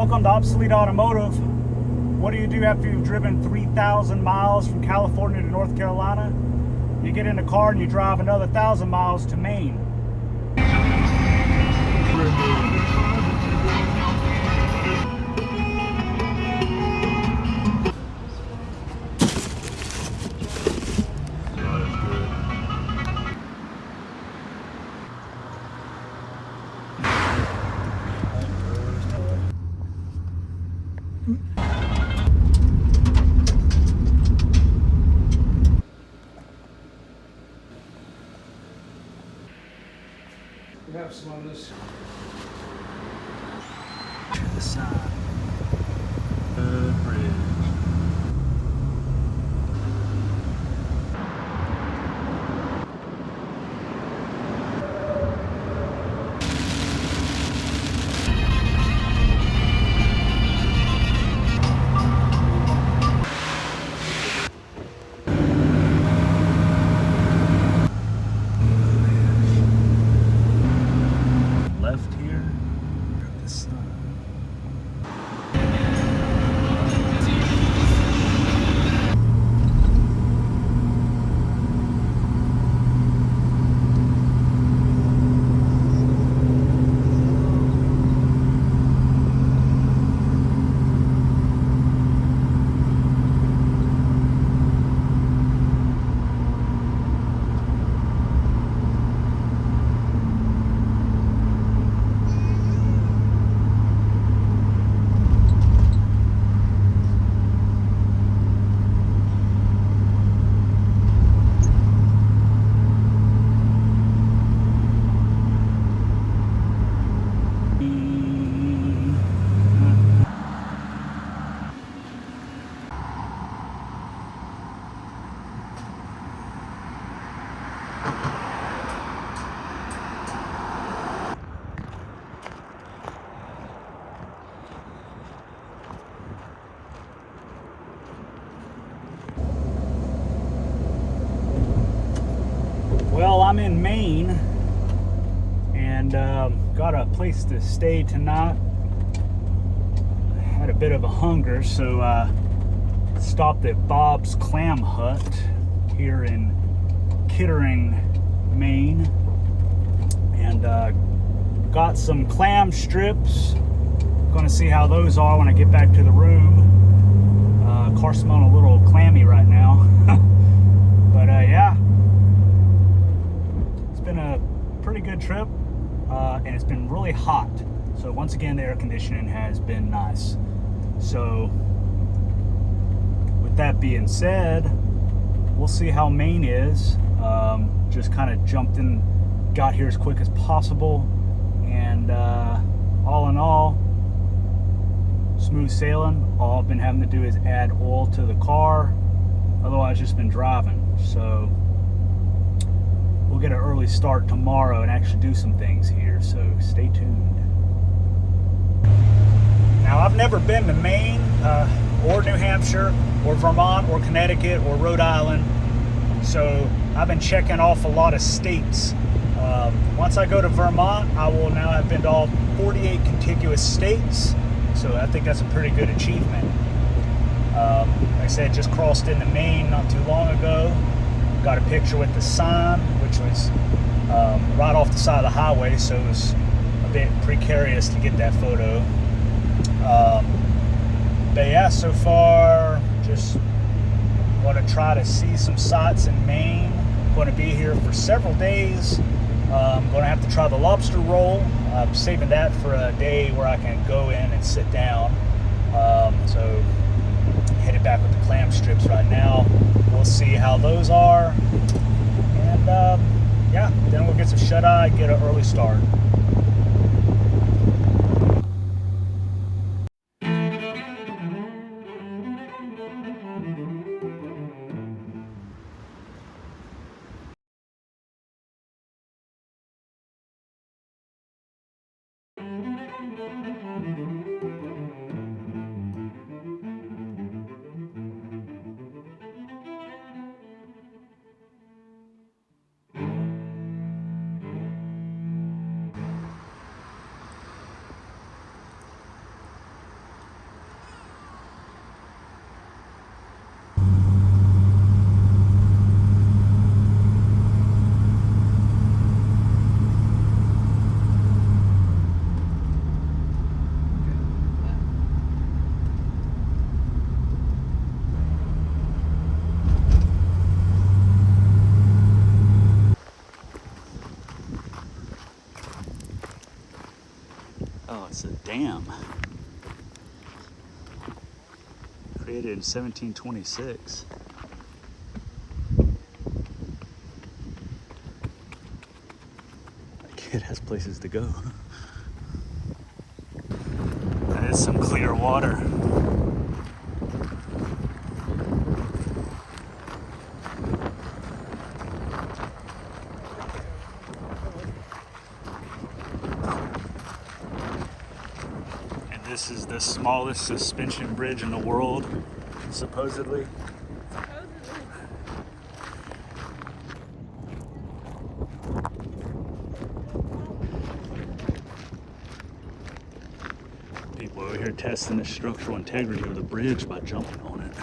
Welcome to Obsolete Automotive. What do you do after you've driven 3,000 miles from California to North Carolina? You get in the car and you drive another 1,000 miles to Maine. We have some on this. To the side. Bridge. Left here. This side. Well, I'm in Maine and got a place to stay tonight. Had a bit of a hunger, so stopped at Bob's Clam Hut here in Kittering, Maine, and got some clam strips. Gonna see how those are when I get back to the room. Car's smelling a little clammy right now. But yeah, it's been a pretty good trip, and it's been really hot. So once again, the air conditioning has been nice. So with that being said, we'll see how Maine is. Just kind of jumped in, got here as quick as possible, and all in all, smooth sailing. All I've been having to do is add oil to the car, otherwise just been driving. So we'll get an early start tomorrow and actually do some things here, so stay tuned. Now, I've never been to Maine or New Hampshire or Vermont or Connecticut or Rhode Island, so I've been checking off a lot of states. Once I go to Vermont, I will now have been to all 48 contiguous states, so I think that's a pretty good achievement. Like I said, just crossed into Maine not too long ago. Got a picture with the sign, which was right off the side of the highway, so it was a bit precarious to get that photo. But yeah, so far, just want to try to see some sights in Maine. Going to be here for several days. I'm going to have to try the lobster roll. I'm saving that for a day where I can go in and sit down. So headed back with the clam strips right now. We'll see how those are. And yeah, then we'll get some shut-eye, get an early start. Oh, it's a dam. Created in 1726. That kid has places to go. That is some clear water. This is the smallest suspension bridge in the world, supposedly. People over here testing the structural integrity of the bridge by jumping on it.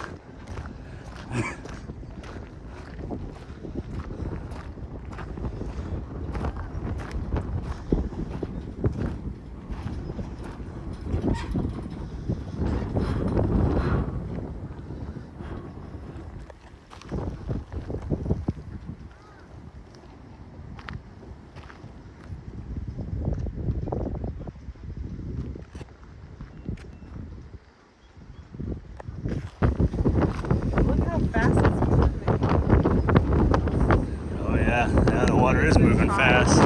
Water is moving fast.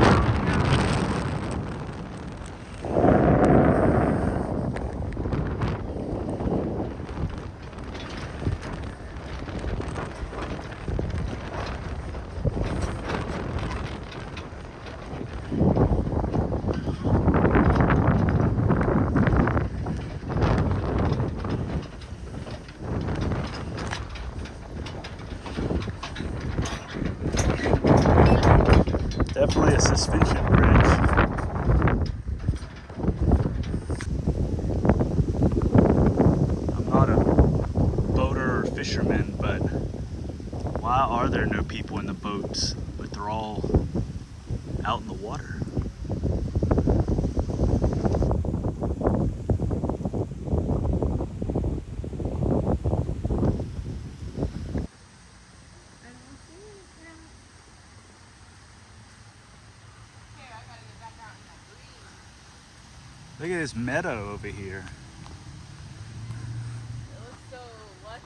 Definitely a suspension bridge. I'm not a boater or fisherman, but why are there no people in the boats, but they're all out in the water? Look at this meadow over here. It looks so lush.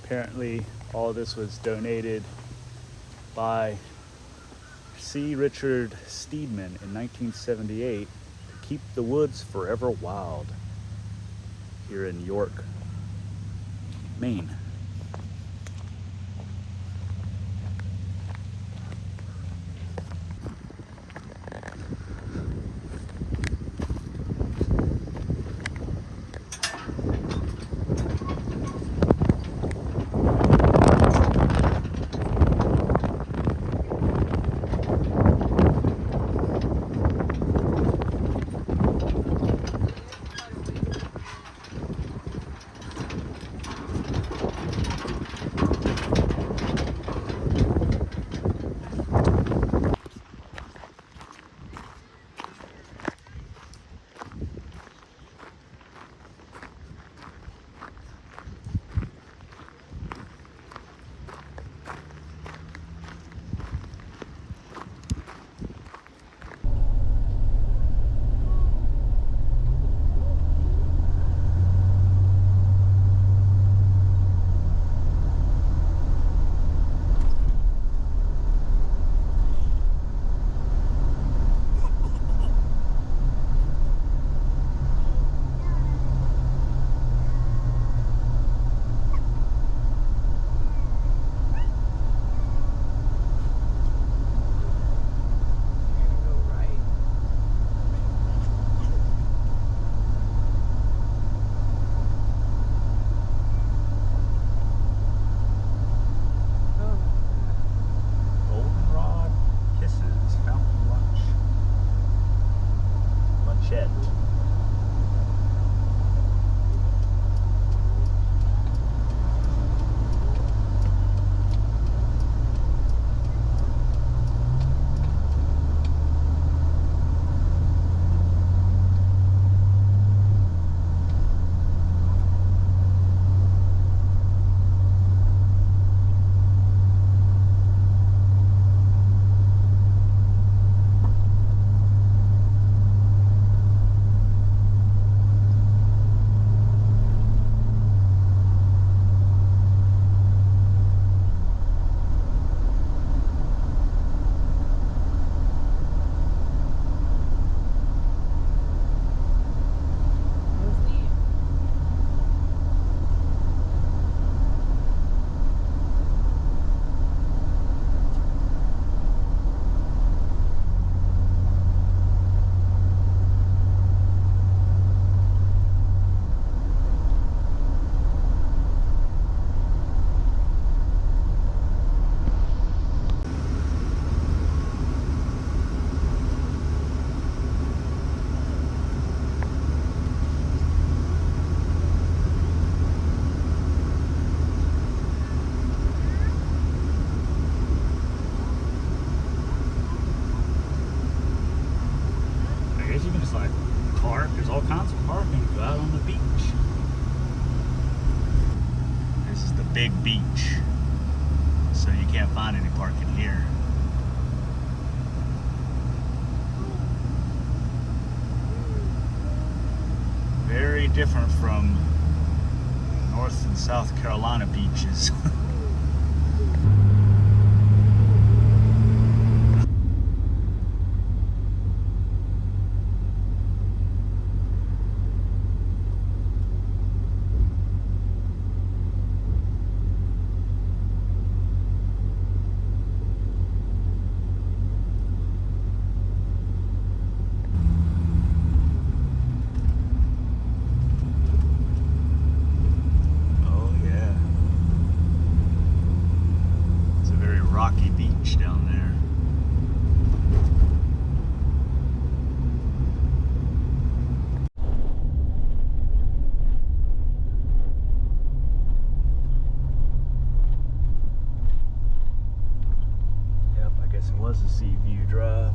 Apparently, all this was donated by C. Richard Steedman in 1978 to keep the woods forever wild here in York, Maine. so you can't find any parking here. Very different from North and South Carolina beaches. Down there. Yep, I guess it was a Sea View Drive.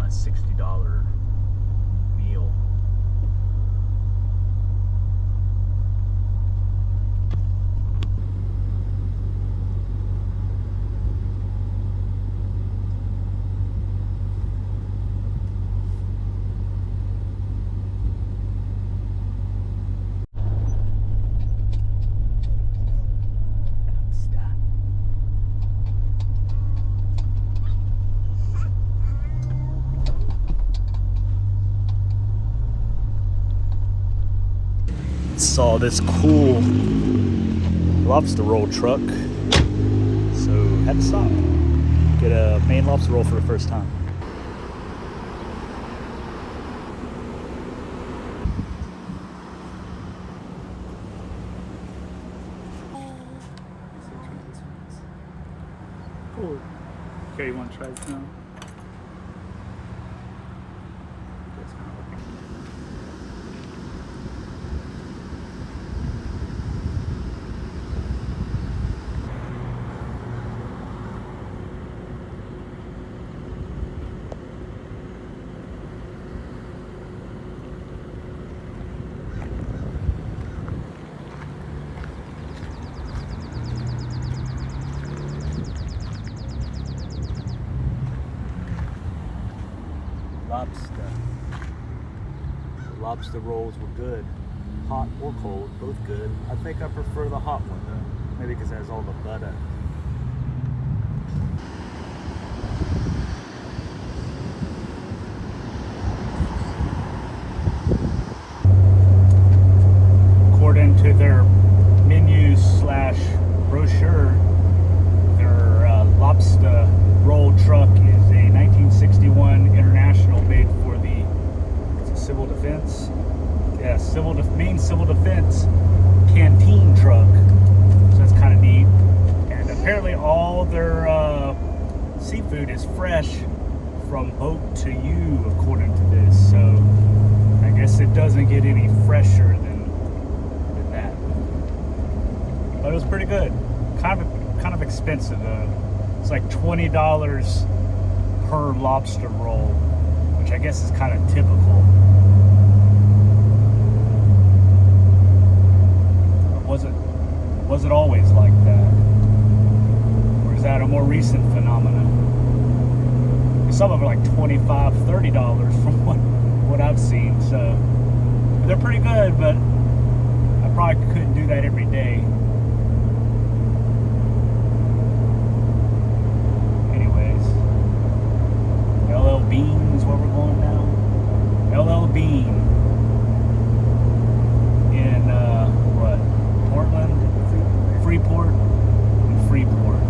$60 meal. Saw this cool lobster roll truck, so had to stop, get a Maine lobster roll for the first time. Okay, you want to try some? Lobster. The lobster rolls were good. Hot or cold, both good. I think I prefer the hot one though. Maybe because it has all the butter. According to their menu slash brochure, their lobster roll truck is a 1961 International made for the civil defense. Yeah, Maine Civil Defense canteen truck. So that's kind of neat. And apparently all their seafood is fresh from boat to you, according to this. So I guess it doesn't get any fresher than that. But it was pretty good. Kind of expensive though. It's like $20 per lobster roll, which I guess is kind of typical. Was it always like that? Or is that a more recent phenomenon? Some of them are like $25, $30 from what I've seen. So they're pretty good, but I probably couldn't do that every day. Anyways, LL Bean is where we're going now. LL Bean in what? Portland? Freeport? And Freeport.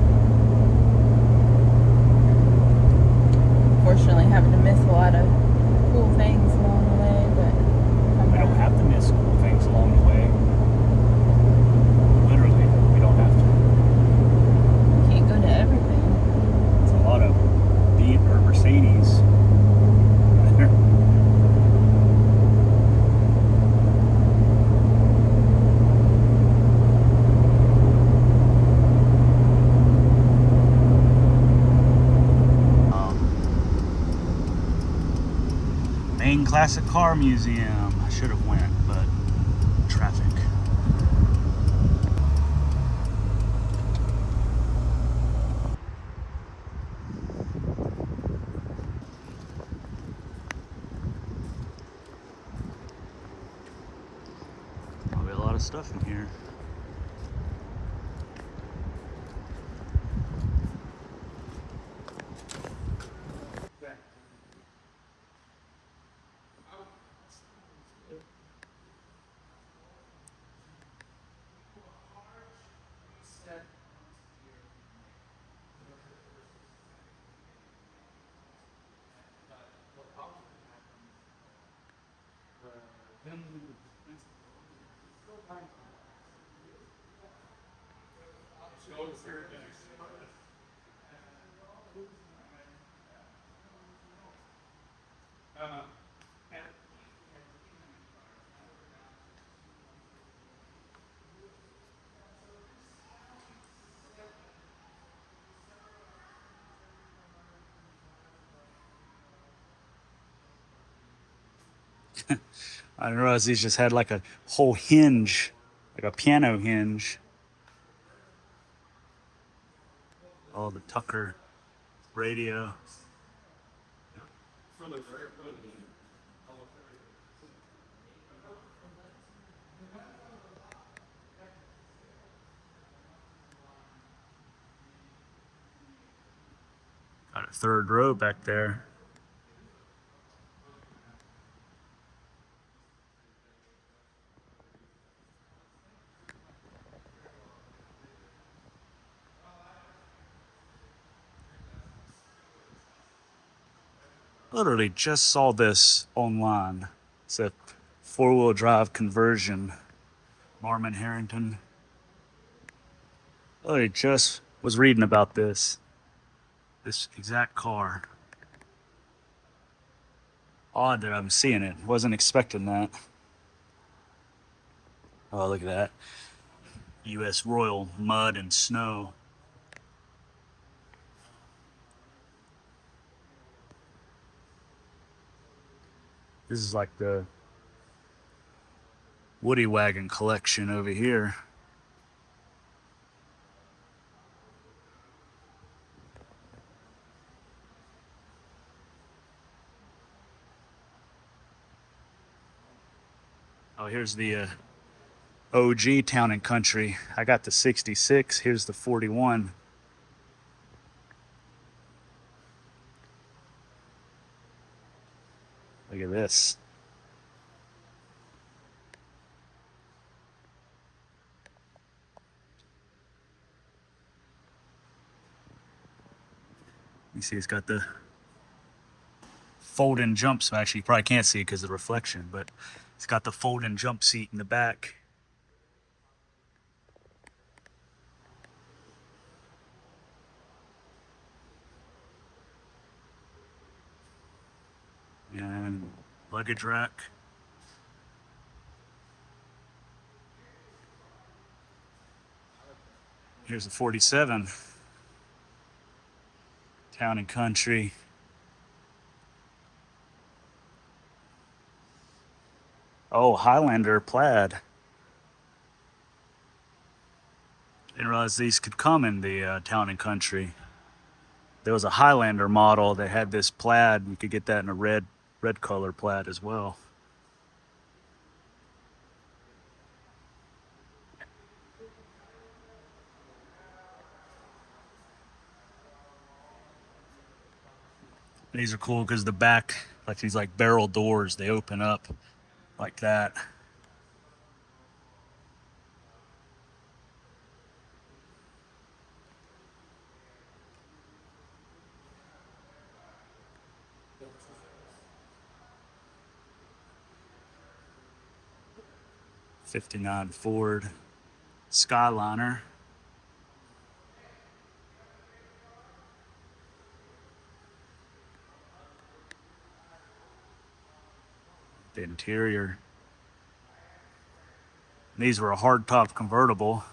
Unfortunately, having to miss a lot of cool things along the way, but We don't have to miss cool things along the way. Literally, we don't have to. can't go to everything. It's a lot of Beat or Mercedes. Maine Classic Car Museum. I should have went, but traffic. Probably a lot of stuff in here. I didn't realize these just had like a whole hinge, like a piano hinge. Oh, the Tucker radio. Got a third row back there. Literally just saw this online. It's a four-wheel drive conversion. Marmon Harrington. Literally just was reading about this This exact car. Odd that I'm seeing it. Wasn't expecting that. Oh, look at that. U.S. Royal mud and snow. This is like the Woody Wagon collection over here. Oh, here's the OG Town and Country. I got the 66. Here's the 41. Look at this. You see it's got the fold-in jumps. Actually, you probably can't see it because of the reflection, but it's got the fold-in jump seat in the back. And luggage rack. Here's the 47. Town and Country. Oh, Highlander plaid. Didn't realize these could come in the Town and Country. There was a Highlander model that had this plaid. You could get that in a red color plaid as well. These are cool because the back, like these like barrel doors, they open up like that. '59 Ford Skyliner. The interior. These were a hardtop convertible,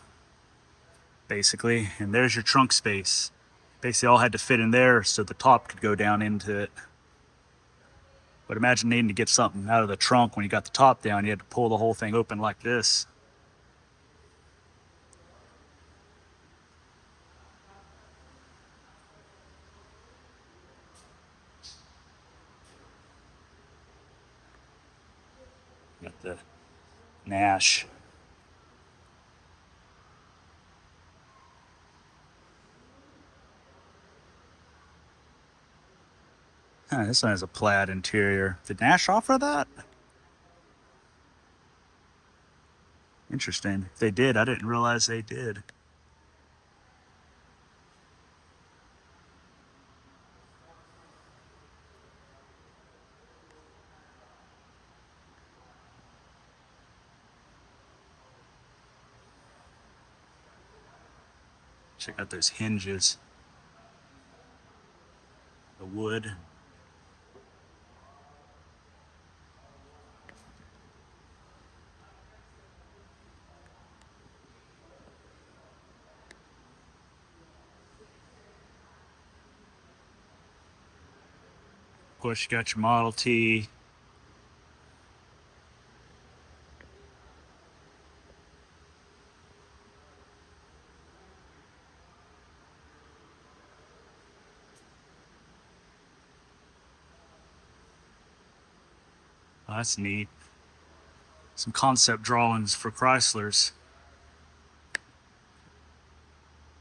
basically, and there's your trunk space. Basically, all had to fit in there so the top could go down into it. But imagine needing to get something out of the trunk when you got the top down. You had to pull the whole thing open like this. Got the Nash. Huh, this one has a plaid interior. Did Nash offer that? Interesting. If they did, I didn't realize they did. Check out those hinges. The wood. Of course, you got your Model T. Oh, that's neat. Some concept drawings for Chryslers.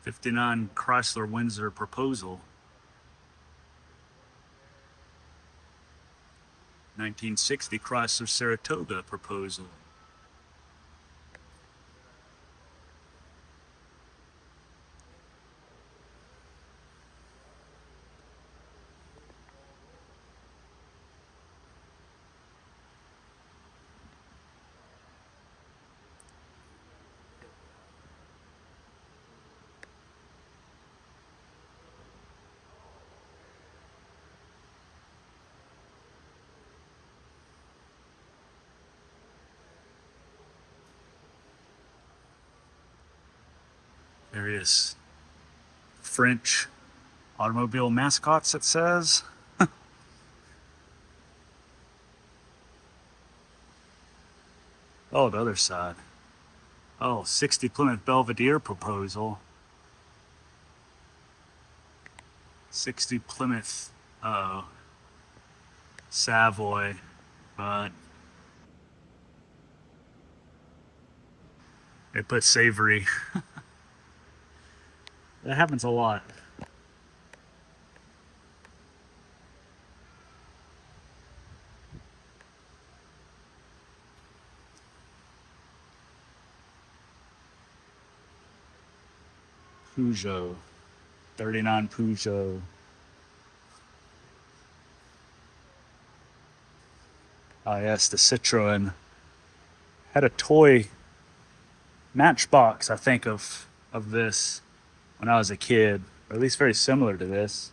'59 Chrysler Windsor proposal. 1960 Chrysler Saratoga proposal. Various French automobile mascots, it says. Oh, the other side. Oh, 60 Plymouth Belvedere proposal. 60 Plymouth Savoy, but they put savory. That happens a lot. Peugeot, 39 Peugeot. Oh yes, the Citroen. Had a toy matchbox, I think, of this when I was a kid, or at least very similar to this.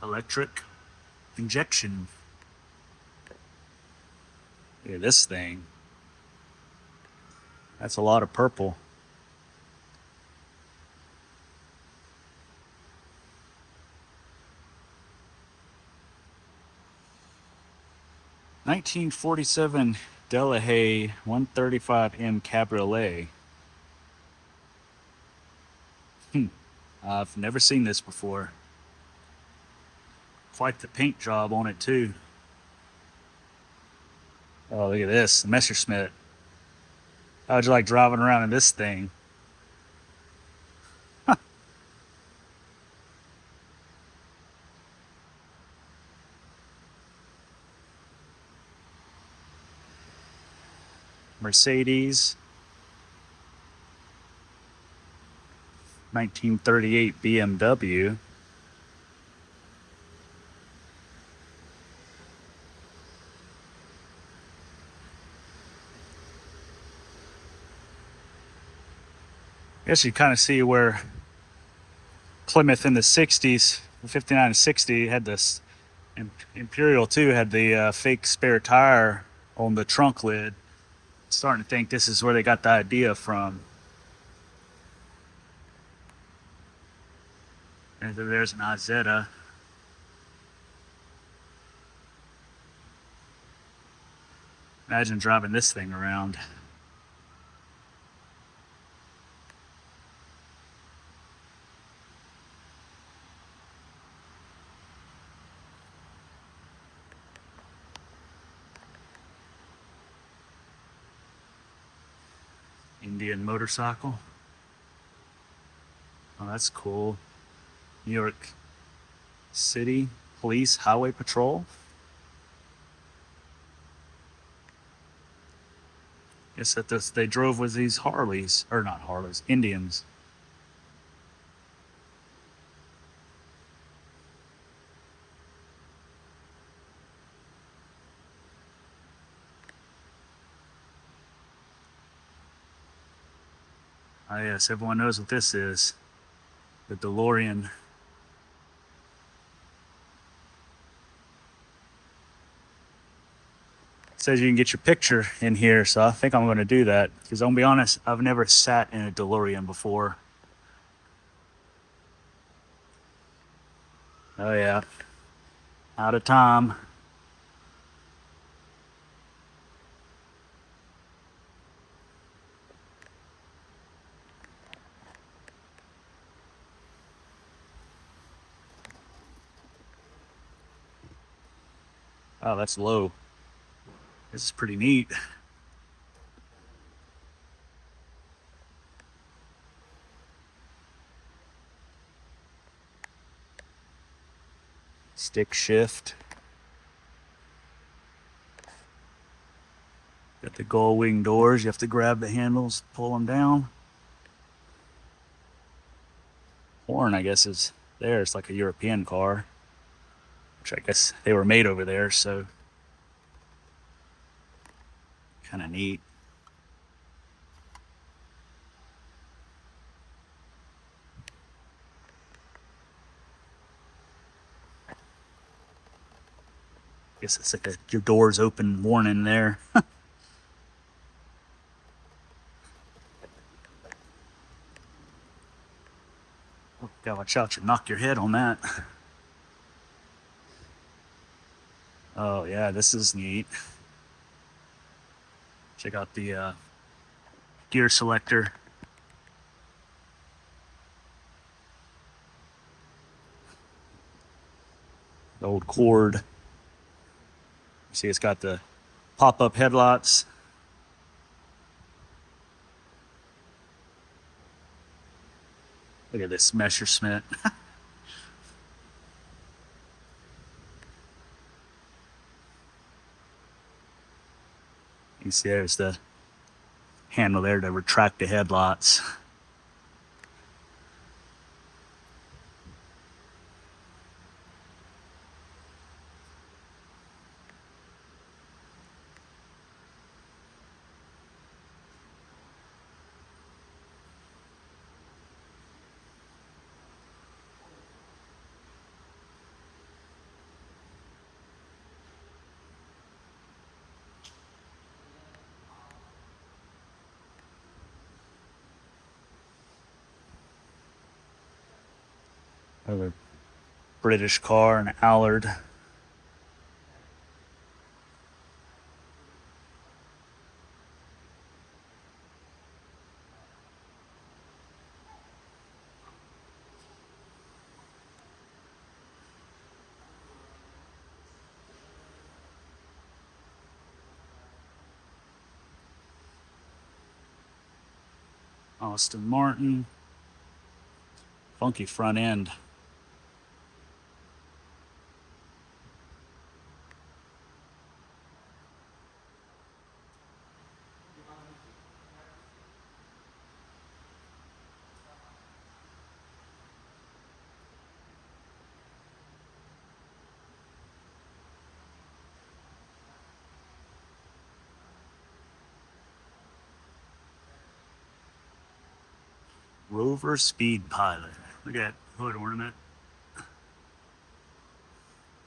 Electric injection. Look at this thing. That's a lot of purple. (1947) Delahaye 135M Cabriolet. I've never seen this before. Quite the paint job on it too. Oh, look at this, the Messerschmitt. How would you like driving around in this thing? Mercedes. 1938 BMW. I guess you kind of see where Plymouth in the 60s, 59 and 60, had this. Imperial too had the fake spare tire on the trunk lid. Starting to think this is where they got the idea from. And there's an Isetta. Imagine driving this thing around. Indian motorcycle. Oh, that's cool. New York City Police Highway Patrol. Guess that they drove with these Harleys, or not Harleys, Indians. Oh yes, everyone knows what this is. The DeLorean. It says you can get your picture in here, so I think I'm going to do that. Because I'm going to be honest, I've never sat in a DeLorean before. Oh yeah. Out of time. Oh, that's low. This is pretty neat. Stick shift. Got the gull wing doors. You have to grab the handles, pull them down. Horn, I guess, is there. It's like a European car, which I guess they were made over there, so kind of neat. Guess it's like your door's open warning there. Oh, gotta watch out, you knock your head on that. Oh yeah, this is neat. Check out the gear selector. The old cord. See, it's got the pop-up headlights. Look at this Messerschmitt. You see there's the handle there to retract the headlights. Another British car, an Allard. Aston Martin. Funky front end. Rover Speed Pilot. Look at that hood ornament.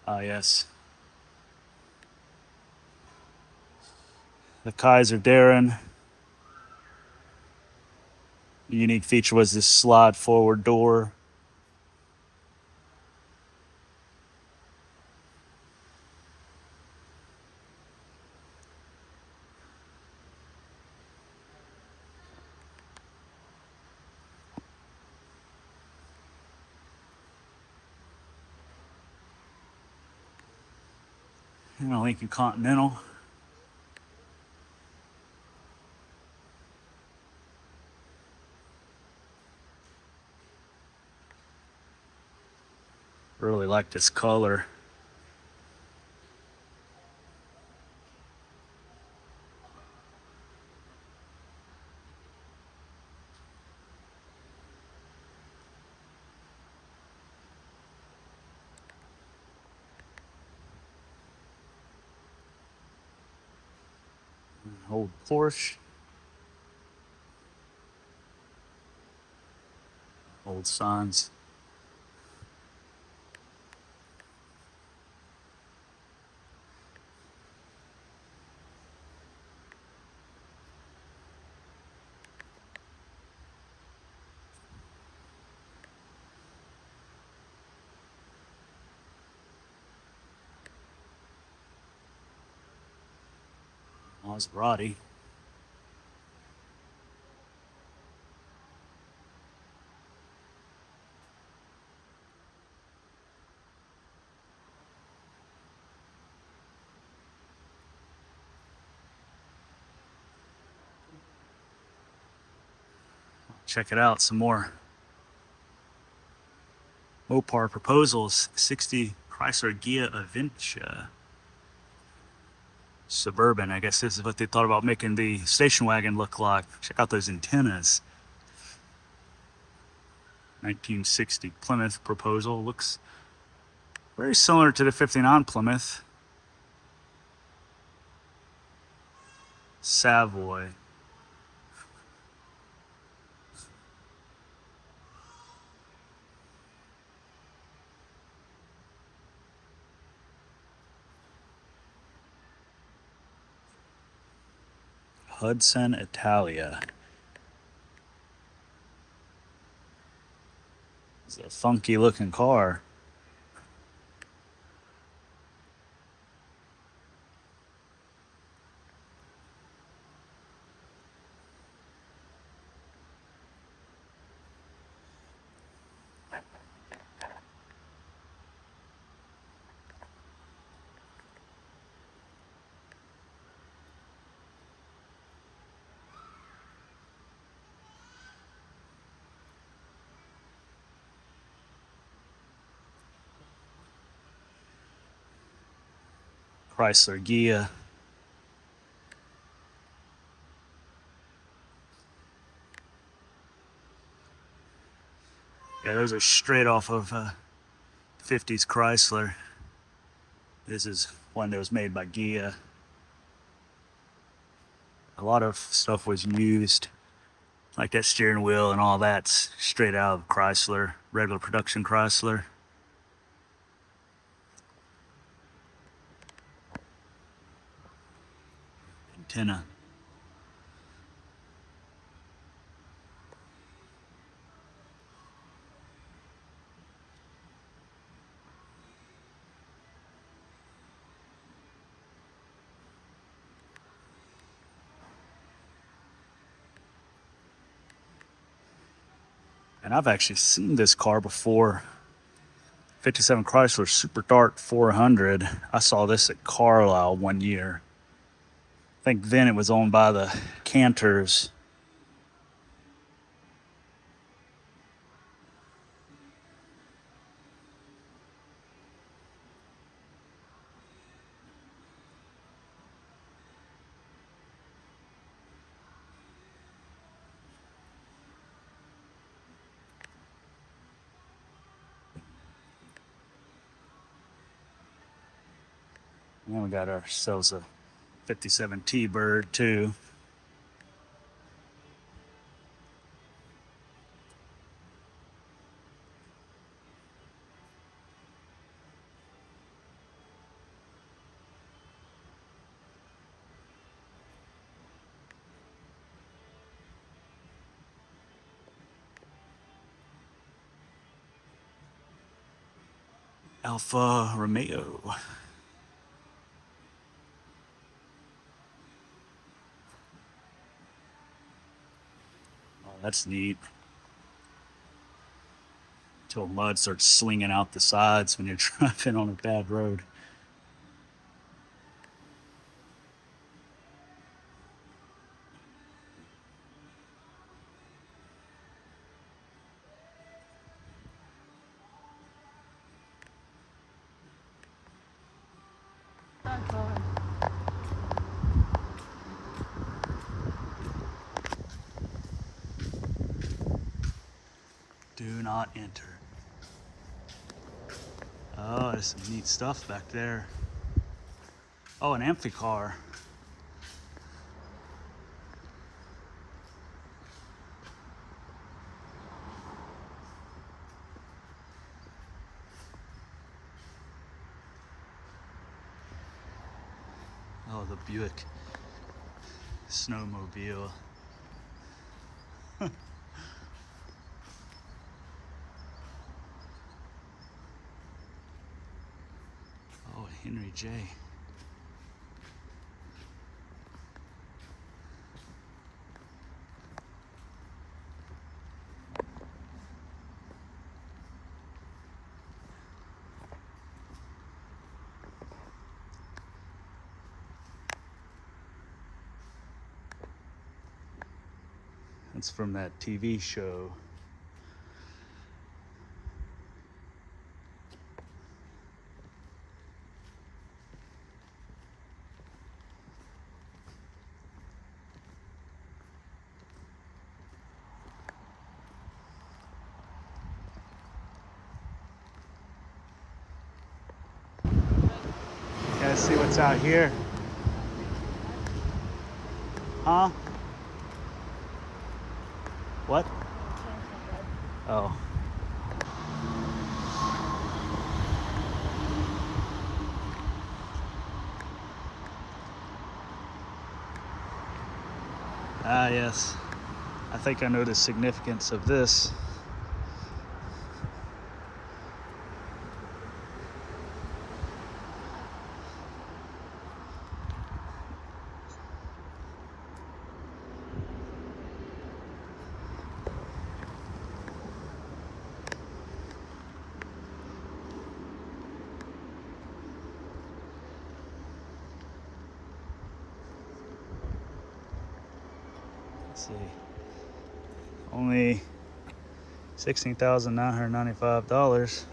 Ah, yes. The Kaiser Darren. The unique feature was this slide forward door. And a Lincoln Continental. Really like this color. Old Porsche. Old signs. Maserati. Check it out, some more Mopar proposals. 60 Chrysler Ghia Avintia. Suburban, I guess this is what they thought about making the station wagon look like. Check out those antennas. 1960 Plymouth proposal. Looks very similar to the 59 Plymouth. Savoy. Hudson Italia. It's a funky looking car. Chrysler Ghia. Yeah, those are straight off of 50s Chrysler. This is one that was made by Ghia. A lot of stuff was used, like that steering wheel and all that's straight out of Chrysler, regular production Chrysler. Antenna. And I've actually seen this car before. 57 Chrysler Super Dart 400. I saw this at Carlisle one year. I think then it was owned by the Cantors. And then we got ourselves a 57 T-Bird too. Alfa Romeo. Oh, that's neat. Till mud starts slinging out the sides when you're driving on a bad road. Do not enter. Oh, there's some neat stuff back there. Oh, an amphicar. Oh, the Buick snowmobile. Oh, Henry J. That's from that TV show. Let's see what's out here. Huh? What? Oh. Ah, yes. I think I know the significance of this. Let's see. Only $16,995.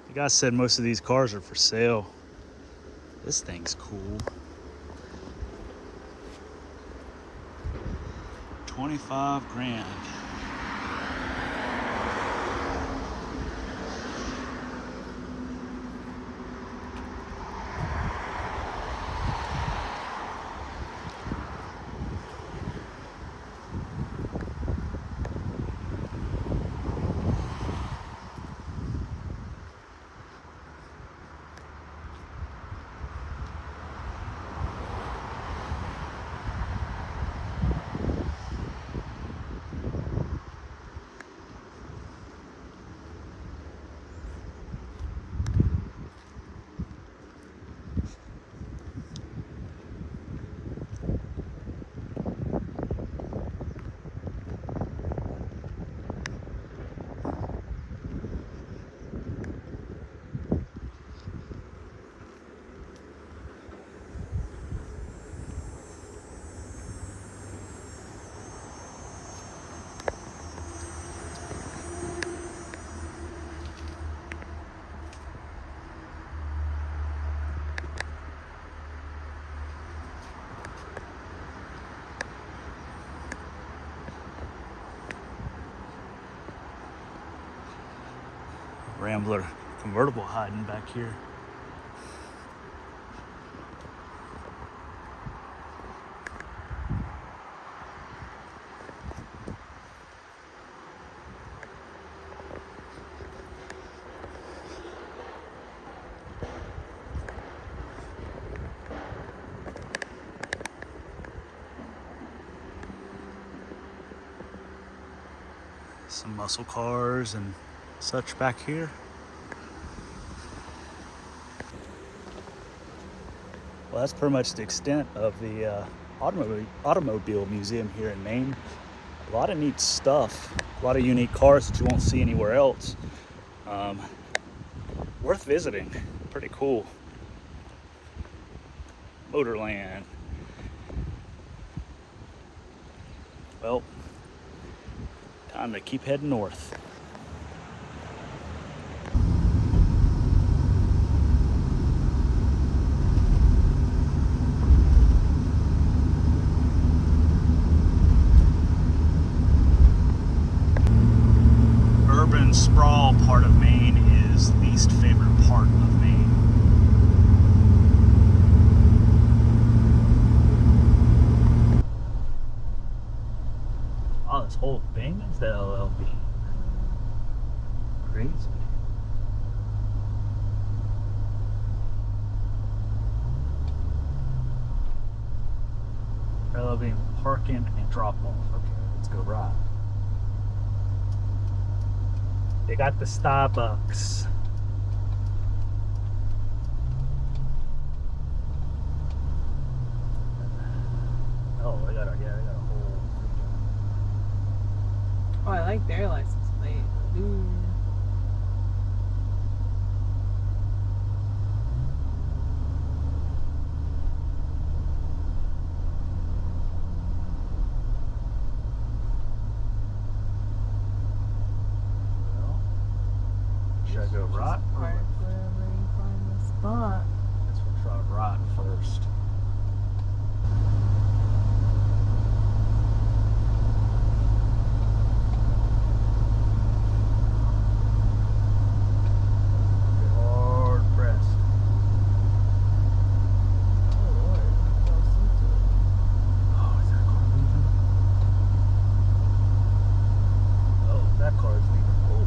The guy said most of these cars are for sale. This thing's cool. 25 grand. Rambler convertible hiding back here. Some muscle cars and such back here. Well, that's pretty much the extent of the automobile museum here in Maine. A lot of neat stuff, a lot of unique cars that you won't see anywhere else. Worth visiting, pretty cool. Motorland. Well, time to keep heading north. Urban sprawl part of Maine is least favorite part of Maine. Oh, this whole thing is the LLB. Crazy. LLB parking and drop off. Okay, let's go right. They got the Starbucks. Oh, they got a whole. Oh, I like their license plate. Ooh. Should I go right? Park wherever you find the spot. Let's try right first. Hard pressed. Oh Lord, close into it. Oh, is that car leaving? Oh, that car is leaving. Oh.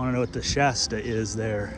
want to know what the Shasta is there.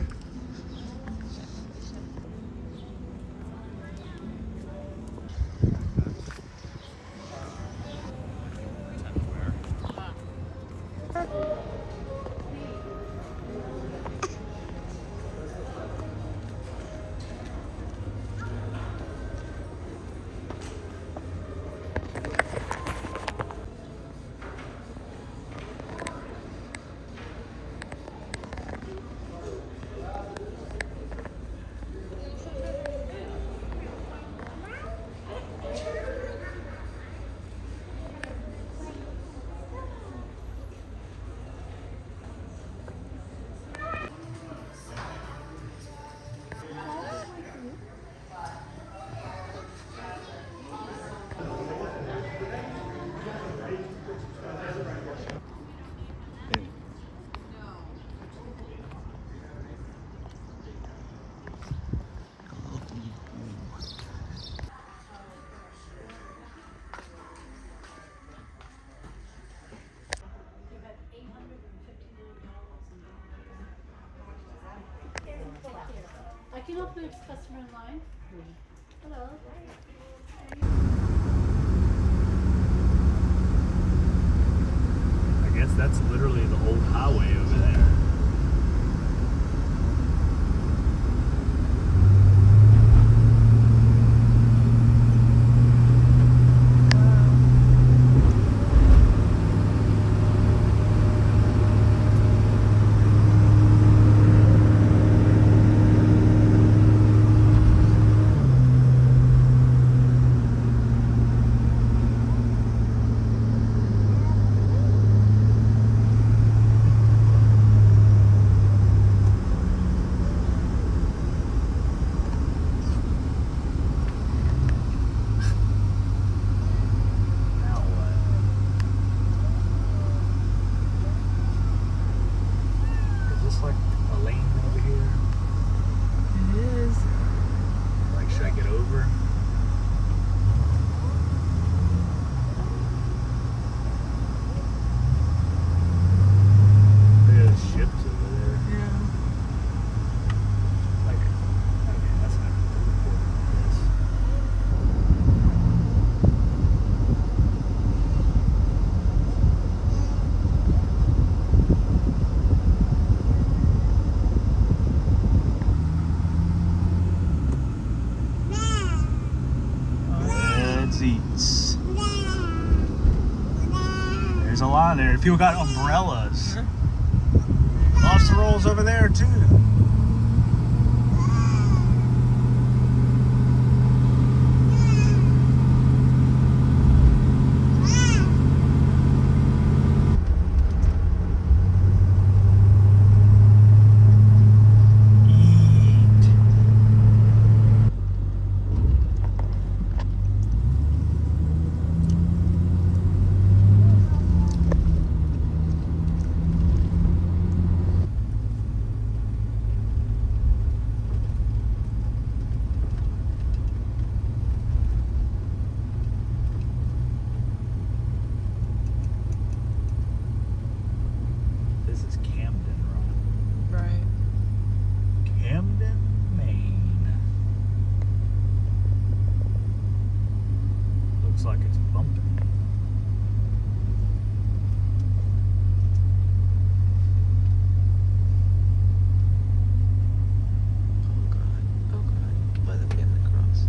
I can help the customer in line. Hello. I guess that's literally the old highway over there. There's a lot there. People got umbrellas. Lobster rolls over there too. Camden, Maine. Looks like it's bumping. Oh God, by the family cross.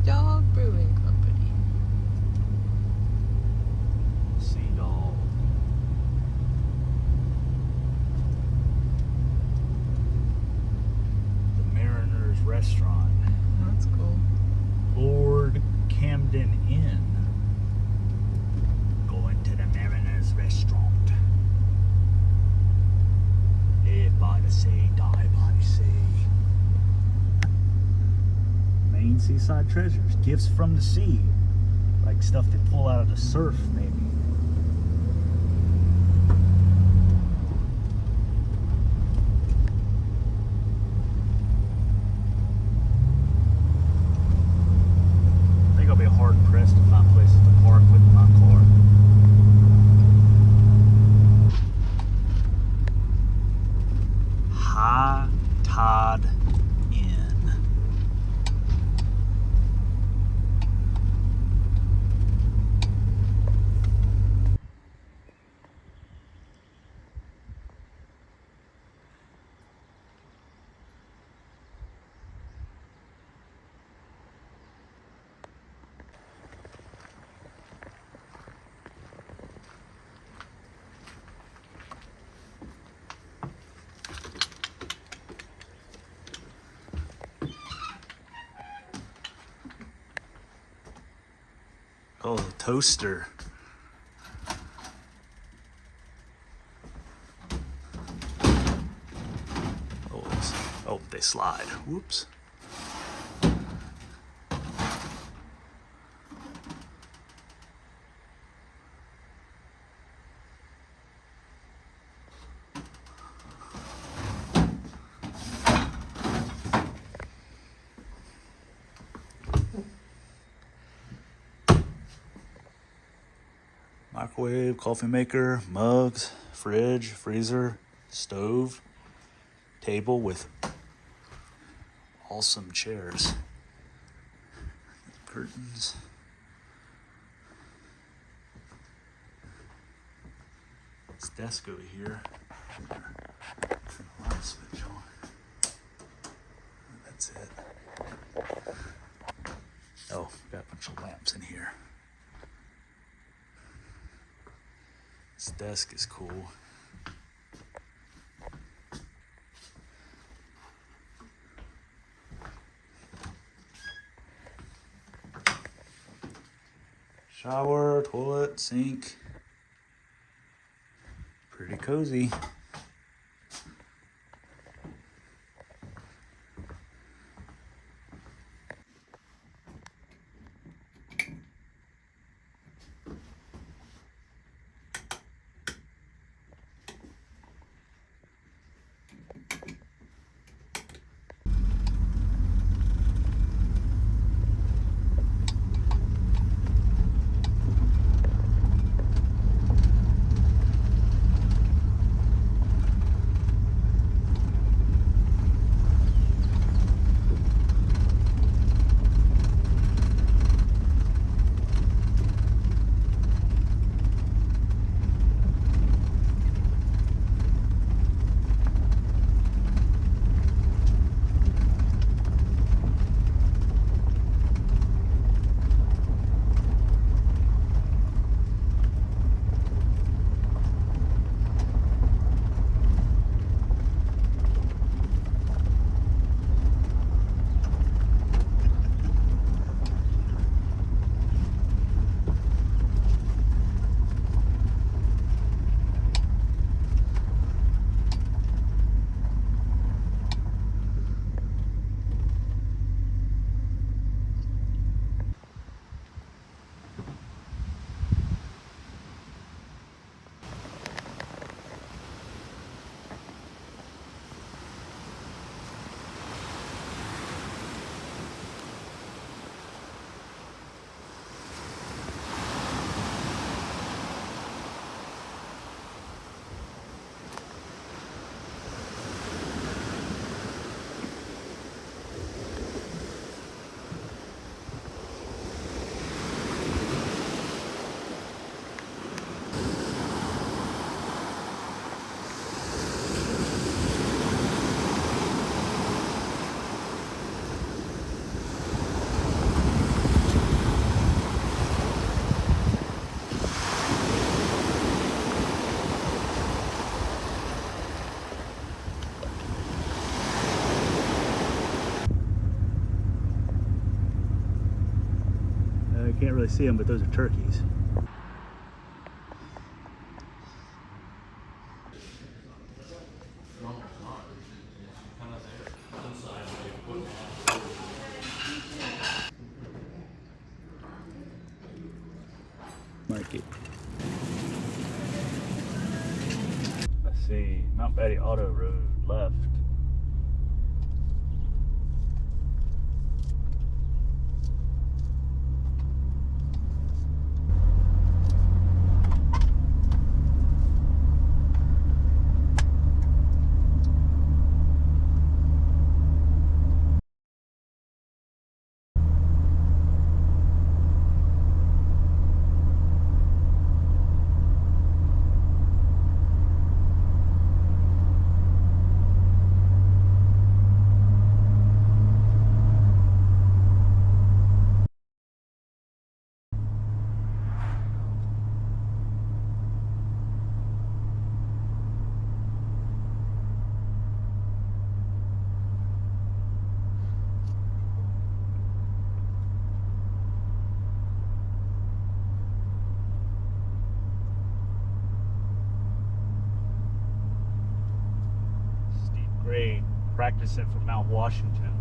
Dog Brewing Company. Sea Dog. The Mariners Restaurant. That's cool. Lord Camden Inn. Going to the Mariners Restaurant. Live by the sea, die by the sea. Maine seaside treasures, gifts from the sea, like stuff they pull out of the surf, maybe. High Tide Inn. Oh, the toaster. Oh, they slide. Whoops. Microwave, coffee maker, mugs, fridge, freezer, stove, table with awesome chairs, curtains. This desk over here. Turn the light switch on. That's it. Oh, got a bunch of lamps in here. This desk is cool. Shower, toilet, sink. Pretty cozy. Can't really see them, but those are turkeys. Market. Let's see, Mount Battie Auto Road left. parade. Practice it for Mount Washington.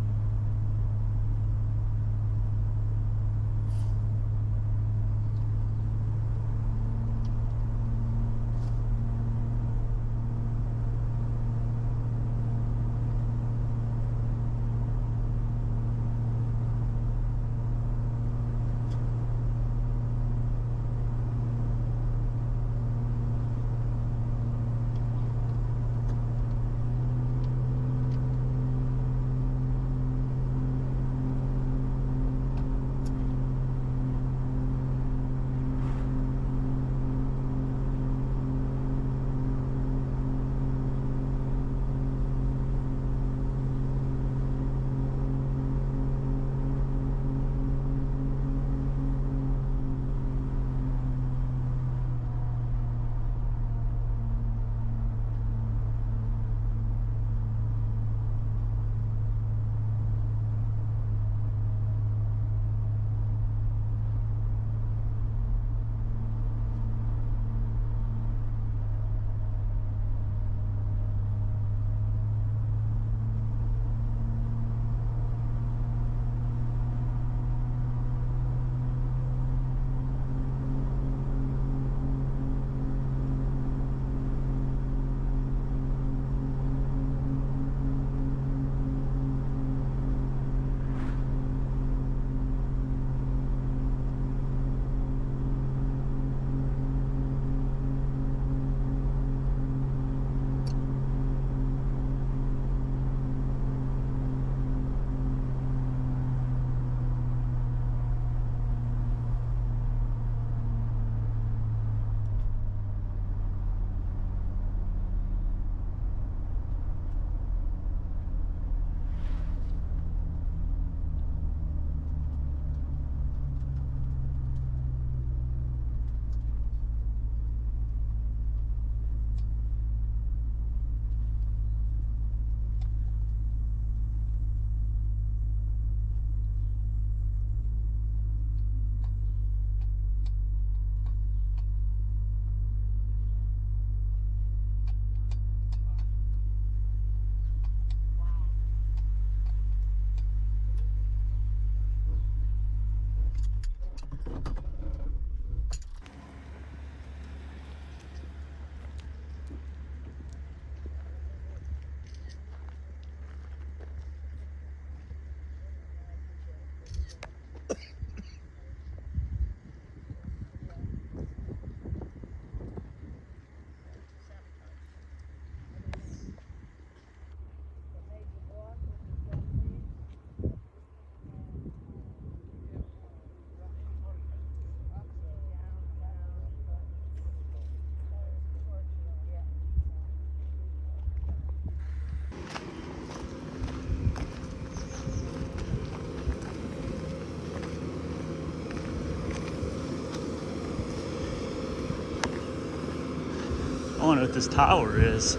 I don't know what this tower is.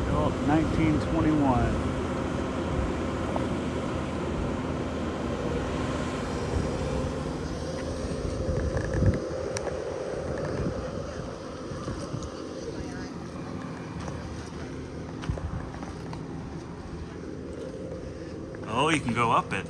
Built 1921. Oh, you can go up it.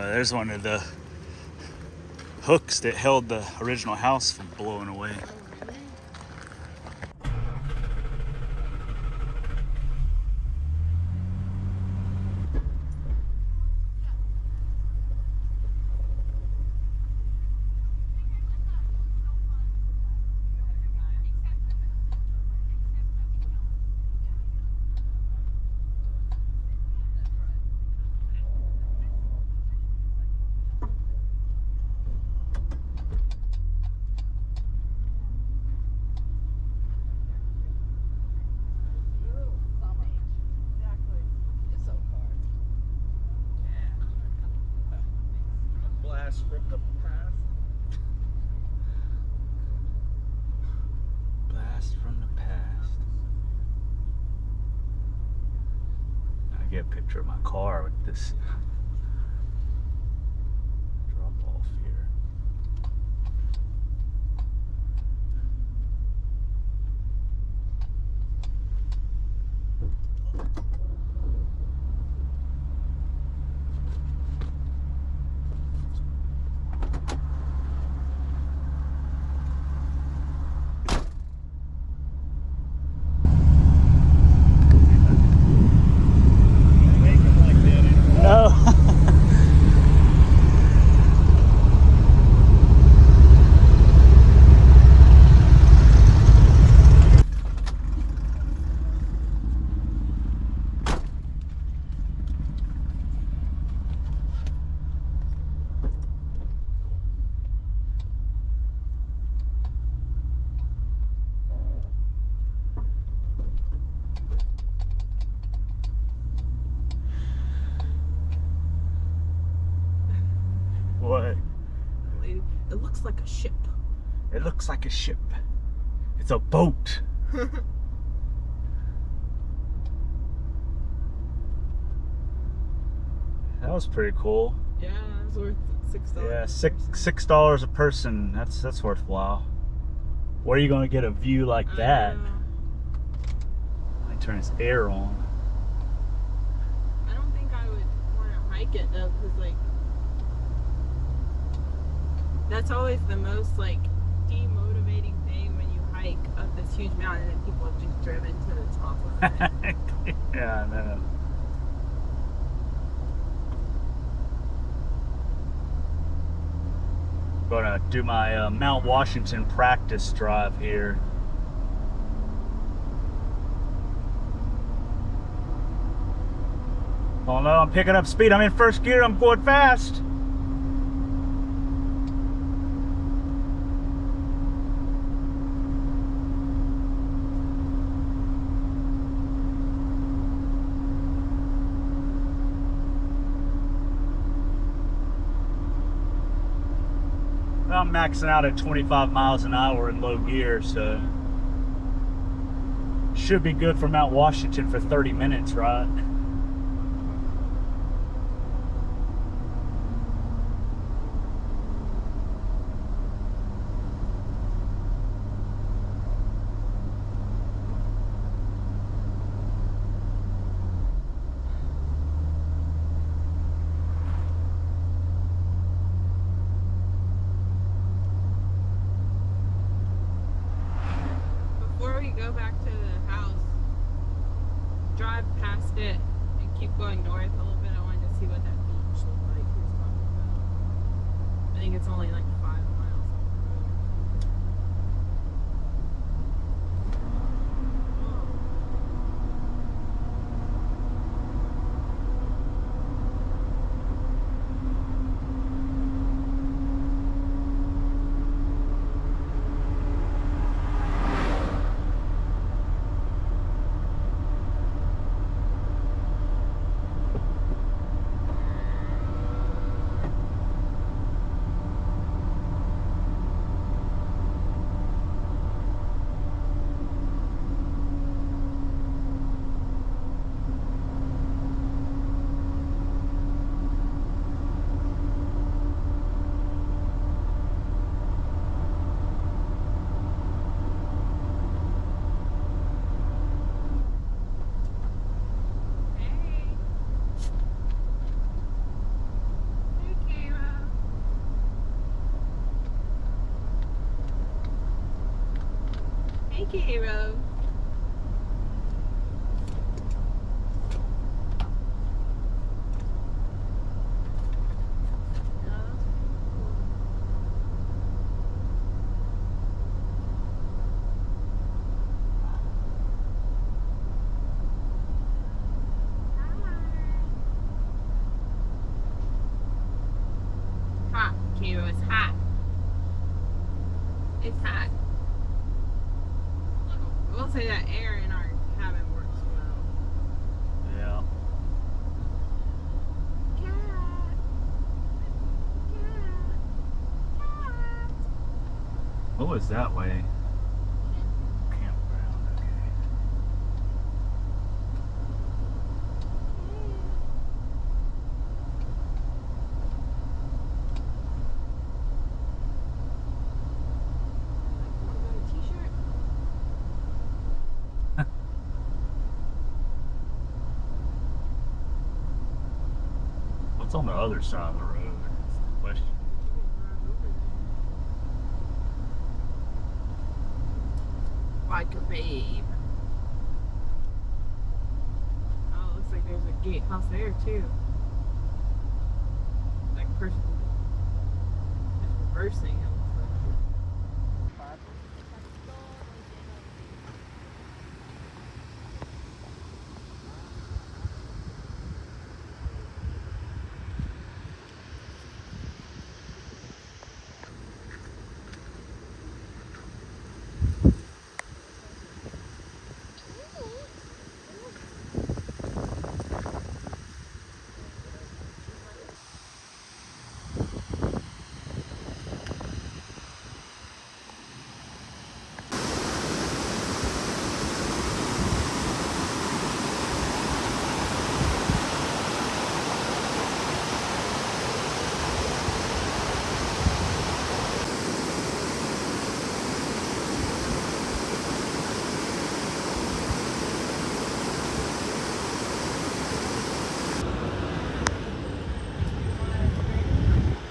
There's one of the hooks that held the original house from blowing away. Blast from the past. Blast from the past. I get a picture of my car with this drop off here. No. What? It looks like a ship. It looks like a ship. It's a boat. That was pretty cool. Yeah, it was worth $6. Yeah, $6 a person. That's worthwhile. Where are you gonna get a view like that? Let me turn this air on. I don't think I would want to hike it though, because like that's always the most like demotivating thing when you hike up this huge mountain and people have just driven to the top of it. Yeah, I know. Gonna do my Mount Washington practice drive here. Oh no, I'm picking up speed. I'm in first gear. I'm going fast. I'm maxing out at 25 miles an hour in low gear, so should be good for Mount Washington for 30 minutes, right? Before we go back to the house, drive past it and keep going north a little bit. I wanted to see what that beach looked like he was talking about. I think it's only like 5 miles off the road. Hey, Cairo. Hot, Cairo. It's hot. It's hot. I will say that air in our cabin works well. Yeah. Cat. What was that way? Campground, okay. T-shirt. What's on the other side of the road? That's the question. Like a babe. Oh, looks like there's a gatehouse there too. Like person is reversing. It looks like.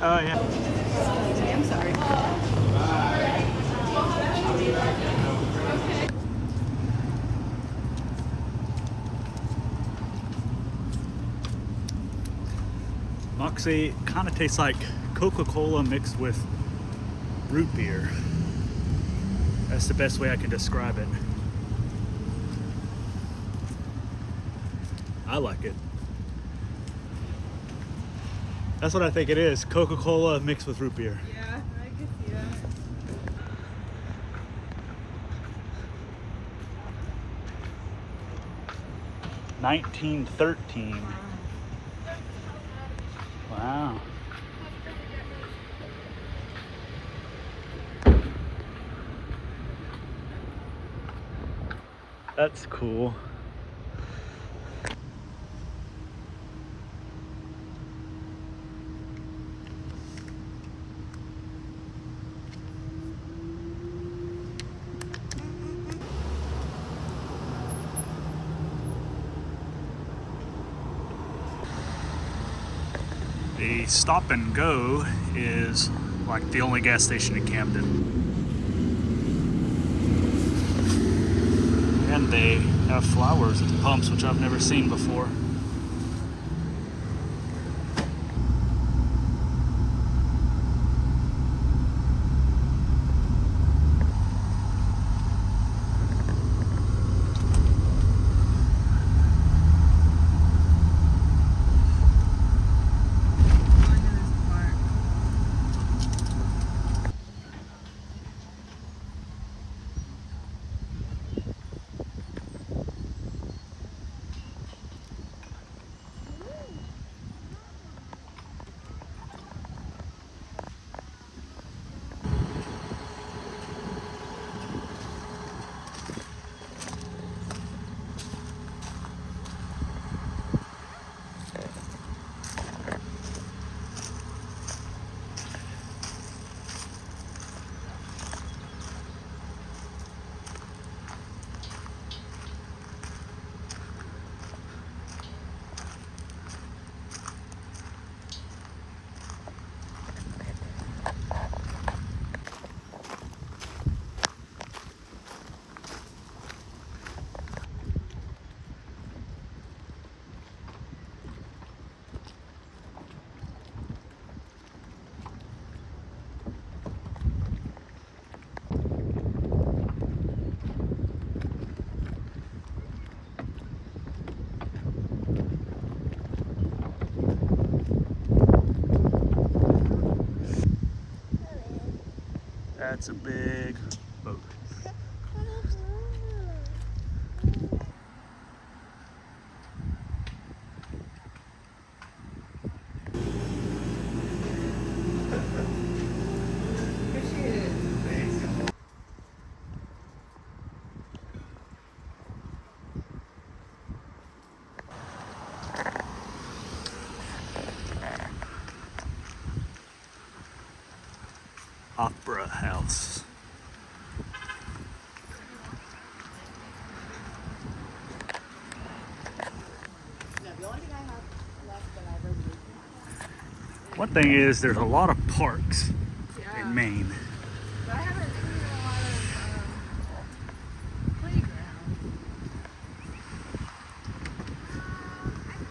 Oh, yeah. I'm sorry. Moxie kind of tastes like Coca-Cola mixed with root beer. That's the best way I can describe it. I like it. That's what I think it is. Coca-Cola mixed with root beer. Yeah, I can see that. 1913. Wow. That's cool. The Stop and Go is like the only gas station in Camden. And they have flowers at the pumps, which I've never seen before. That's a big boat. Opera House. One thing is there's a lot of parks in Maine. But I haven't seen a lot of playgrounds.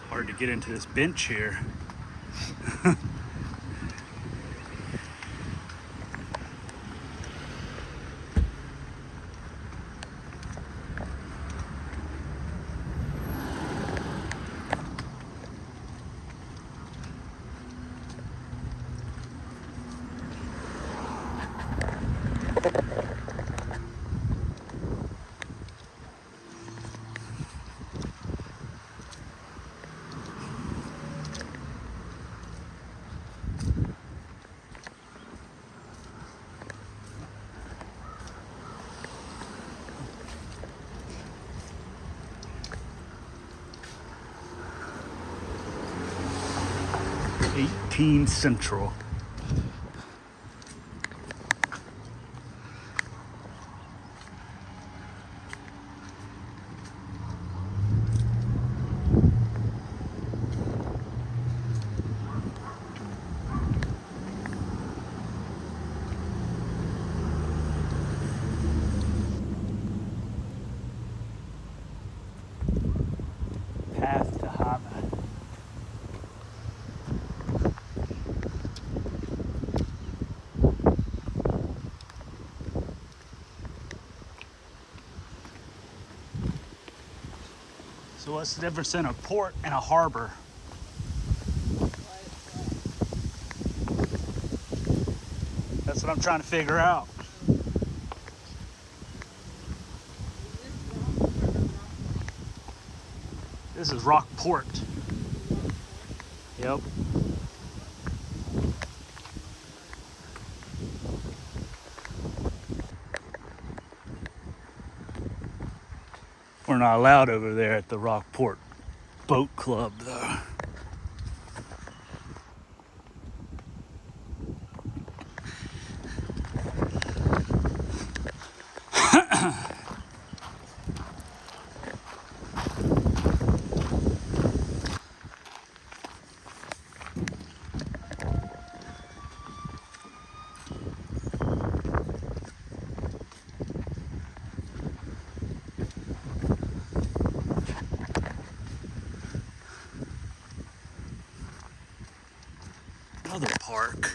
Hard to get into this bench here. Central. Path to Hana. So what's the difference in a port and a harbor? That's what I'm trying to figure out. This is Rockport. Yep. We're not allowed over there at the Rockport Boat Club, though. Another park.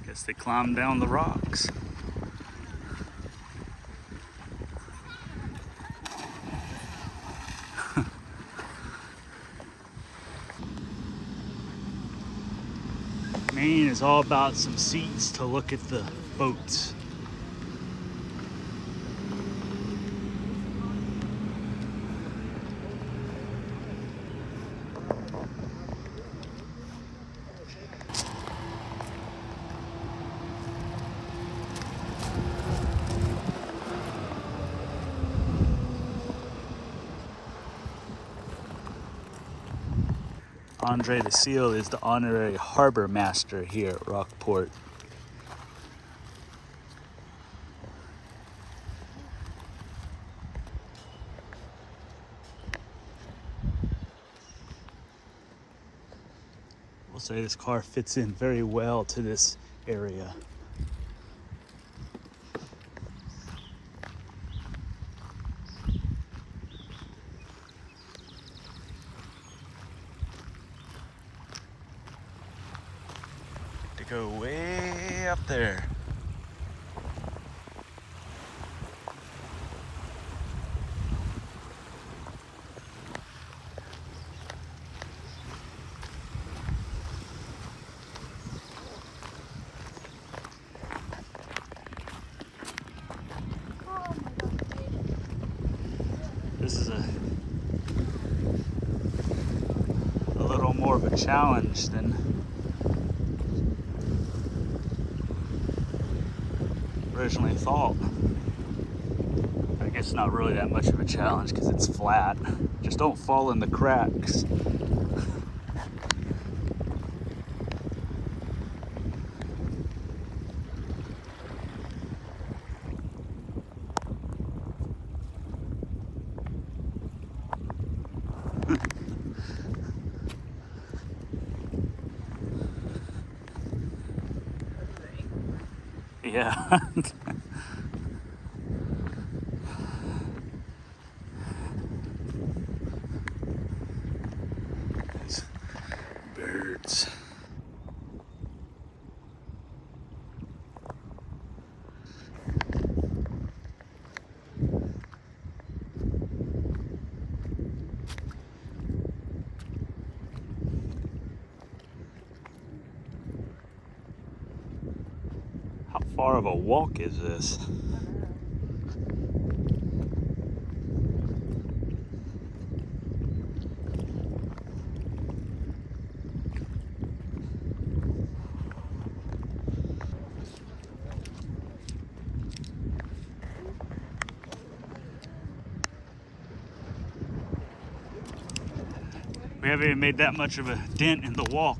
Guess they climb down the rocks. Maine is all about some seats to look at the boats. Andre the Seal is the honorary harbor master here at Rockport. say this car fits in very well to this area. To go way up there. This is a little more of a challenge than originally thought. I guess not really that much of a challenge because it's flat. Just don't fall in the cracks. Yeah. These birds. How far of a walk is this? We haven't even made that much of a dent in the walk.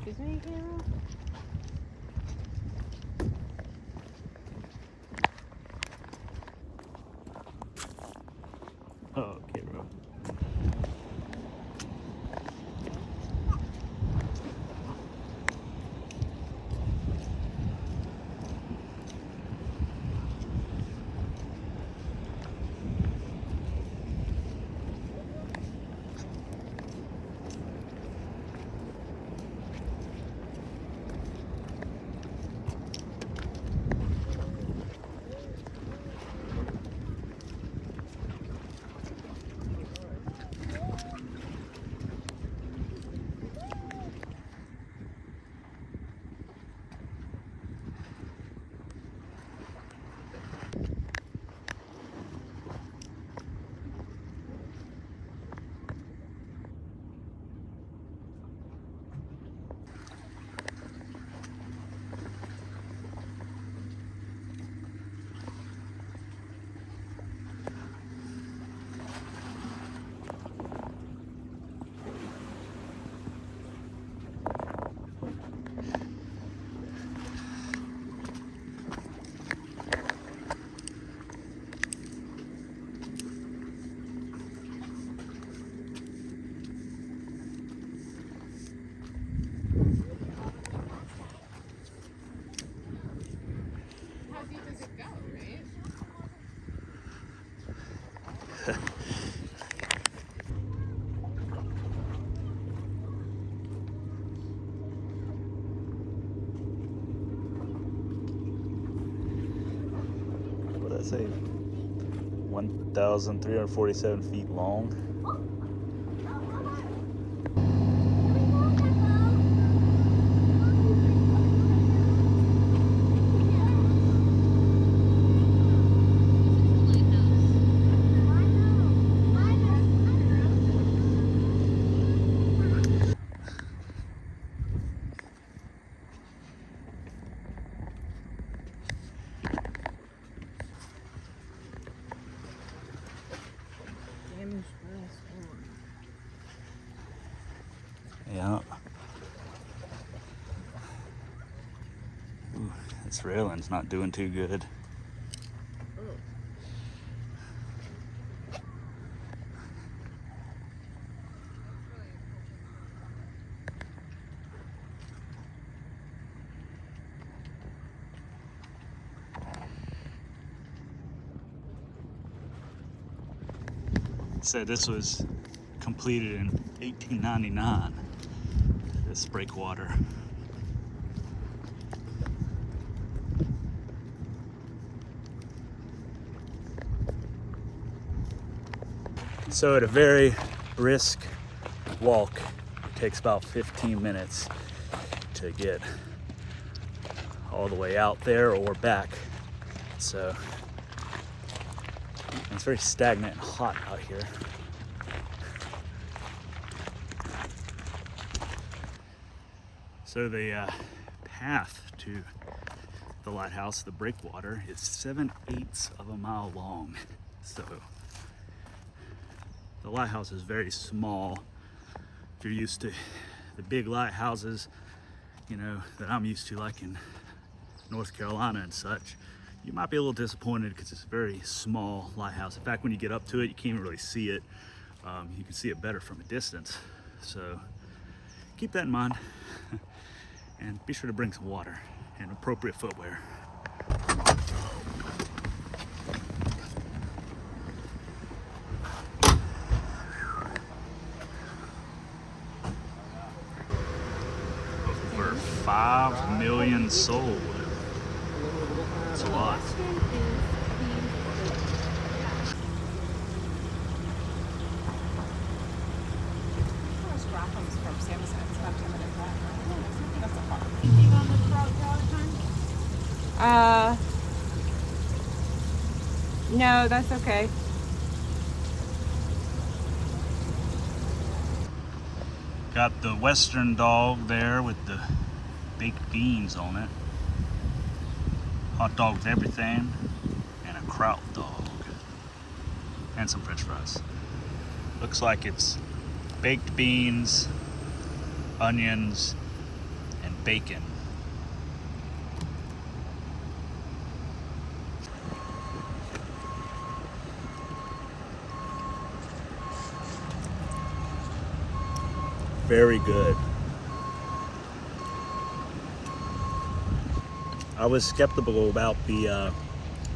Excuse me, camera? Oh, okay, bro. How deep does it go, right? What did I say? 1,347 feet long. This railing's not doing too good. Said this was completed in 1899, this breakwater. So at a very brisk walk, it takes about 15 minutes to get all the way out there or back. So it's very stagnant and hot out here. So the path to the lighthouse, the breakwater, is 7/8 of a mile long. So the lighthouse is very small. If you're used to the big lighthouses, you know, that I'm used to, like in North Carolina and such, you might be a little disappointed because it's a very small lighthouse. In fact, when you get up to it, you can't even really see it. You can see it better from a distance. So keep that in mind. And be sure to bring some water and appropriate footwear. Over 5 million sold. That's a lot. No, that's okay. Got the Western dog there with the baked beans on it. Hot dog with everything, and a kraut dog. And some french fries. Looks like it's baked beans, onions, and bacon. Very good. I was skeptical about the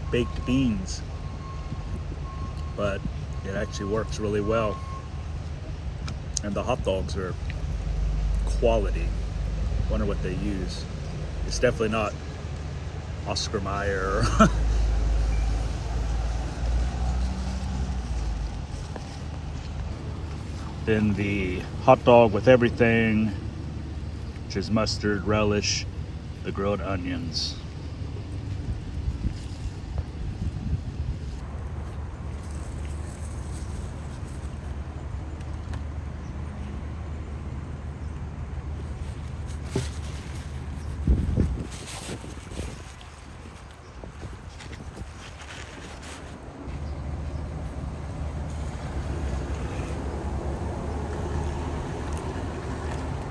baked beans, but it actually works really well. And the hot dogs are quality. Wonder what they use. It's definitely not Oscar Myer. Then the hot dog with everything, which is mustard, relish, the grilled onions.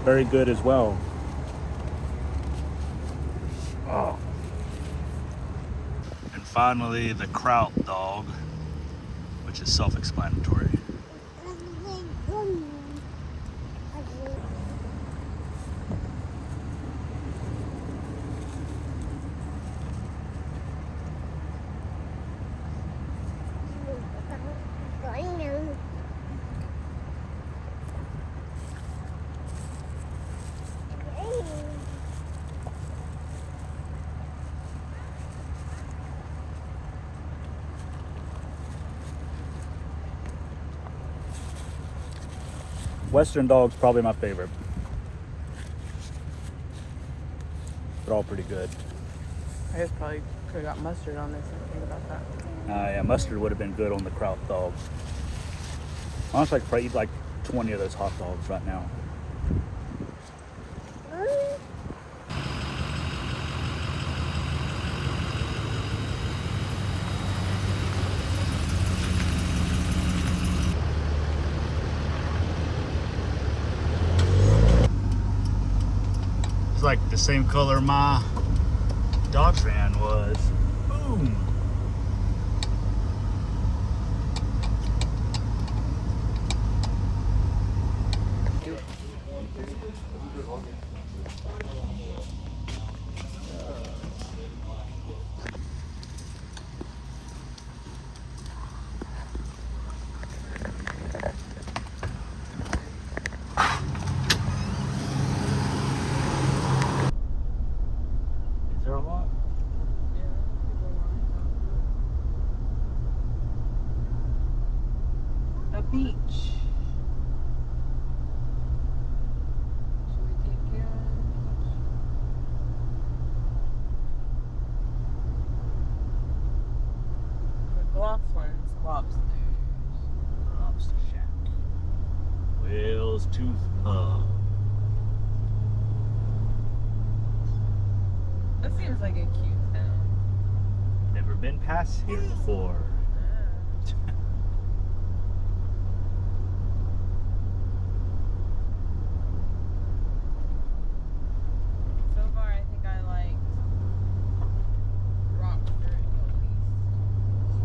Very good as well. Oh. And finally, the kraut dog, which is self-explanatory. Western dog's probably my favorite. They're all pretty good. I just probably could have got mustard on this. I didn't think about that. Yeah, mustard would have been good on the kraut dog. Honestly, I could probably eat like 20 of those hot dogs right now. Like the same color my Dodge van was. Boom. Is there a lot? A beach. Should we take care of the beach? McLaughlin's Lobsters. Lobster Shack. Whale's Tooth Pub. That seems like a cute town. Never been past here before. So far, I think I liked Rockport the least.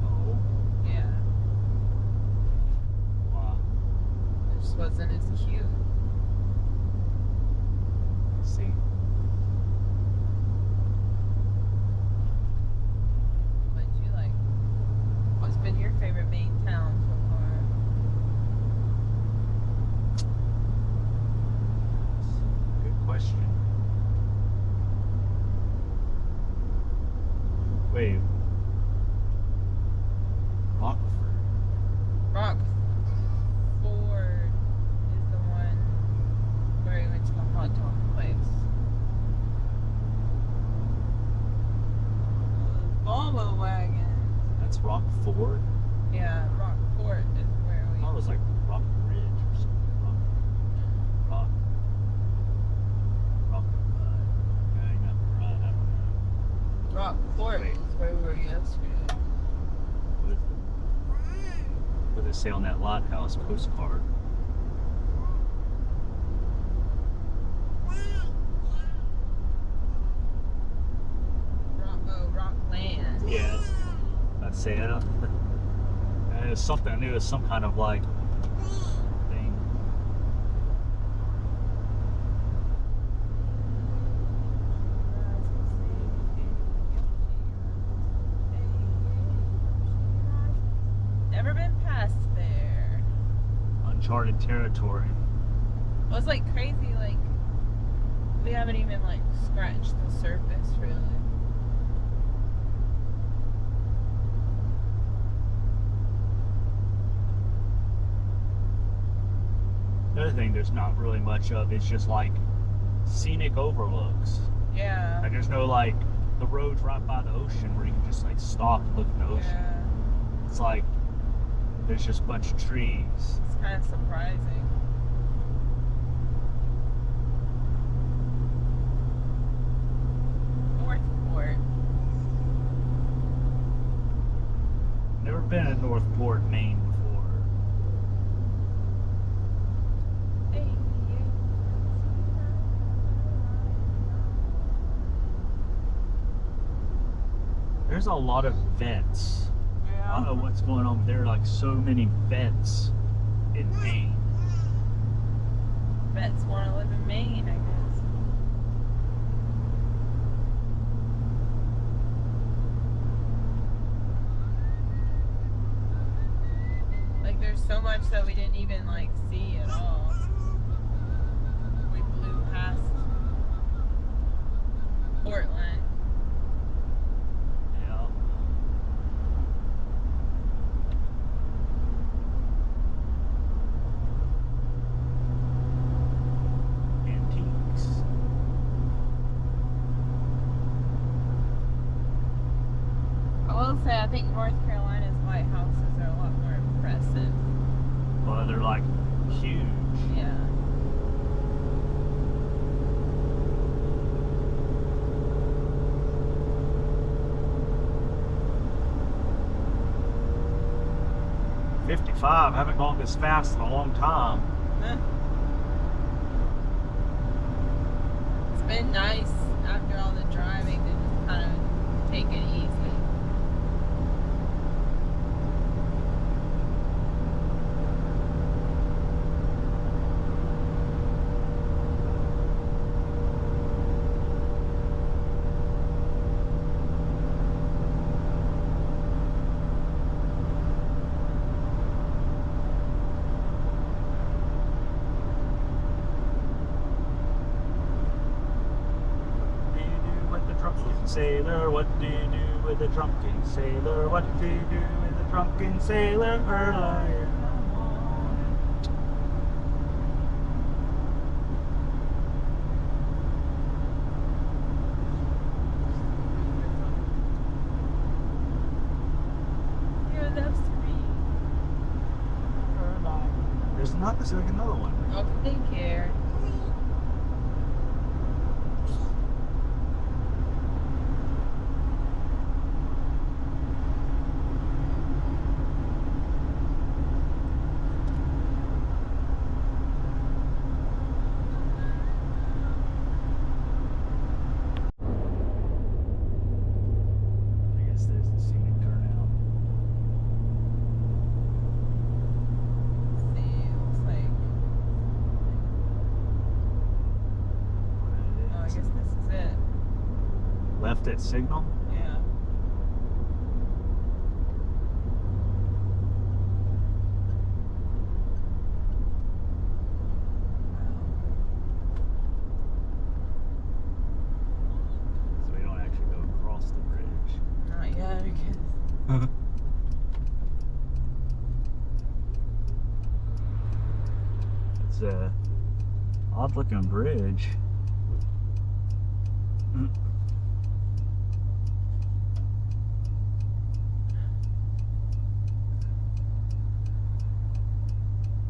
Oh, Yeah, wow. it just wasn't as cute. Let's see. What did you like? What's been your favorite Maine town so far? Good question. Wait. Rockford. Rockford is the one where we went to the hot dog place. Volvo wagon. That's Rockford? Yeah, Rockport is where I we. thought it was like Rock Ridge or something. Rock. Yeah, you got me right. I don't know. Rockport Wait. is where we were yesterday. What is it? What does it say on that Lighthouse postcard? Rockland. Yes. I'd say it. It was something. I knew it was some kind of like thing. Never been past there. Uncharted territory. Well, it's like crazy, like we haven't even like scratched the surface really. The other thing there's not really much of, it's just like scenic overlooks. Yeah. Like there's no like the roads right by the ocean where you can just like stop and look at the ocean. Yeah. It's like there's just a bunch of trees. It's kind of surprising. Northport. Never been in Northport, Maine before. Hey, There's a lot of vents. I don't know what's going on. There are like so many vents in Maine. Vets want to live in Maine, I guess. Like there's so much that we didn't even like see at all. We blew past Portland. Yeah. Antiques. I will say I think North Carolina's lighthouses are a lot more impressive. Well, they're like huge. Yeah. I haven't gone this fast in a long time. It's been nice after all the driving to just kind of take it easy. Sailor, what do you do with a drunken sailor? What do you do with a drunken sailor early in the morning? You're enough to read. There's not this like another one. Oh, take care. Left at Signal? Yeah. So we don't actually go across the bridge. Not yet, because it's a odd looking bridge.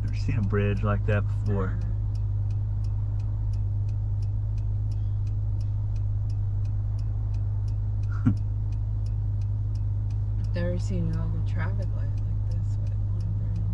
Never seen a bridge like that before. I've never seen all the traffic light like this with one bridge.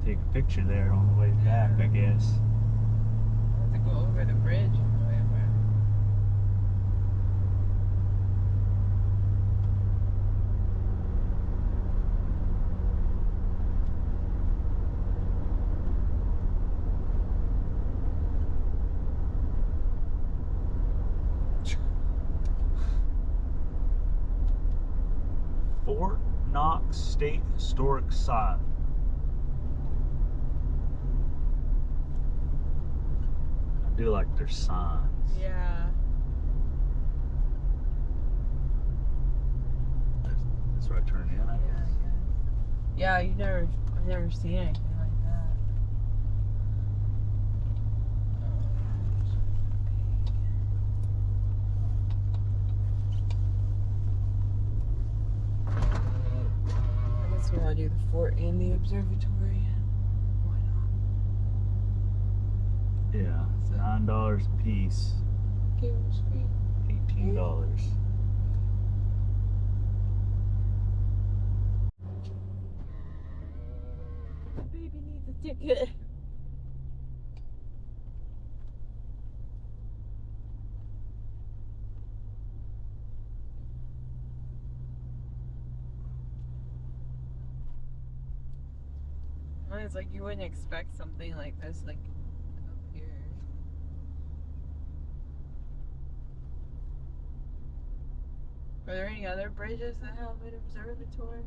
Take a picture there on the way back, I guess. I have to go over the bridge on the way back. Fort Knox State Historic Site. I do like their signs. Yeah. That's where I turn in, I guess. Yeah, I've never seen anything like that. I guess we want to do the fort and the observatory. Why not? Yeah, $9 a piece, Okay, it was free. $18. The baby needs a ticket. It's like you wouldn't expect something like this, like up here. Are there any other bridges that have an observatory?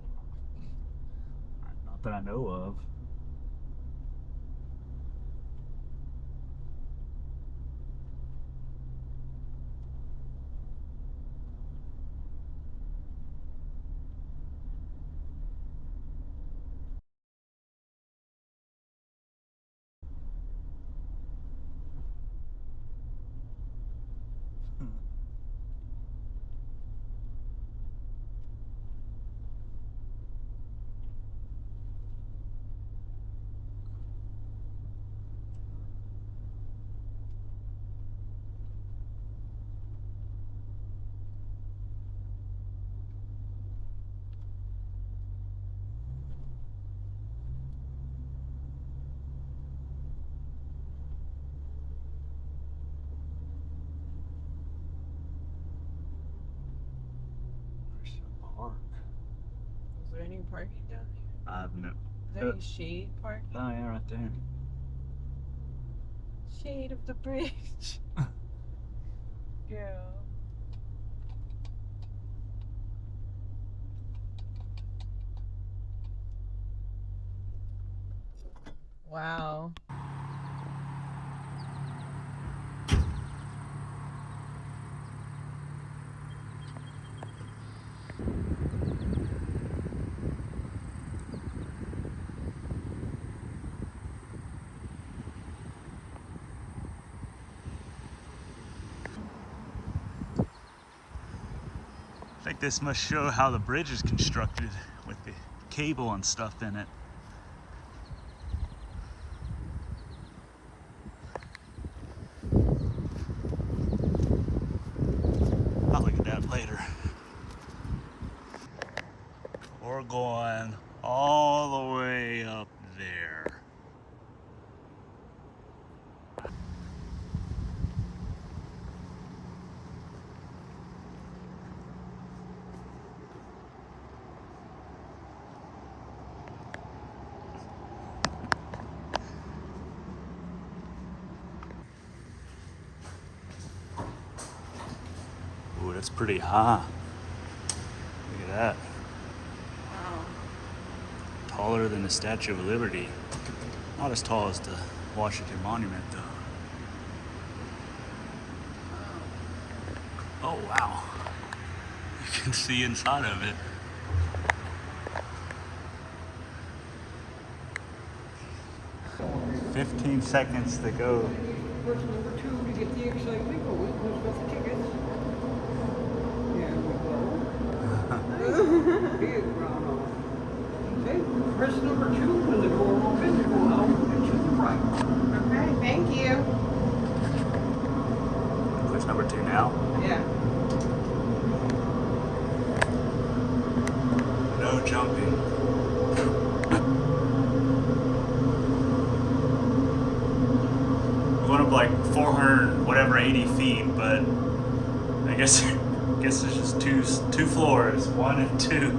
Not that I know of. Park. Is there any parking down there? I have no. Is there any shade parking? Oh yeah, right there. Shade of the bridge. Girl. Wow. I think this must show how the bridge is constructed with the cable and stuff in it. I'll look at that later. We're going all the way up there. Ooh, that's pretty high. Look at that. Wow. Taller than the Statue of Liberty. Not as tall as the Washington Monument, though. Oh, wow. You can see inside of it. "15 seconds to go." Person number 2 to get the excitement going. Who's got the tickets? There we go. Big round off. Okay, press number 2 when the door opens. Go out and to the right. Okay, thank you. Push number 2 now. Yeah. No jumping. We're going up like 400, whatever, 80 feet, but I guess there's just two floors, 1 and 2.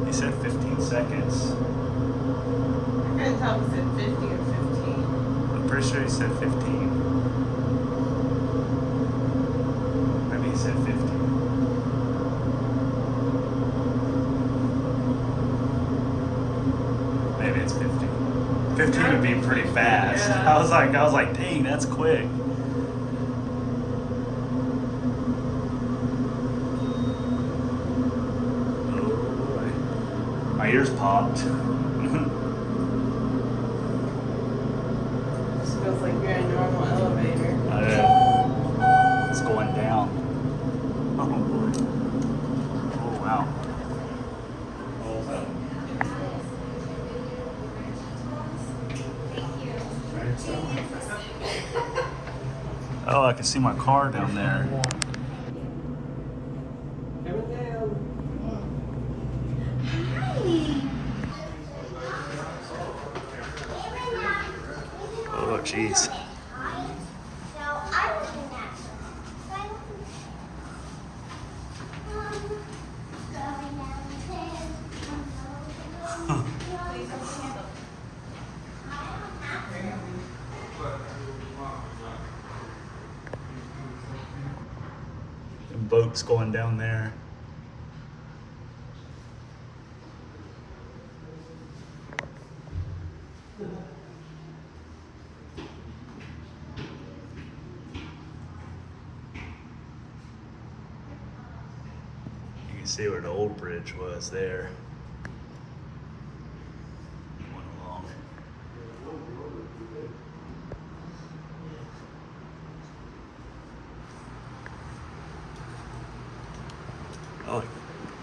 He said 15 seconds. I couldn't tell if it said 50 or 15. I'm pretty sure he said 15. Maybe he said 50. Maybe it's 50. 15 would be pretty fast. Yeah. I was like, dang, that's quick. Oh, my ears popped. This feels like you're in a normal elevator. It's going down. Oh boy. Oh wow. Oh, I can see my car down there. Coming down. Oh, jeez. boats going down there. You can see where the old bridge was there. Went along. Oh, it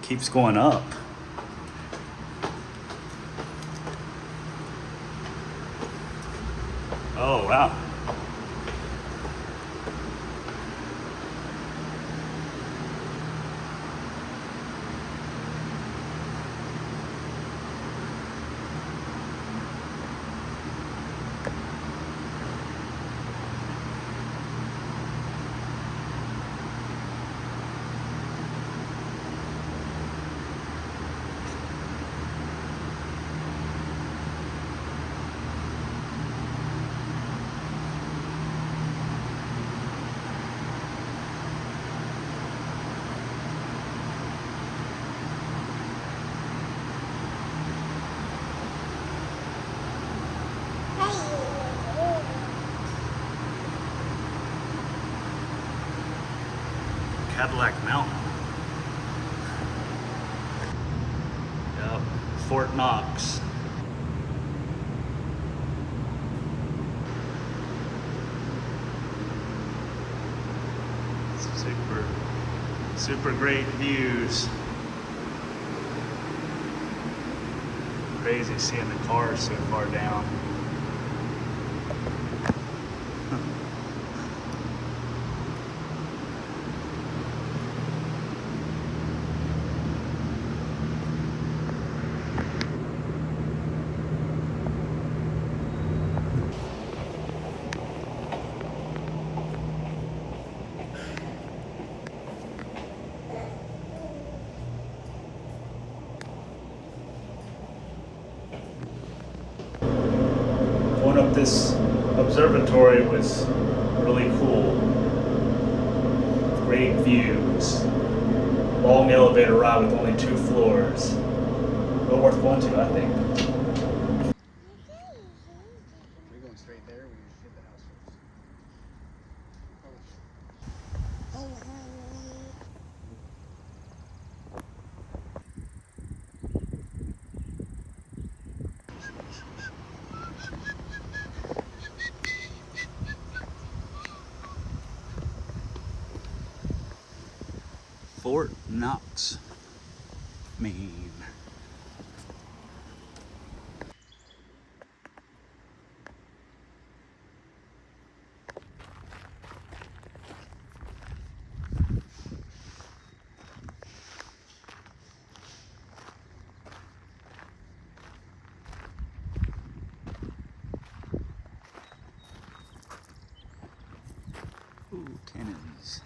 keeps going up. Oh, wow. Cadillac Mountain. Yep, Fort Knox. Super great views. Crazy seeing the cars so far down. Going up this observatory was really cool. Great views. Long elevator ride with only 2 floors. Well worth going to, I think. We're going straight there. We hit the house first. Fort Knox, Maine. Ooh, cannons.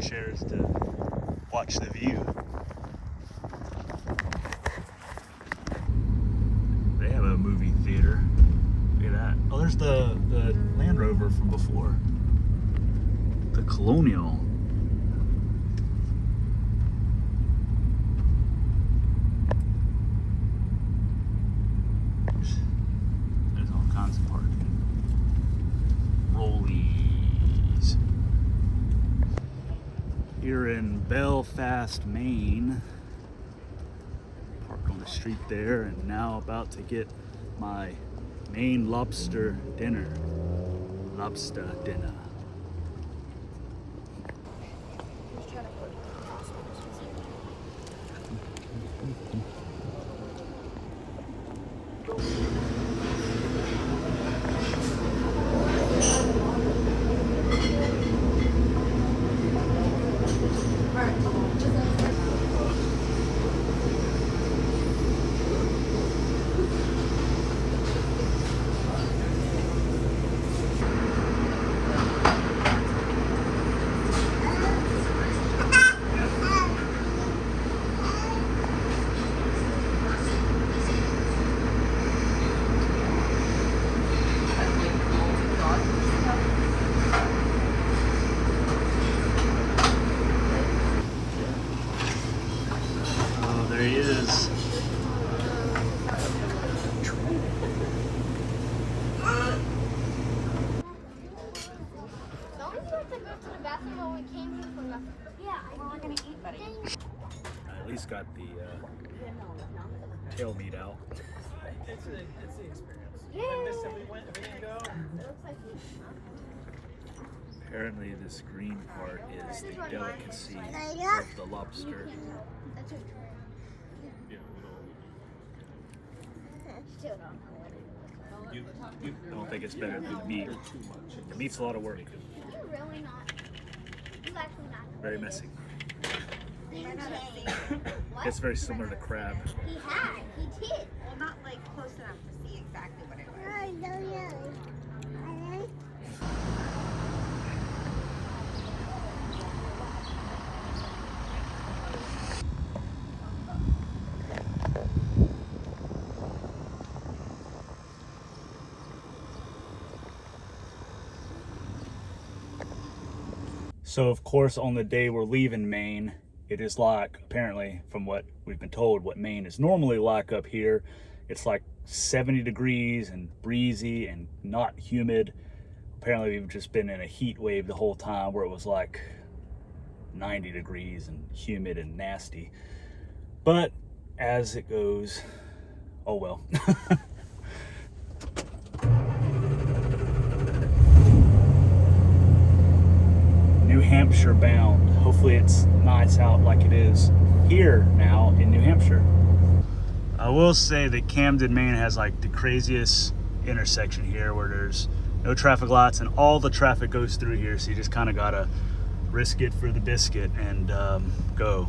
chairs to watch the view. They have a movie theater. Look at that. Oh, there's the Land Rover from before. The Colonial. There's all kinds of parking. Rollies. Here in Belfast, Maine. Parked on the street there, and now about to get my Maine Lobster Dinner. Lobster Dinner. There he is. Don't we have to go to the bathroom when we came here for nothing? Yeah, we're gonna eat, buddy. I at least got the tail meat out. It's the experience. Yeah. We didn't go. It looks like Apparently this green part is the delicacy of the lobster. that's your Still I don't think it's better than the meat. The meat's a lot of work. You're really not. He's actually not. Very messy. What? It's very similar to crab. He did. Well, not like close enough to see exactly what it was. So of course on the day we're leaving Maine, it is like, apparently from what we've been told, what Maine is normally like up here. It's like 70 degrees and breezy and not humid. Apparently we've just been in a heat wave the whole time where it was like 90 degrees and humid and nasty. But as it goes, oh well. New Hampshire bound. Hopefully it's nice out like it is here now in New Hampshire. I will say that Camden, Maine has like the craziest intersection here where there's no traffic lights and all the traffic goes through here, so you just kind of gotta risk it for the biscuit and go.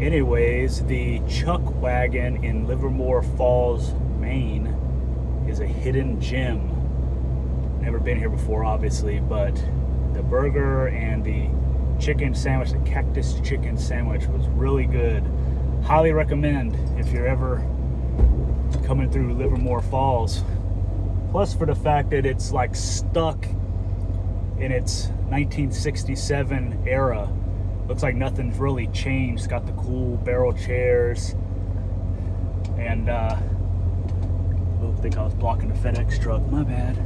Anyways, the Chuckwagon in Livermore Falls, Maine is a hidden gem. Never been here before, obviously, but the burger and the chicken sandwich, the cactus chicken sandwich, was really good. Highly recommend if you're ever coming through Livermore Falls. Plus for the fact that it's like stuck in its 1967 era. Looks like nothing's really changed. It's got the cool barrel chairs. And I think I was blocking the FedEx truck, my bad.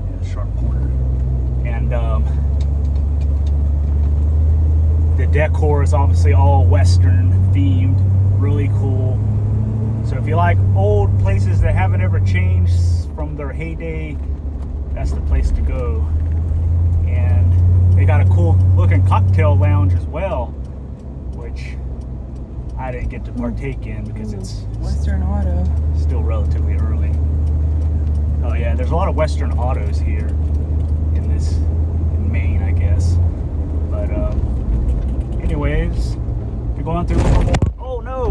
Yeah, sharp corner. And the decor is obviously all Western themed, really cool. So if you like old places that haven't ever changed from their heyday, that's the place to go. And they got a cool looking cocktail lounge as well, which I didn't get to partake in because it's Western Auto. still relatively early. Oh yeah, there's a lot of Western autos here in Maine, I guess. But anyways, if you're going through Livermore, oh no!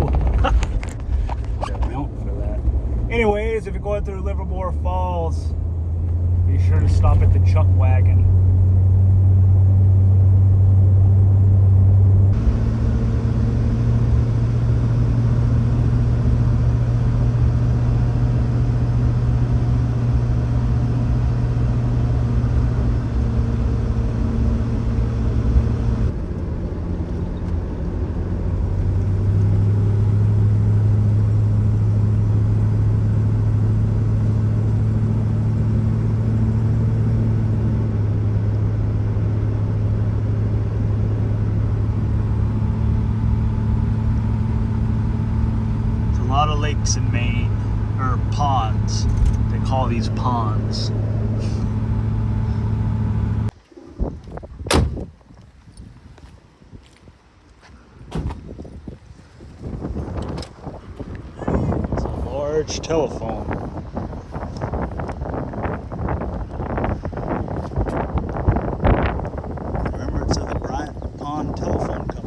Mount for that. Anyways, if you're going through Livermore Falls, be sure to stop at the Chuckwagon. Lakes in Maine, or ponds. They call these ponds. It's a large telephone. Remembrance of the Bryant Pond Telephone Company.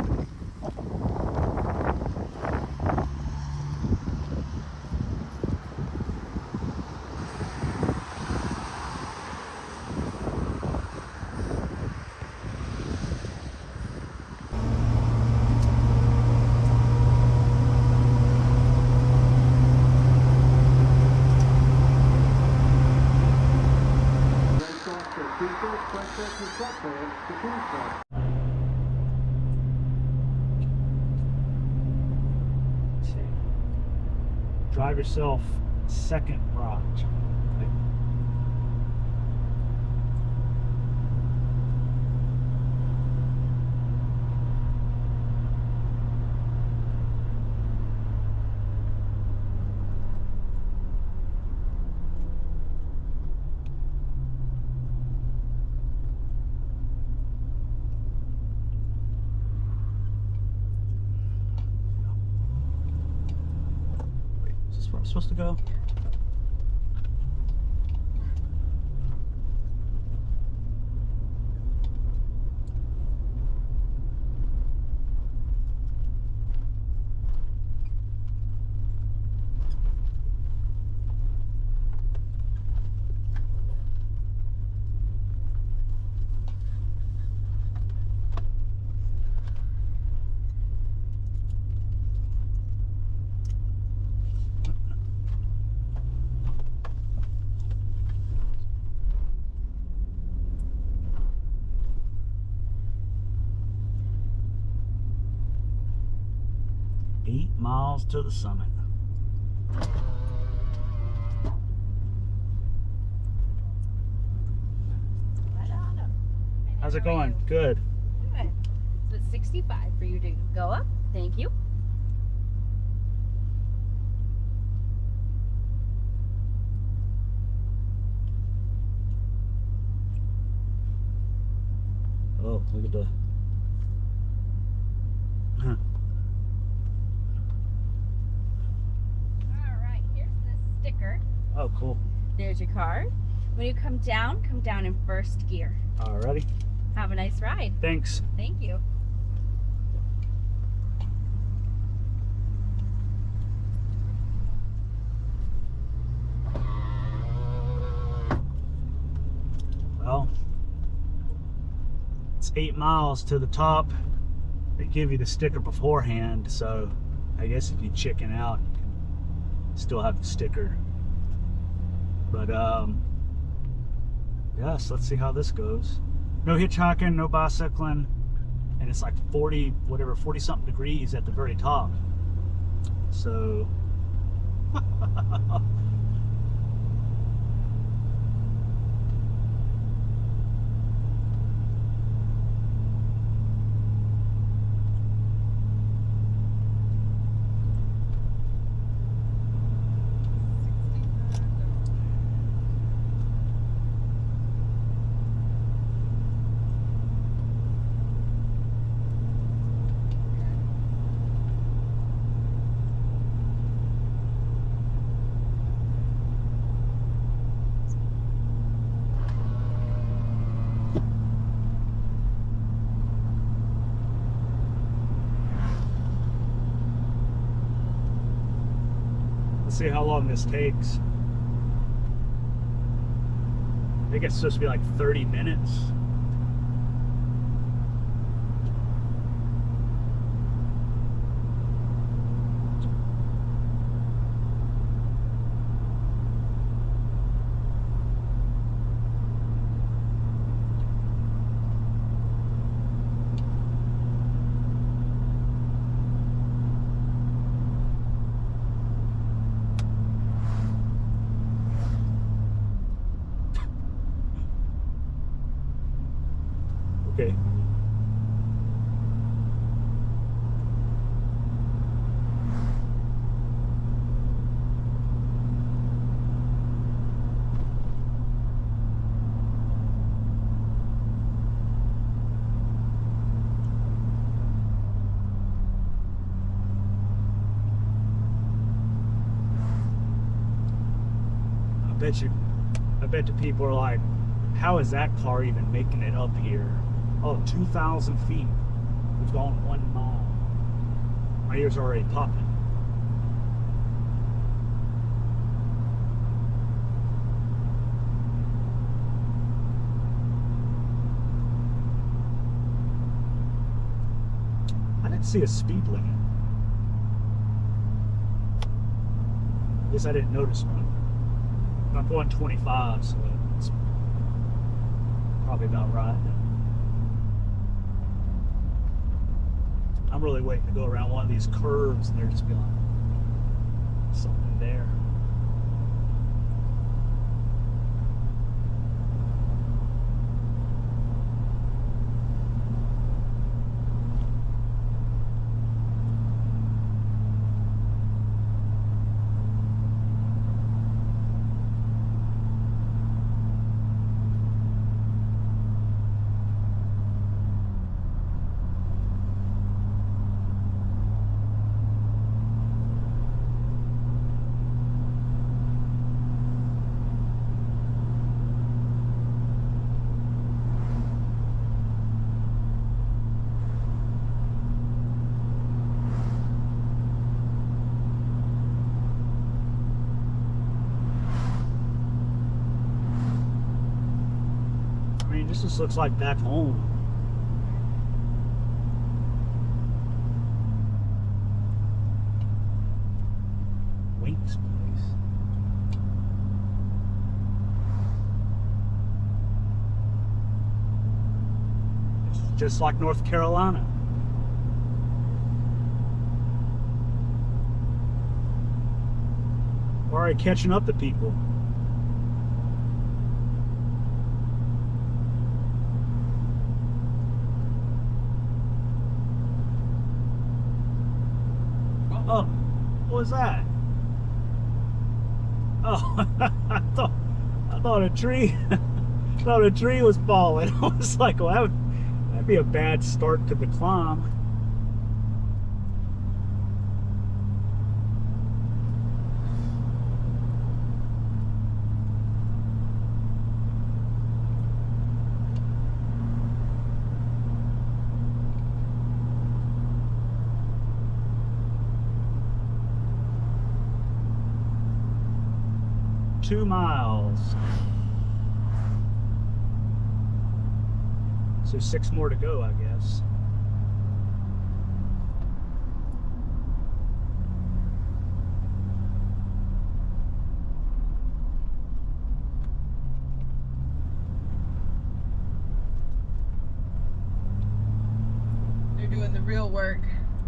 Drive yourself second right. Is this where I'm supposed to go? Miles to the summit. How's it going? Good. Good. So it's 65 for you to go up. Thank you. Oh, look at the... Sticker. Oh, cool. There's your card. When you come down in first gear. Alrighty. Have a nice ride. Thanks. Thank you. 8 miles to the top. They give you the sticker beforehand, so I guess if you chicken out, you can still have the sticker. But yes, let's see how this goes. No hitchhiking, no bicycling, and it's like 40 something degrees at the very top. So see how long this takes. I think it's supposed to be like 30 minutes. Okay. I bet you people are like, how is that car even making it up here? Oh, 2,000 feet. We've gone 1 mile. My ears are already popping. I didn't see a speed limit. At least I didn't notice one. I'm going 25, so it's probably about right. I'm really waiting to go around one of these curves and there just be like something there. This just looks like back home. Wink's place. It's just like North Carolina. We're already catching up to people. Oh, what was that? Oh, I thought a tree was falling. I was like, well, that'd be a bad start to the climb. $2 miles. So 6 more to go, I guess. They're doing the real work.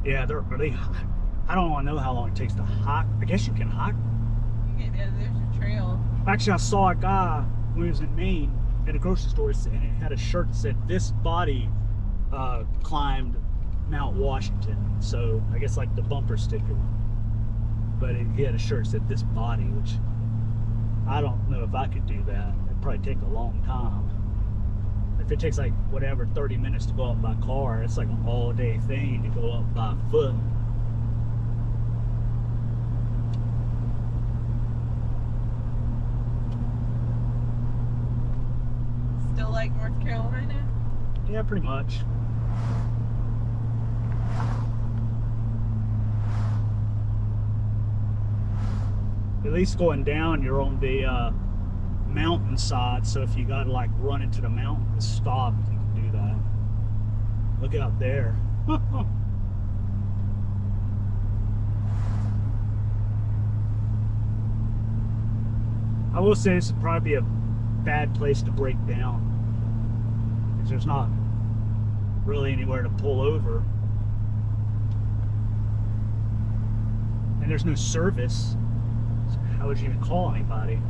Yeah, I don't know how long it takes to hike. I guess you can hike. There's a trail. Actually, I saw a guy when he was in Maine at a grocery store, and it had a shirt that said, "This body climbed Mount Washington." So I guess like the bumper sticker. But he had a shirt that said, "This body," which I don't know if I could do that. It'd probably take a long time. If it takes like whatever 30 minutes to go up by car, it's like an all-day thing to go up by foot. Still like North Carolina? Yeah, pretty much. At least going down, you're on the mountainside, so if you gotta like run into the mountain and stop, you can do that. Look out there. I will say this would probably be a bad place to break down, because there's not really anywhere to pull over, and there's no service, so how would you even call anybody?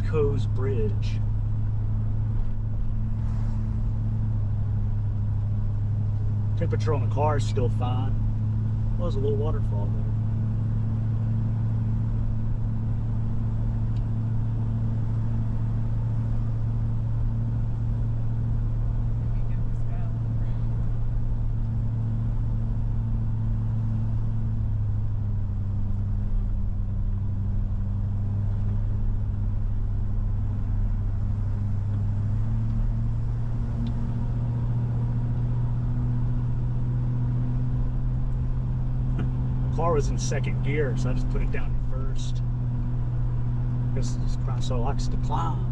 Co's Bridge. Temperature on the car is still fine. Well, there's a little waterfall there. Car was in second gear, so I just put it down in first, because this Chrysler likes to climb.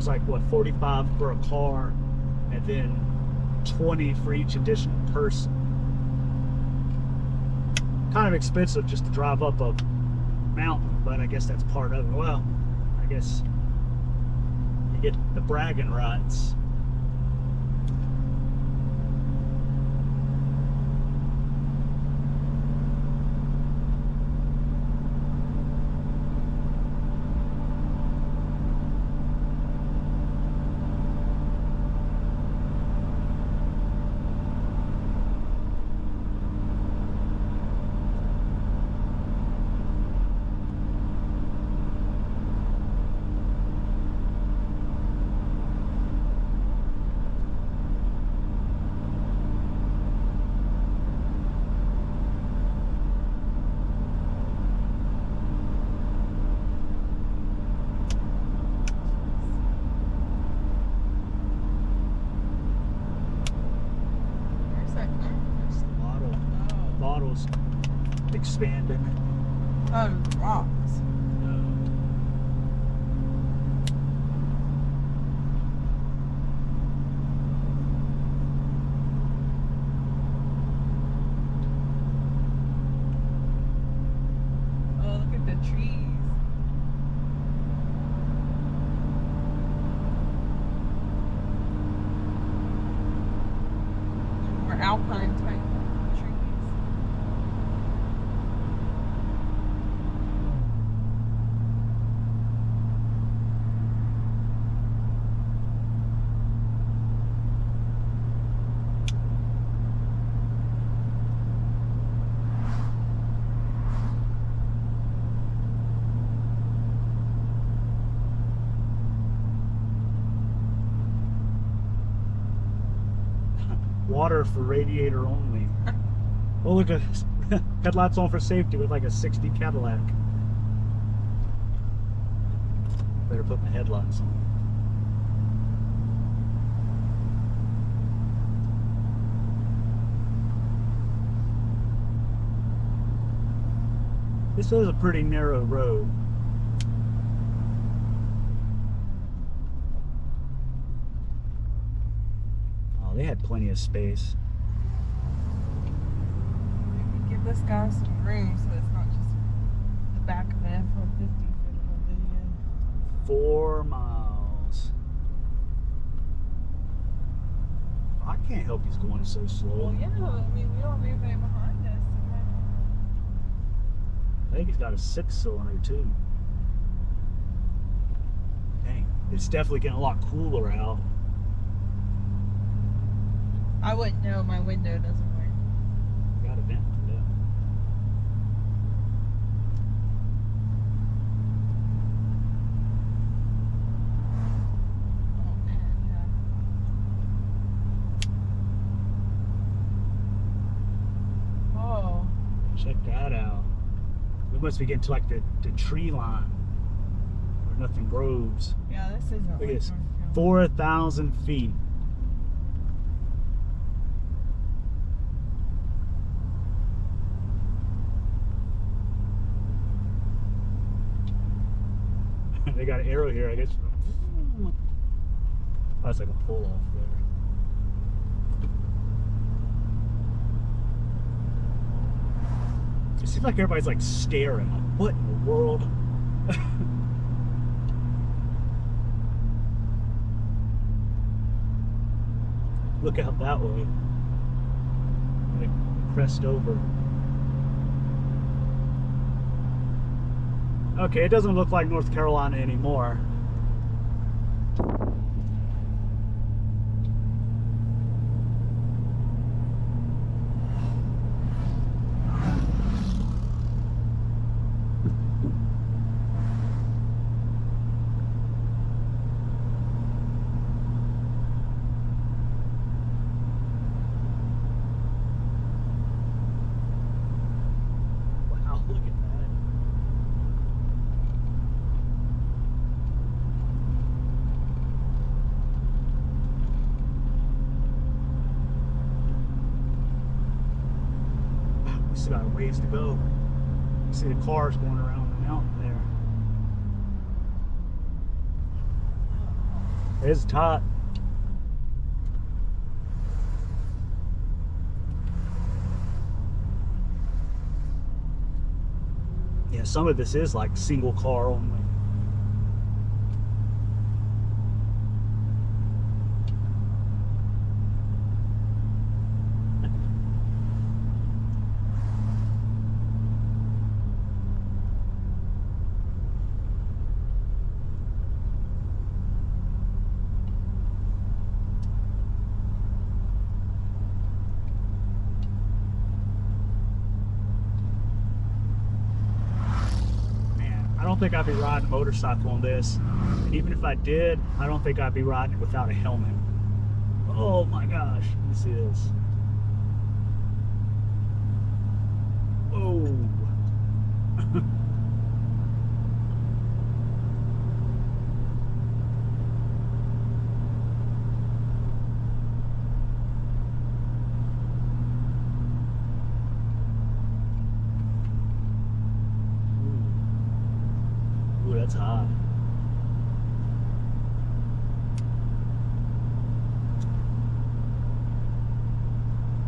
Like what, 45 for a car, and then 20 for each additional person. Kind of expensive just to drive up a mountain, but I guess that's part of it. Well, I guess you get the bragging rights. Expanding. Oh, rocks. Oh, look at the trees. More alpine type trees. Water for radiator only. Oh, look at headlights on for safety with like a 60 Cadillac. Better put my headlights on. This is a pretty narrow road. Oh, they had plenty of space. Give this guy some room so it's not just the back of an F-150 for the whole video. 4 miles. I can't help he's going so slow. Well, yeah, I mean, we don't have anything behind us. I think he's got a 6-cylinder too. Dang, it's definitely getting a lot cooler out. I wouldn't know, my window doesn't work. Got a vent window. Oh man, yeah. Oh. Check that out. We must be getting to like the tree line where nothing grows. Yeah, this isn't Look at like this, North Carolina. 4,000 feet. They got an arrow here, I guess. Oh, that's like a pull off there. It seems like everybody's like staring. Like, what in the world? Look out that way. Like crest over. Okay, it doesn't look like North Carolina anymore. Wow, look at that. We still got a ways to go. You see the cars going around the mountain there. It's hot. Yeah, some of this is like single car only. I don't think I'd be riding a motorcycle on this. And even if I did, I don't think I'd be riding it without a helmet. Oh my gosh, let me see this. Oh. Ooh, that's hot.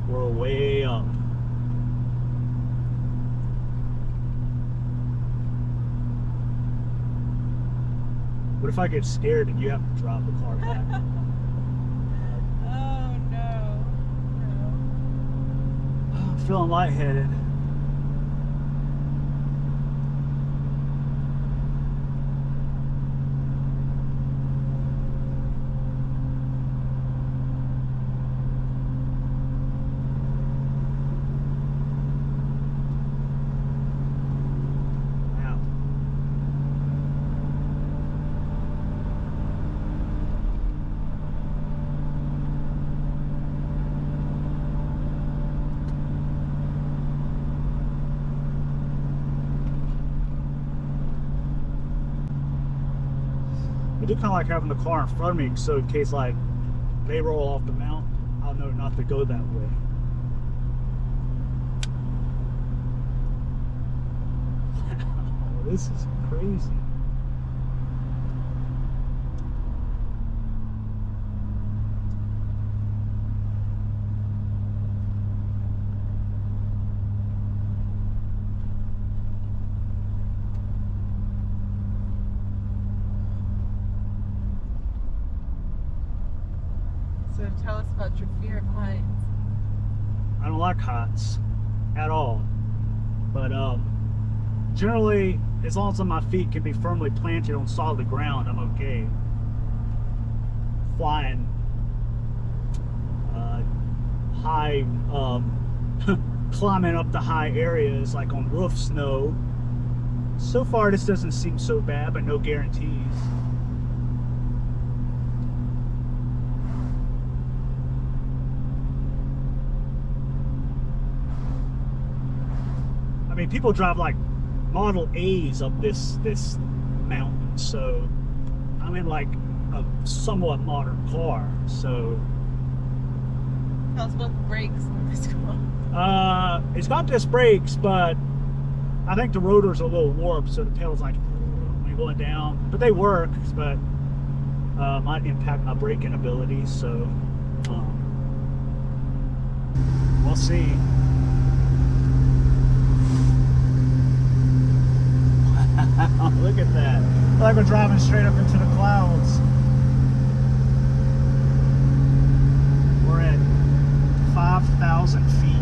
We're way up. What if I get scared and you have to drop the car back? Oh no. I'm feeling lightheaded. Wow. do kind of like having the car in front of me, so in case like they roll off the mountain, I'll know not to go that way. Wow, this is crazy. So tell us about your fear of heights. I don't like heights at all, but generally, as long as my feet can be firmly planted on solid ground, I'm okay. Flying high, climbing up the high areas like on roof snow. So far, this doesn't seem so bad, but no guarantees. I mean, people drive like Model A's up this mountain, so I'm in like a somewhat modern car. So Tell us about the brakes on this car. it's got disc brakes, but I think the rotor's a little warped, so the pedal's like when you're going down. But they work, but might impact my braking ability. So we'll see. Look at that. Like we're driving straight up into the clouds. We're at 5,000 feet.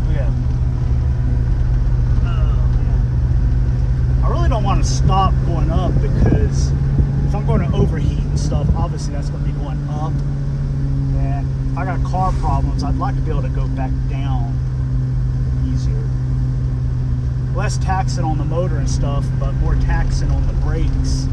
Look at it. Oh, man. I really don't want to stop going up because if I'm going to overheat and stuff, obviously that's going to be going up. And if I got car problems, I'd like to be able to go back down easier. Less taxing on the motor and stuff, but more taxing on the brakes.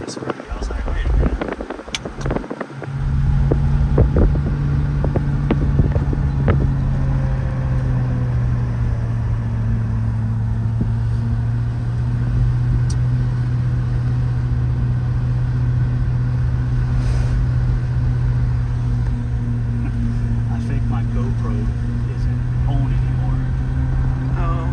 this already. I was like, wait a minute. I think my GoPro isn't on anymore. Oh.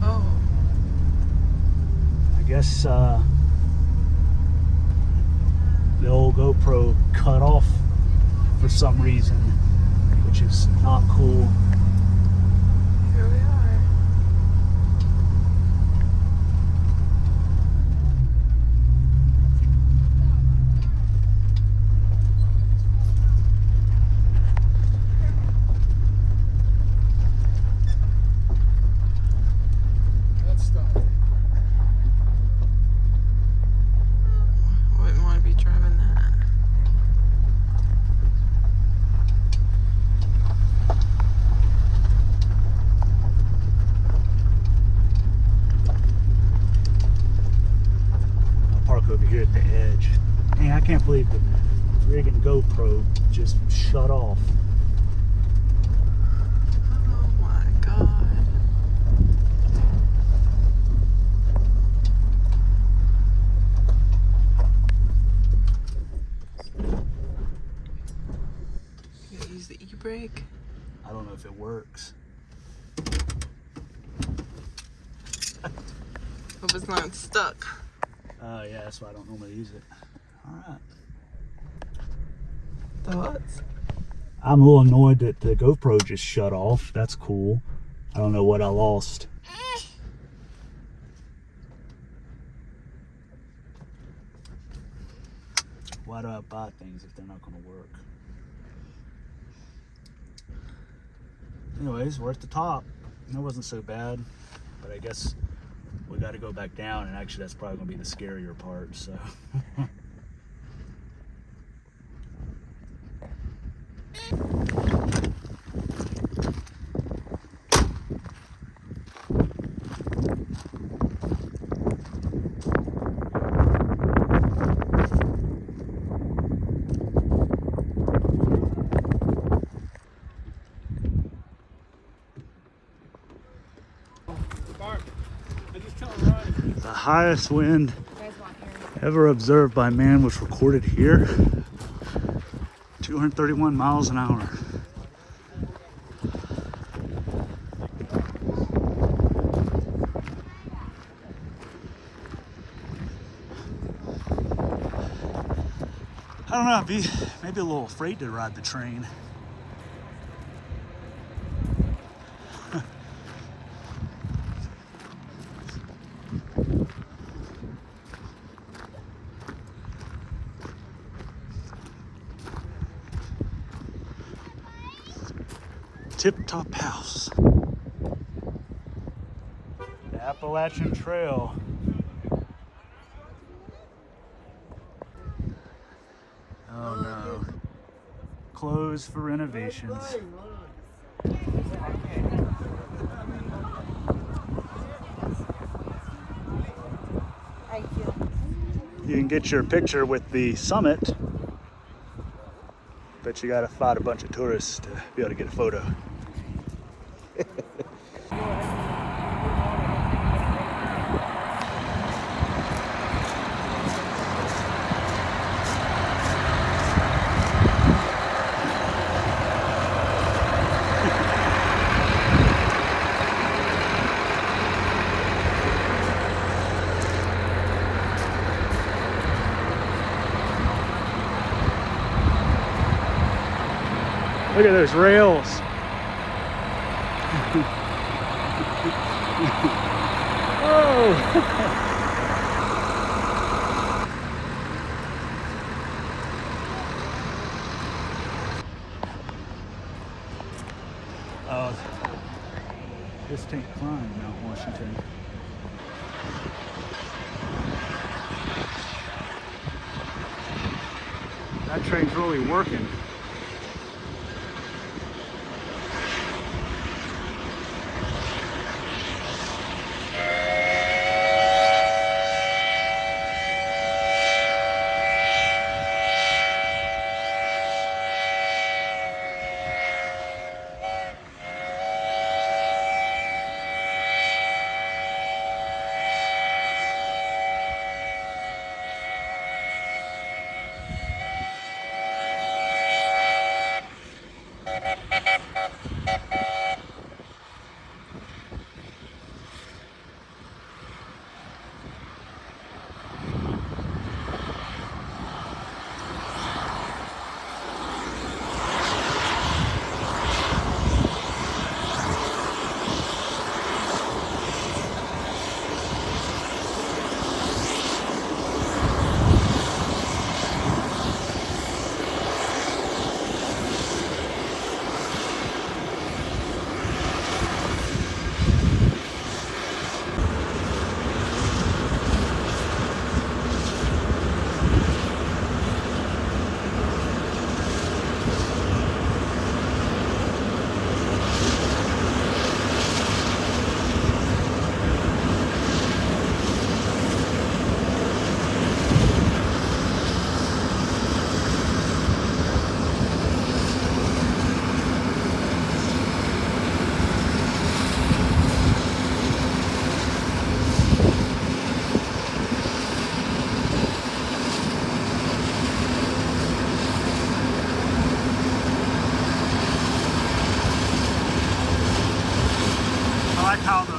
Oh. I guess the old GoPro cut off for some reason, which is not cool. Here we are. Let's stop. Wouldn't want to be driving that. I'll park over here at the edge. Dang, I can't believe the friggin' GoPro just shut off. Oh my god. You gotta use the e-brake. I don't know if it works. Hope it's not stuck. Yeah, that's why I don't normally use it. Alright. Thoughts? I'm a little annoyed that the GoPro just shut off. That's cool. I don't know what I lost. Why do I buy things if they're not going to work? Anyways, we're at the top. That wasn't so bad, but I guess we got to go back down, and actually that's probably going to be the scarier part, so. The highest wind ever observed by man was recorded here. 231 miles an hour. I don't know, I'd be maybe a little afraid to ride the train. Tip Top House. The Appalachian Trail. Oh no. Closed for renovations. You can get your picture with the summit, but you gotta fight a bunch of tourists to be able to get a photo. Look at those rails. Whoa. This ain't climbing Mount Washington. That train's really working. like how the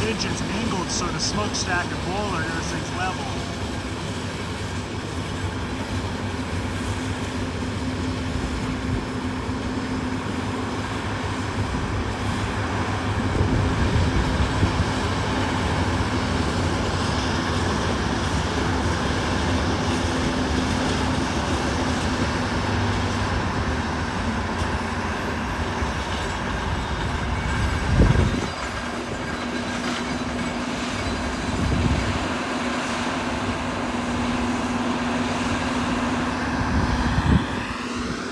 engine's angled so the smokestack and boiler and everything's level.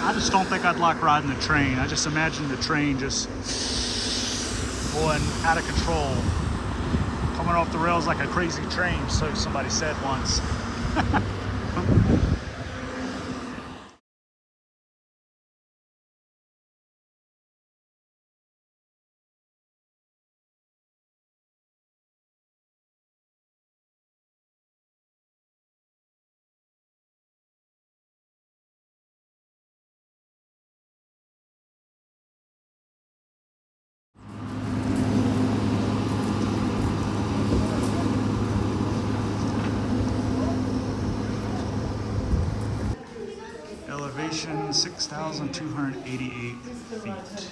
I just don't think I'd like riding the train. I just imagine the train just going out of control, coming off the rails like a crazy train, so somebody said once. Elevation 6,288 feet.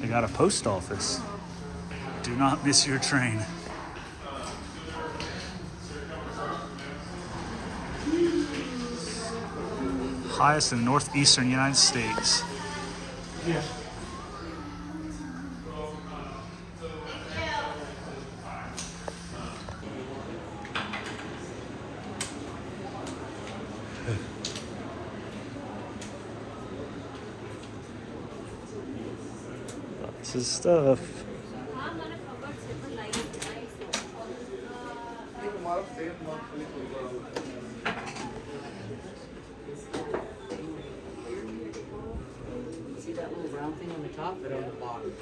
They got a post office. Do not miss your train. Highest in the Northeastern United States. Yeah. Lots of stuff. See that little round thing on the top, but on the bottom.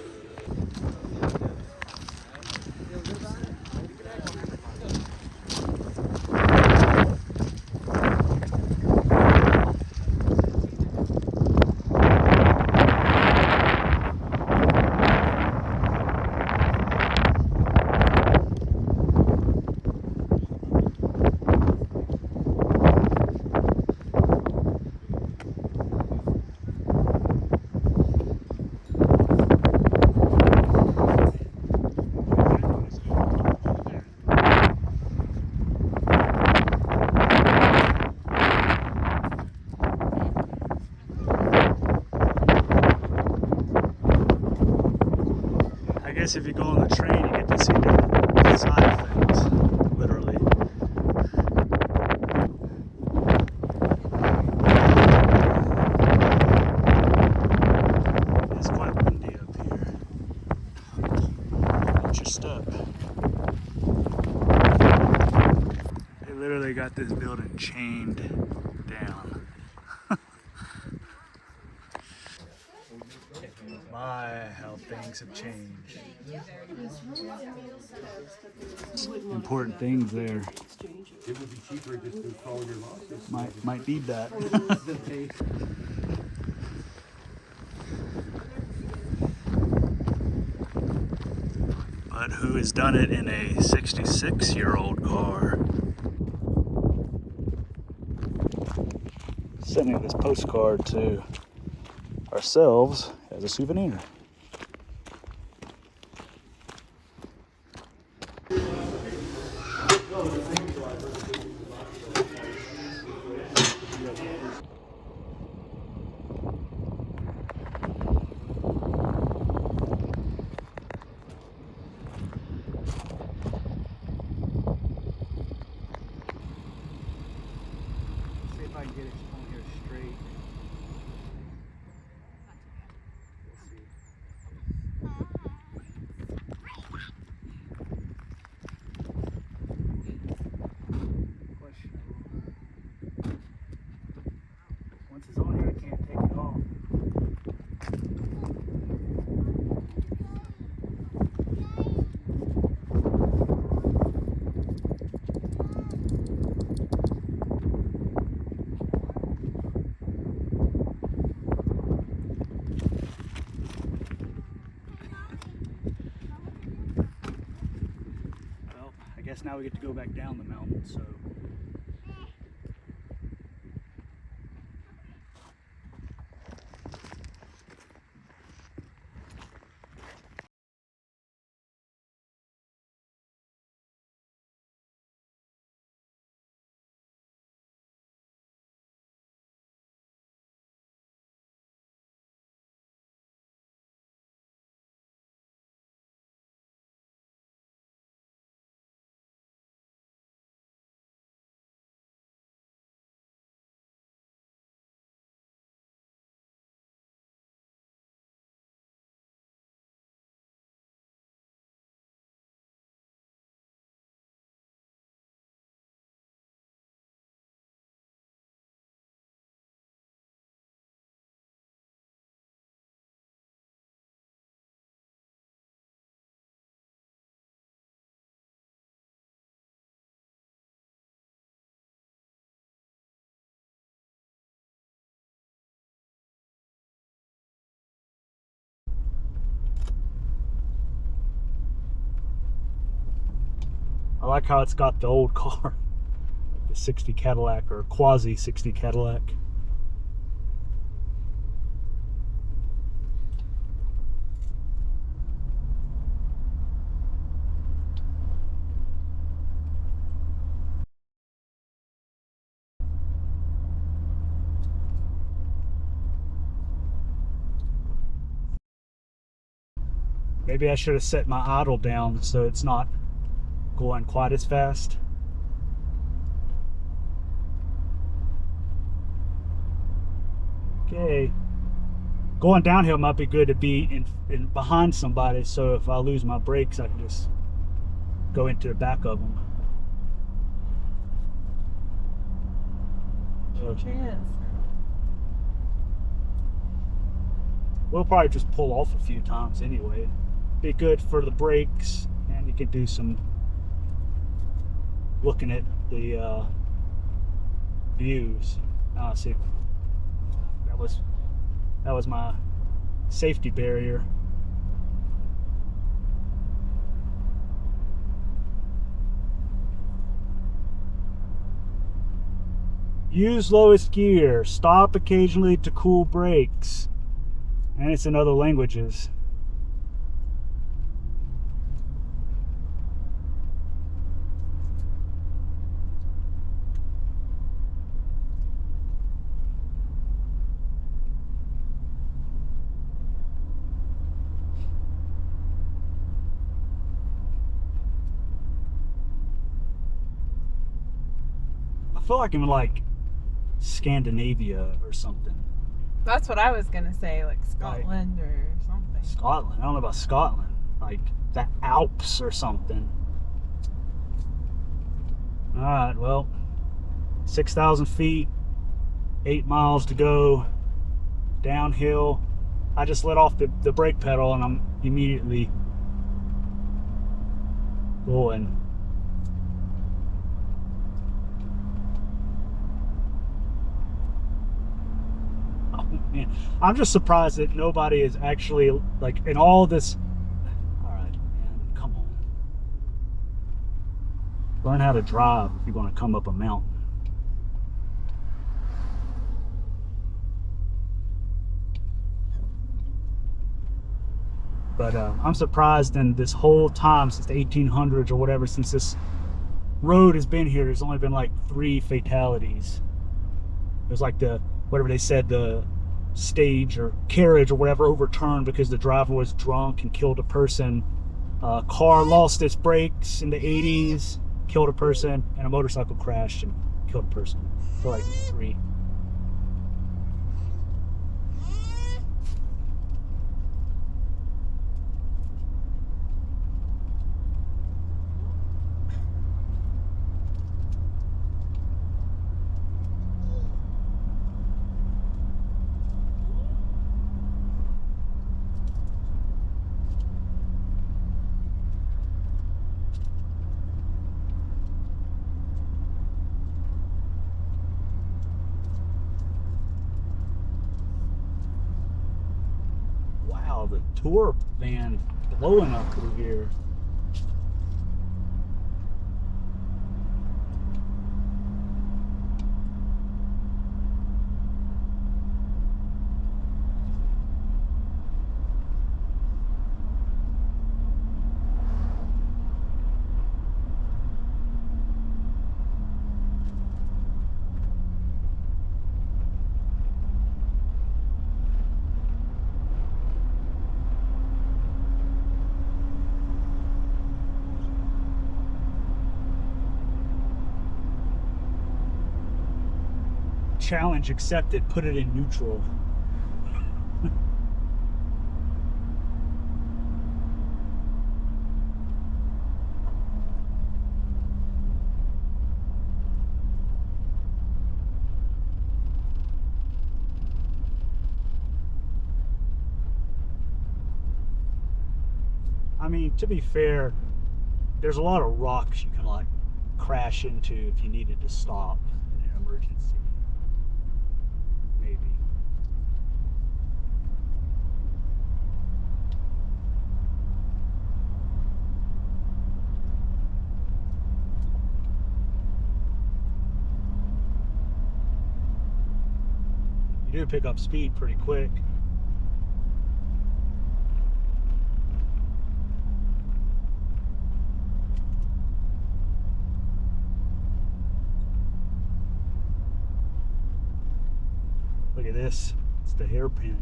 If you go on the train, you get to see the side of things, literally. It's quite windy up here. Watch your step. They literally got this building chained down. My, how things have changed. Important things there. It would be cheaper just to follow your losses. Might need that. But who has done it in a 66-year-old car? Sending this postcard to ourselves as a souvenir. See if I can get it on here straight. We'll see. guess now we get to go back down the mountain, so. I like how it's got the old car, like the 60 Cadillac or quasi 60 Cadillac. Maybe I should have set my idle down so it's not going quite as fast. Okay. Going downhill might be good to be in behind somebody, so if I lose my brakes, I can just go into the back of them. Chance. We'll probably just pull off a few times anyway. Be good for the brakes, and you can do some looking at the views. See, that was my safety barrier. Use lowest gear. Stop occasionally to cool brakes. And it's in other languages. I feel like I'm in like Scandinavia or something. That's what I was gonna say, like Scotland or something. Scotland? I don't know about Scotland. Like the Alps or something. Alright, well, 6,000 feet, 8 miles to go, downhill. I just let off the brake pedal and I'm immediately going. Man, I'm just surprised that nobody is actually like in all this. All right, man, come on. Learn how to drive if you're going to come up a mountain. But I'm surprised in this whole time since the 1800s or whatever, since this road has been here, there's only been like 3 fatalities. There's like whatever they said, the stage or carriage or whatever overturned because the driver was drunk and killed a person. Car lost its brakes in the 80s, killed a person, and a motorcycle crashed and killed a person. So like 3. The tour van blowing up through here. challenge accepted. Put it in neutral. I mean, to be fair, there's a lot of rocks you can like crash into if you needed to stop in an emergency. Maybe. You do pick up speed pretty quick. Look at this. It's the hairpin.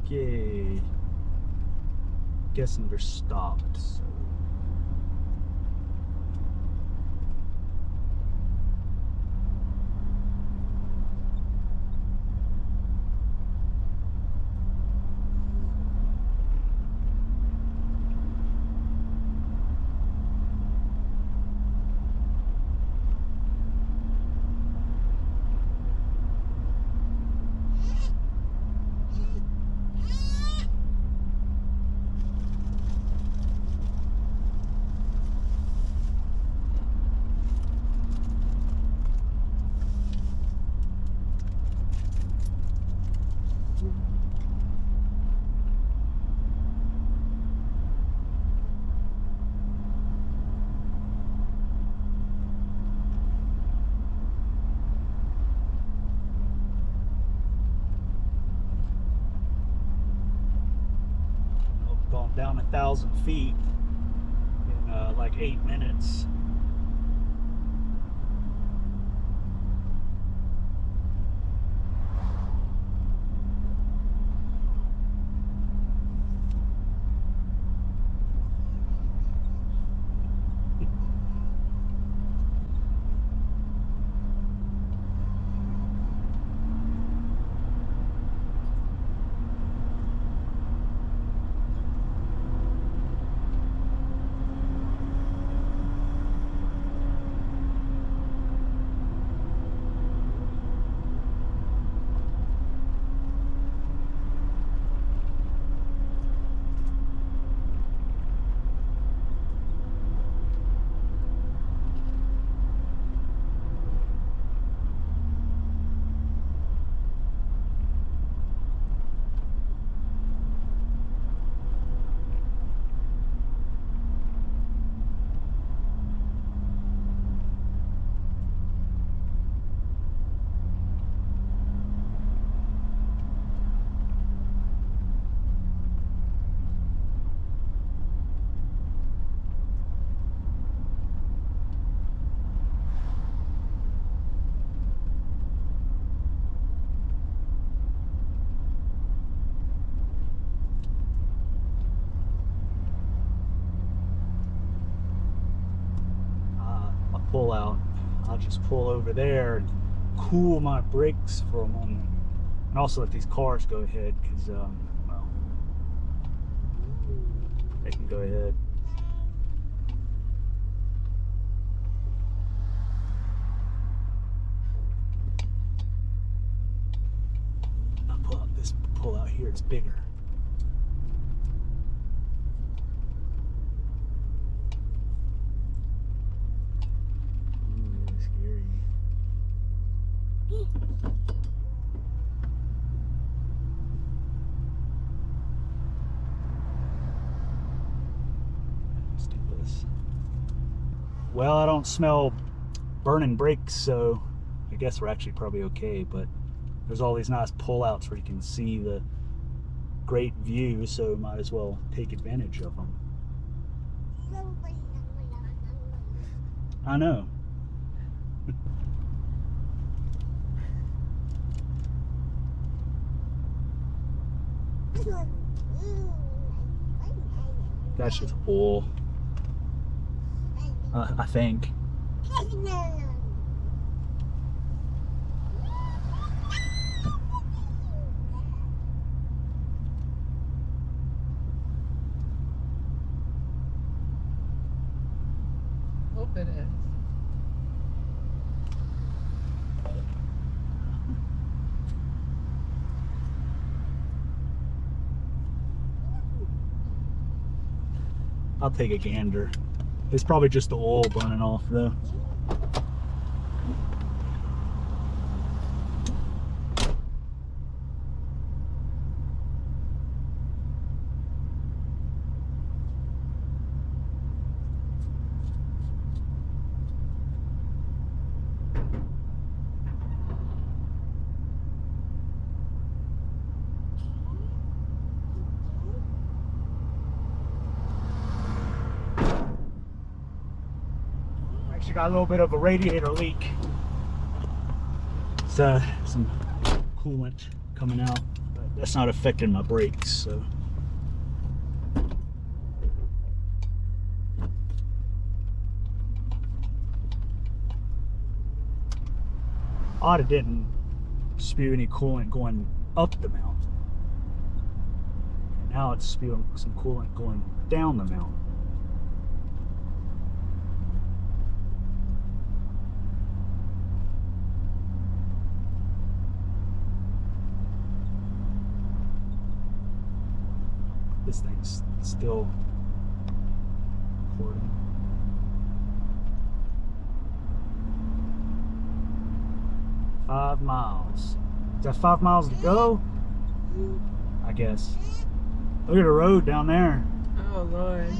Okay. Guessing they're stopped, so. Down 1,000 feet in like 8 minutes. I'll just pull over there and cool my brakes for a moment. And also let these cars go ahead because, well, they can go ahead. I'll pull out this pull out here, it's bigger. Ooh, scary. Let's do this. Well, I don't smell burning brakes, so I guess we're actually probably okay, but there's all these nice pullouts where you can see the great view, so might as well take advantage of them. I know. That's just oil, I think. Hope it is. I'll take a gander. It's probably just the oil burning off though. Got a little bit of a radiator leak. So some coolant coming out, but that's not affecting my brakes, so. Odd it didn't spew any coolant going up the mountain. And now it's spewing some coolant going down the mountain. This thing's still recording. $5 miles. Is that 5 miles to go? I guess. Look at the road down there. Oh Lord.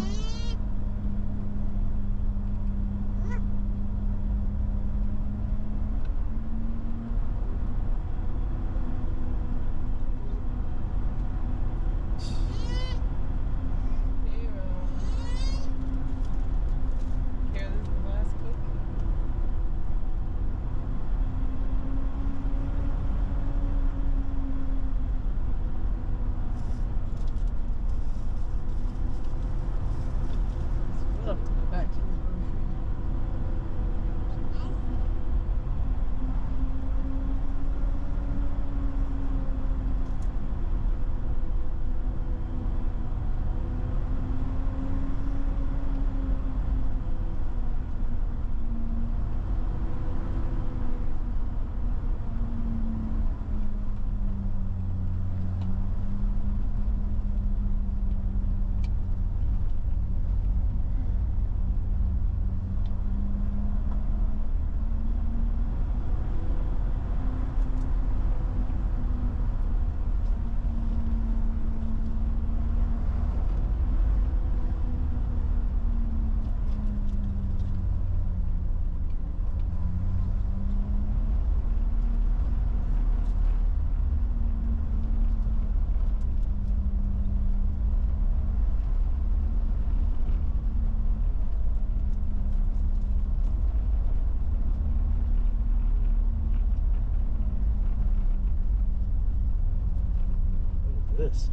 This.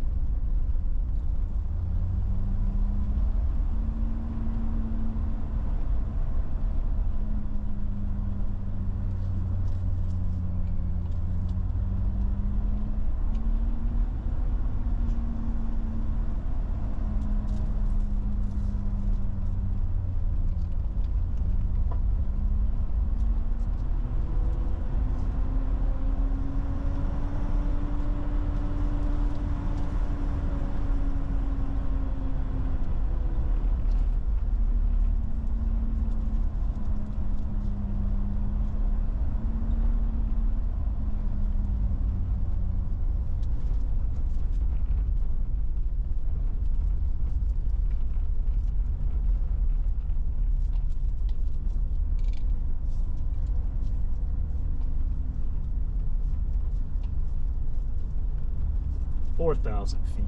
4,000 feet.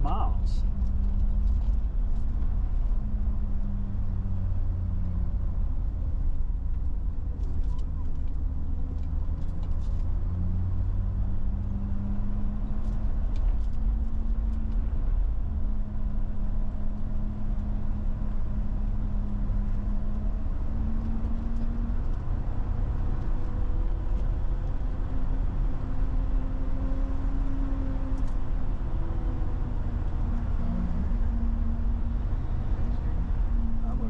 Miles.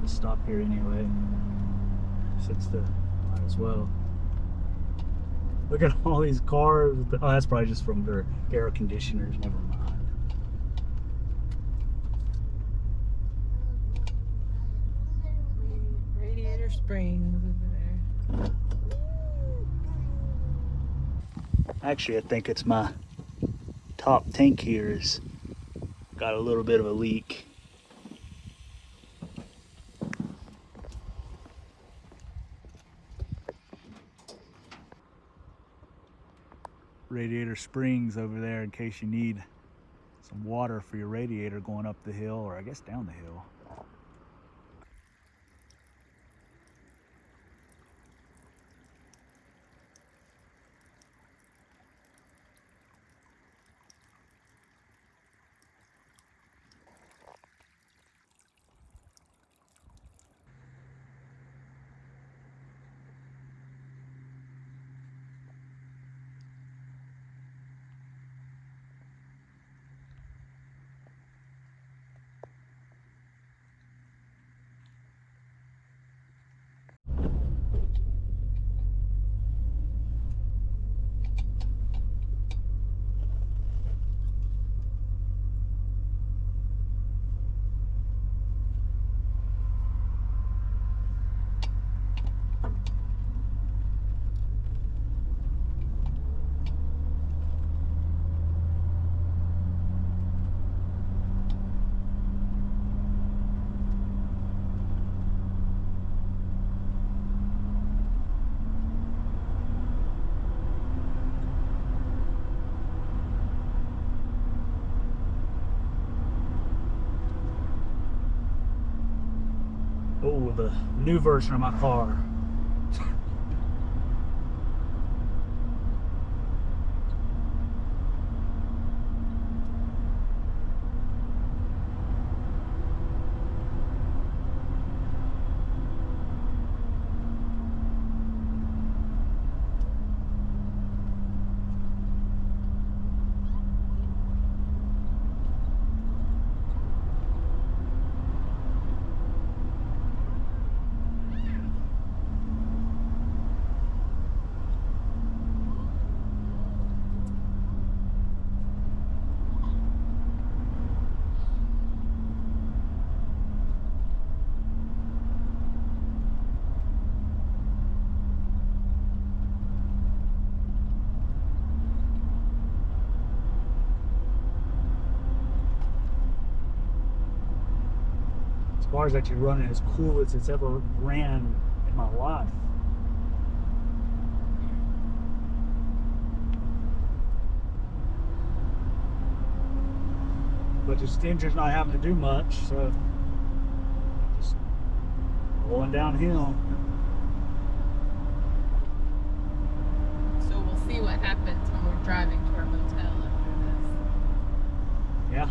Stop here anyway, since might as well. Look at all these cars. Oh, that's probably just from their air conditioners. Never mind. Radiator Springs over there. Actually, I think it's my top tank here is got a little bit of a leak. Radiator Springs over there in case you need some water for your radiator going up the hill, or I guess down the hill. Oh, the new version of my car. Car's actually running as cool as it's ever ran in my life. But just the engine's not having to do much, so just rolling downhill. So we'll see what happens when we're driving to our motel after this. Yeah.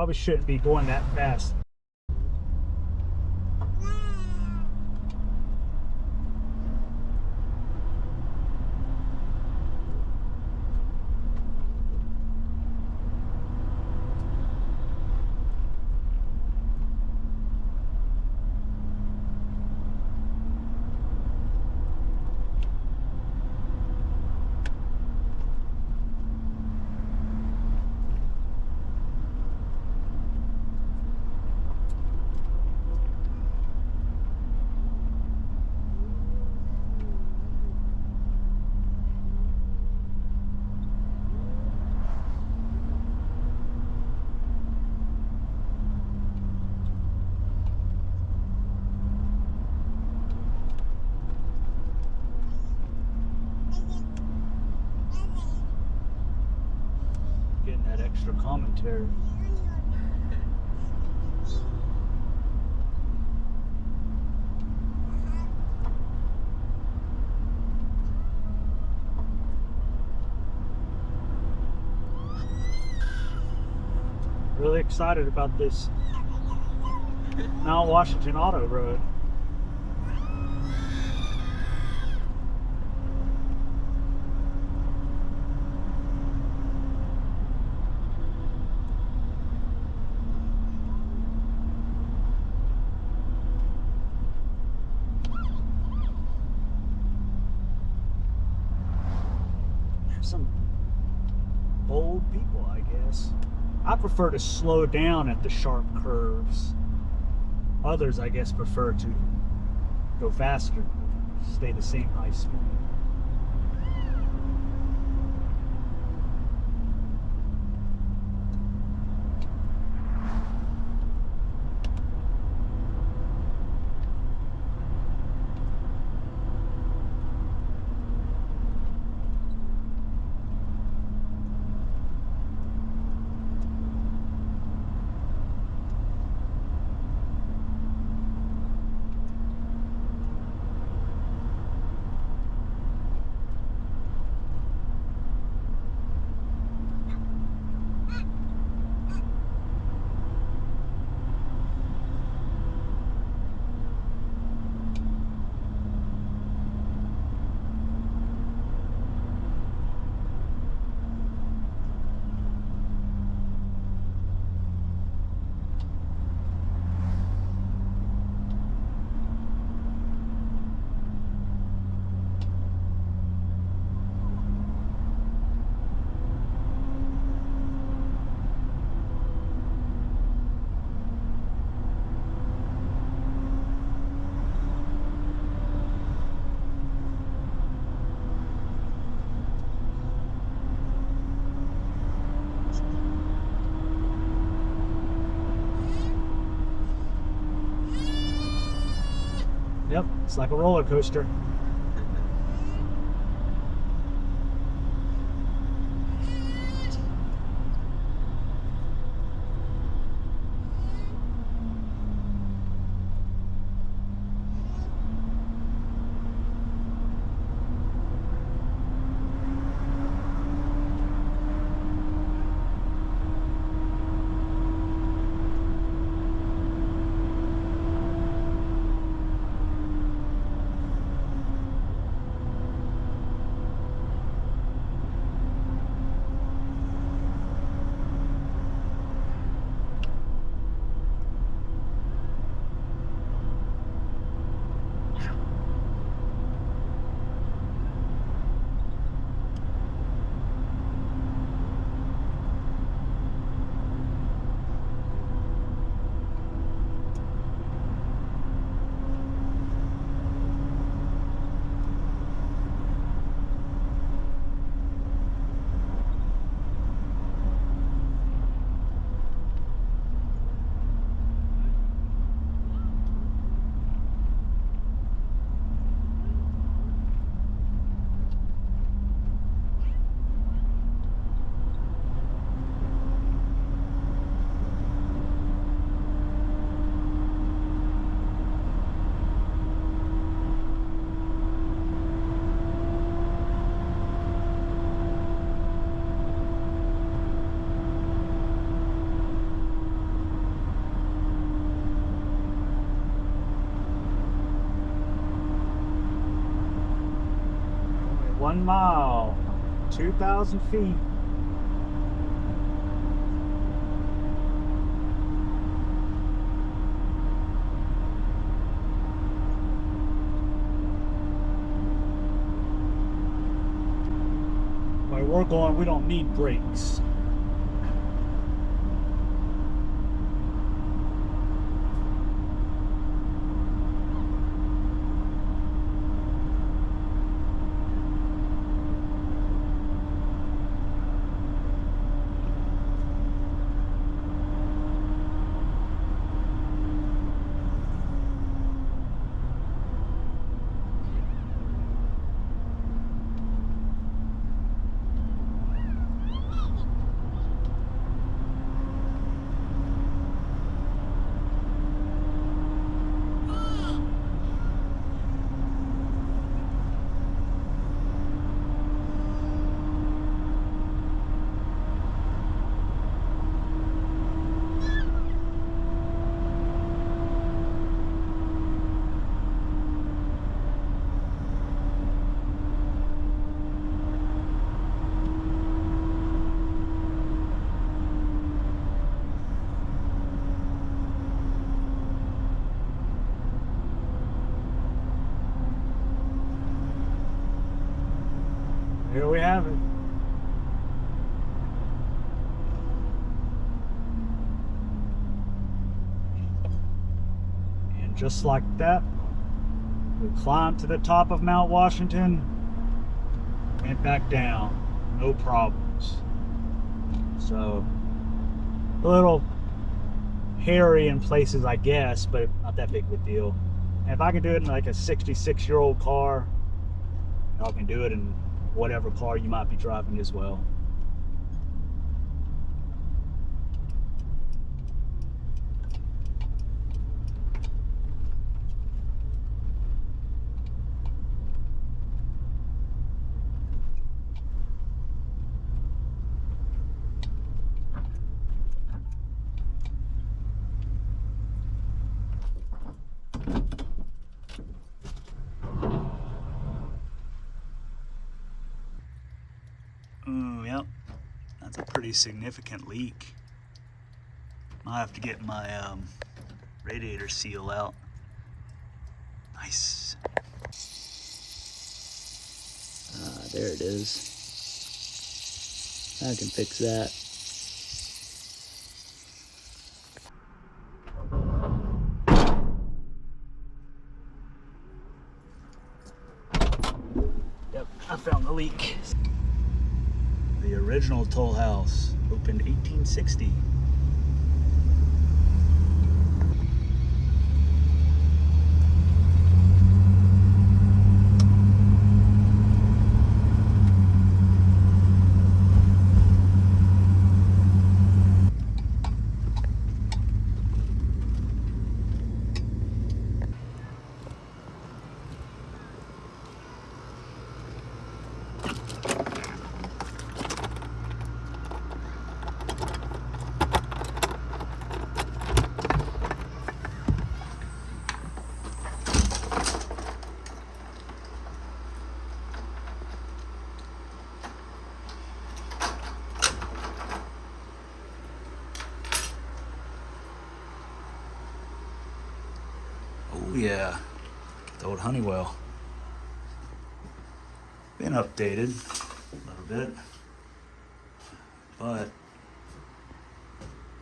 Probably shouldn't be going that fast. Getting that extra commentary. Really excited about this Mount Washington Auto Road. Some bold people, I guess. I prefer to slow down at the sharp curves. Others, I guess, prefer to go faster, stay the same high speed. Yep, it's like a roller coaster. 1 mile, 2,000 feet. Where we're going, we don't need brakes. Here we have it. And just like that, we climbed to the top of Mount Washington, went back down, no problems. So, a little hairy in places, I guess, but not that big of a deal. And if I can do it in like a 66-year-old car, y'all can do it in whatever car you might be driving as well. Ooh, yep, that's a pretty significant leak. Might have to get my radiator seal out. Nice. There it is. I can fix that. Yep, I found the leak. The original toll house, opened 1860. Oh yeah, the old Honeywell. Been updated a little bit, but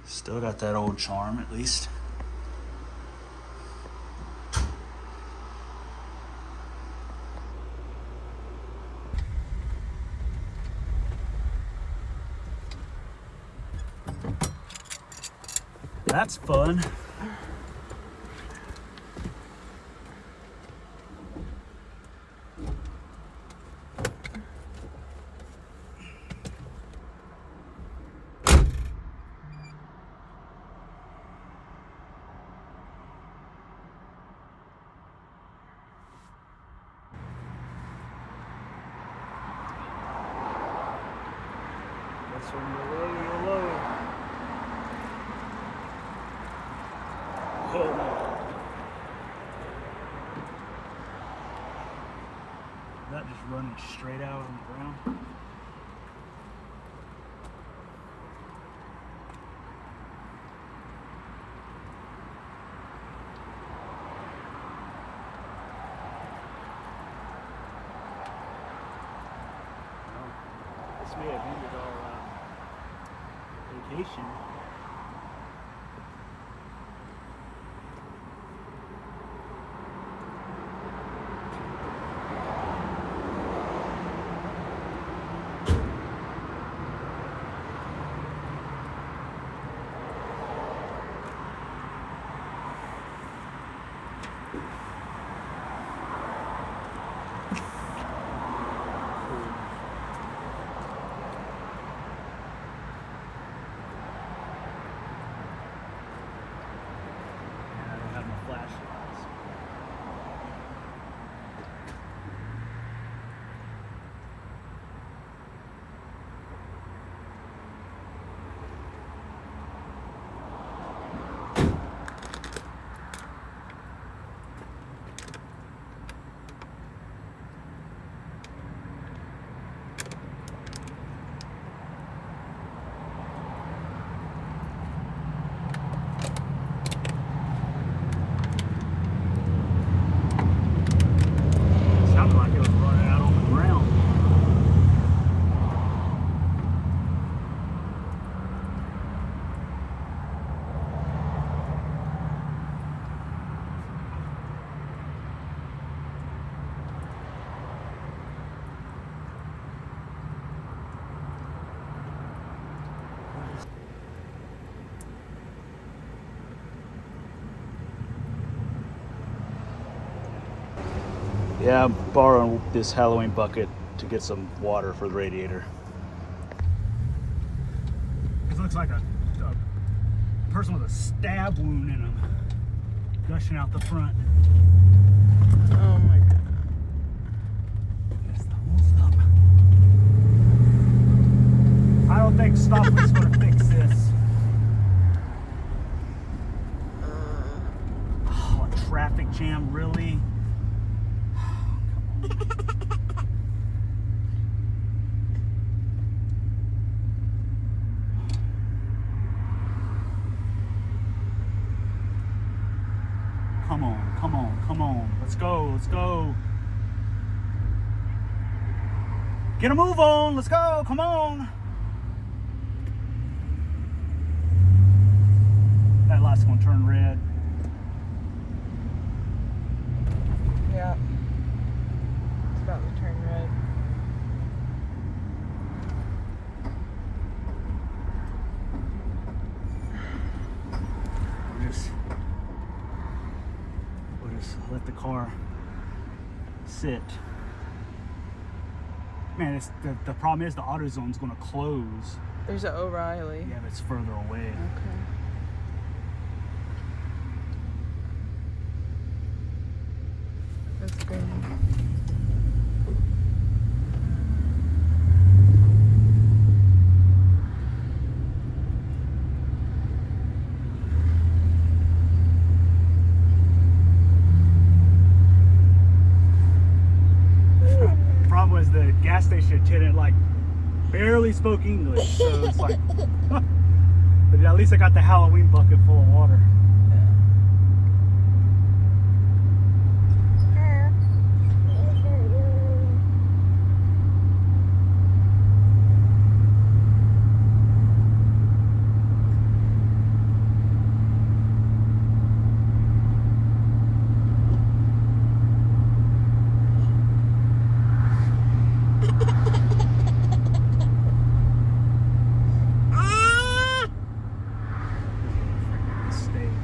still got that old charm at least. That's fun. That's when you're low, you're low. Oh. That just running straight out on the ground. This may have ended our vacation. Yeah, I'm borrowing this Halloween bucket to get some water for the radiator. This looks like a person with a stab wound in him, gushing out the front. Oh my god. Yes, we'll stop. I don't think stopping's gonna fix this. Oh, a traffic jam, really? Come on, come on, come on. Let's go, let's go. Get a move on, let's go, come on. That light's gonna turn red. Yeah. It's about to turn red. We'll just let the car sit. Man, it's, the problem is the AutoZone's gonna close. There's an O'Reilly. Yeah, but it's further away. Okay. That's great. Problem was the gas station attendant like barely spoke English, so it's like, but at least I got the Halloween bucket full of water. State.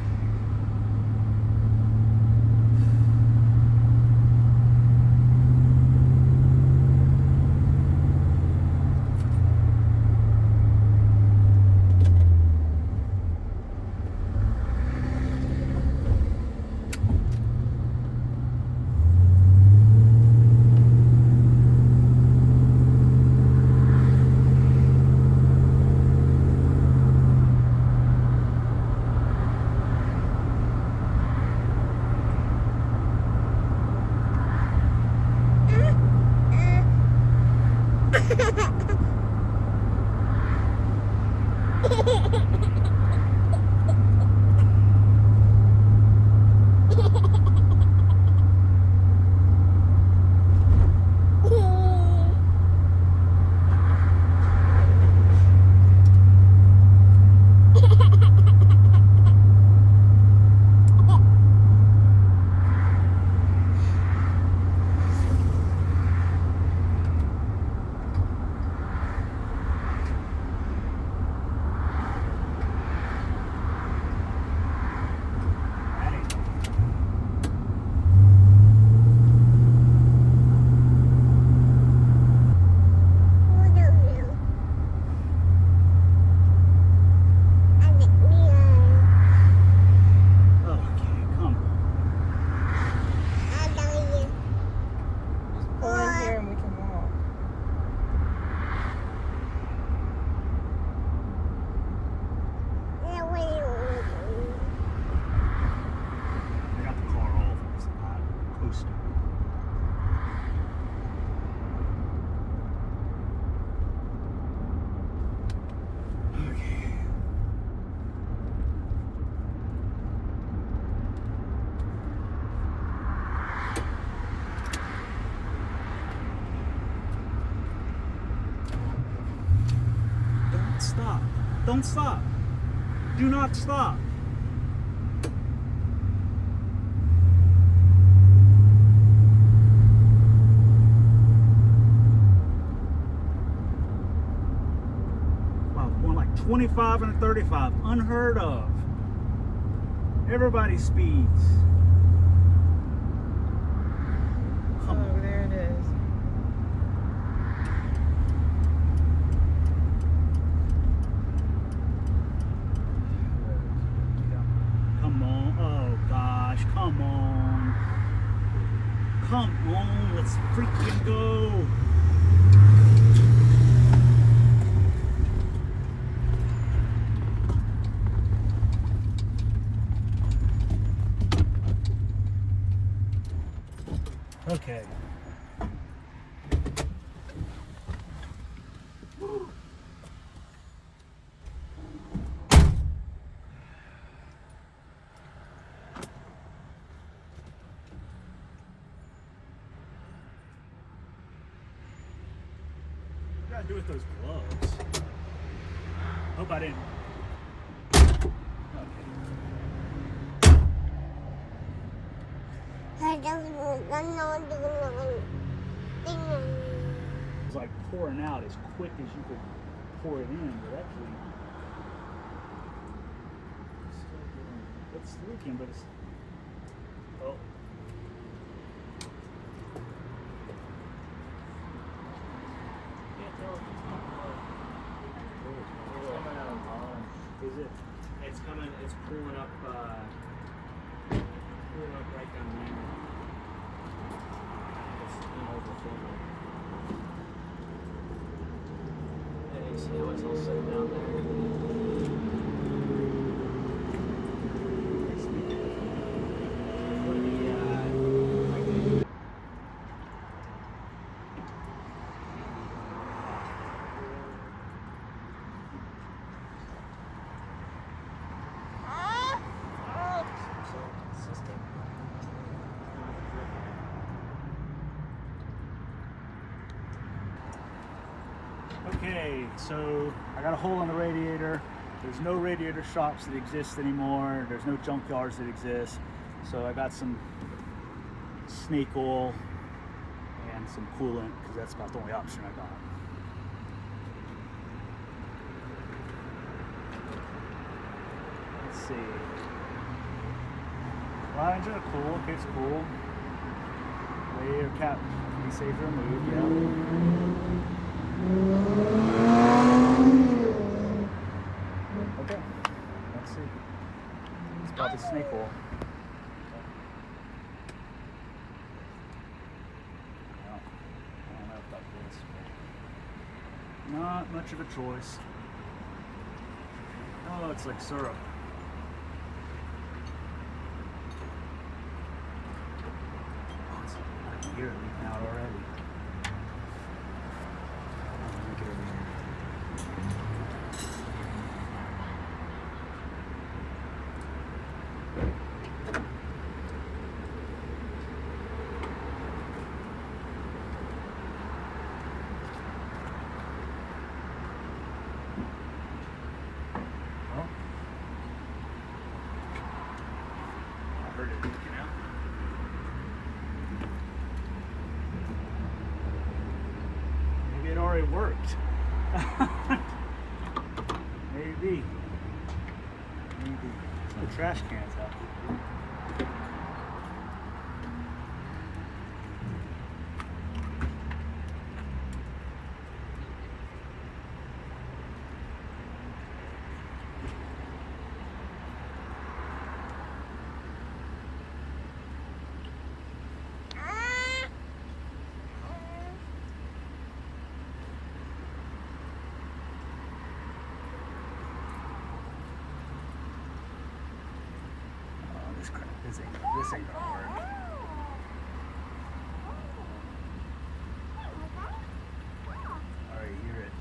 don't stop. Do not stop. Wow, going like 25 and a 35. Unheard of. Everybody speeds. Come on. Oh, there it is. Come on. Oh gosh, come on. Come on, let's freaking go. Okay. What do I do with those gloves? Hope I didn't. It's like pouring out as quick as you could pour it in, but actually it's leaking, but it's oh. Can't tell if it's coming out of bottom. Is it? It's coming. It's pulling up right down there. It's overflowing. Yeah, you see how it's all sitting down there? Okay, so I got a hole in the radiator. There's no radiator shops that exist anymore. There's no junkyards that exist. So I got some snake oil and some coolant because that's about the only option I got. Let's see. Lines are cool. Okay, it's cool. Radiator cap can be safe to remove. Yeah. Okay, let's see. It's probably snake oil. I don't know about this. Not much of a choice. Oh, it's like syrup. Oh, it's, I can hear it leaking out already. Maybe it already worked. Maybe. The trash cans out here. This ain't gonna work. I already hear it.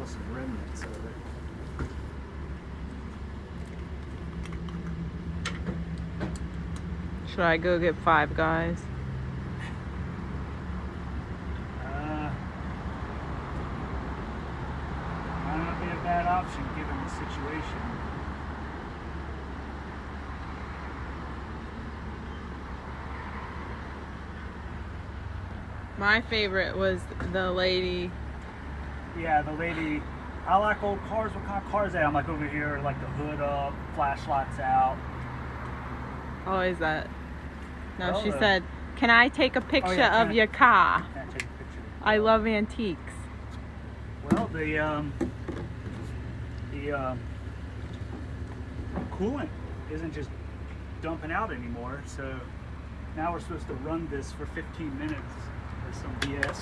some remnants of it. Should I go get Five Guys? Might not be a bad option given the situation. My favorite was the lady. Yeah, the lady. I like old cars. What kind of cars are they? I'm like over here, like the hood up, flashlights out. Oh, is that? No, Well, she said, "Can I take a picture yeah, of your car? Can I take a picture? I love antiques." Well, the coolant isn't just dumping out anymore, so now we're supposed to run this for 15 minutes or some BS.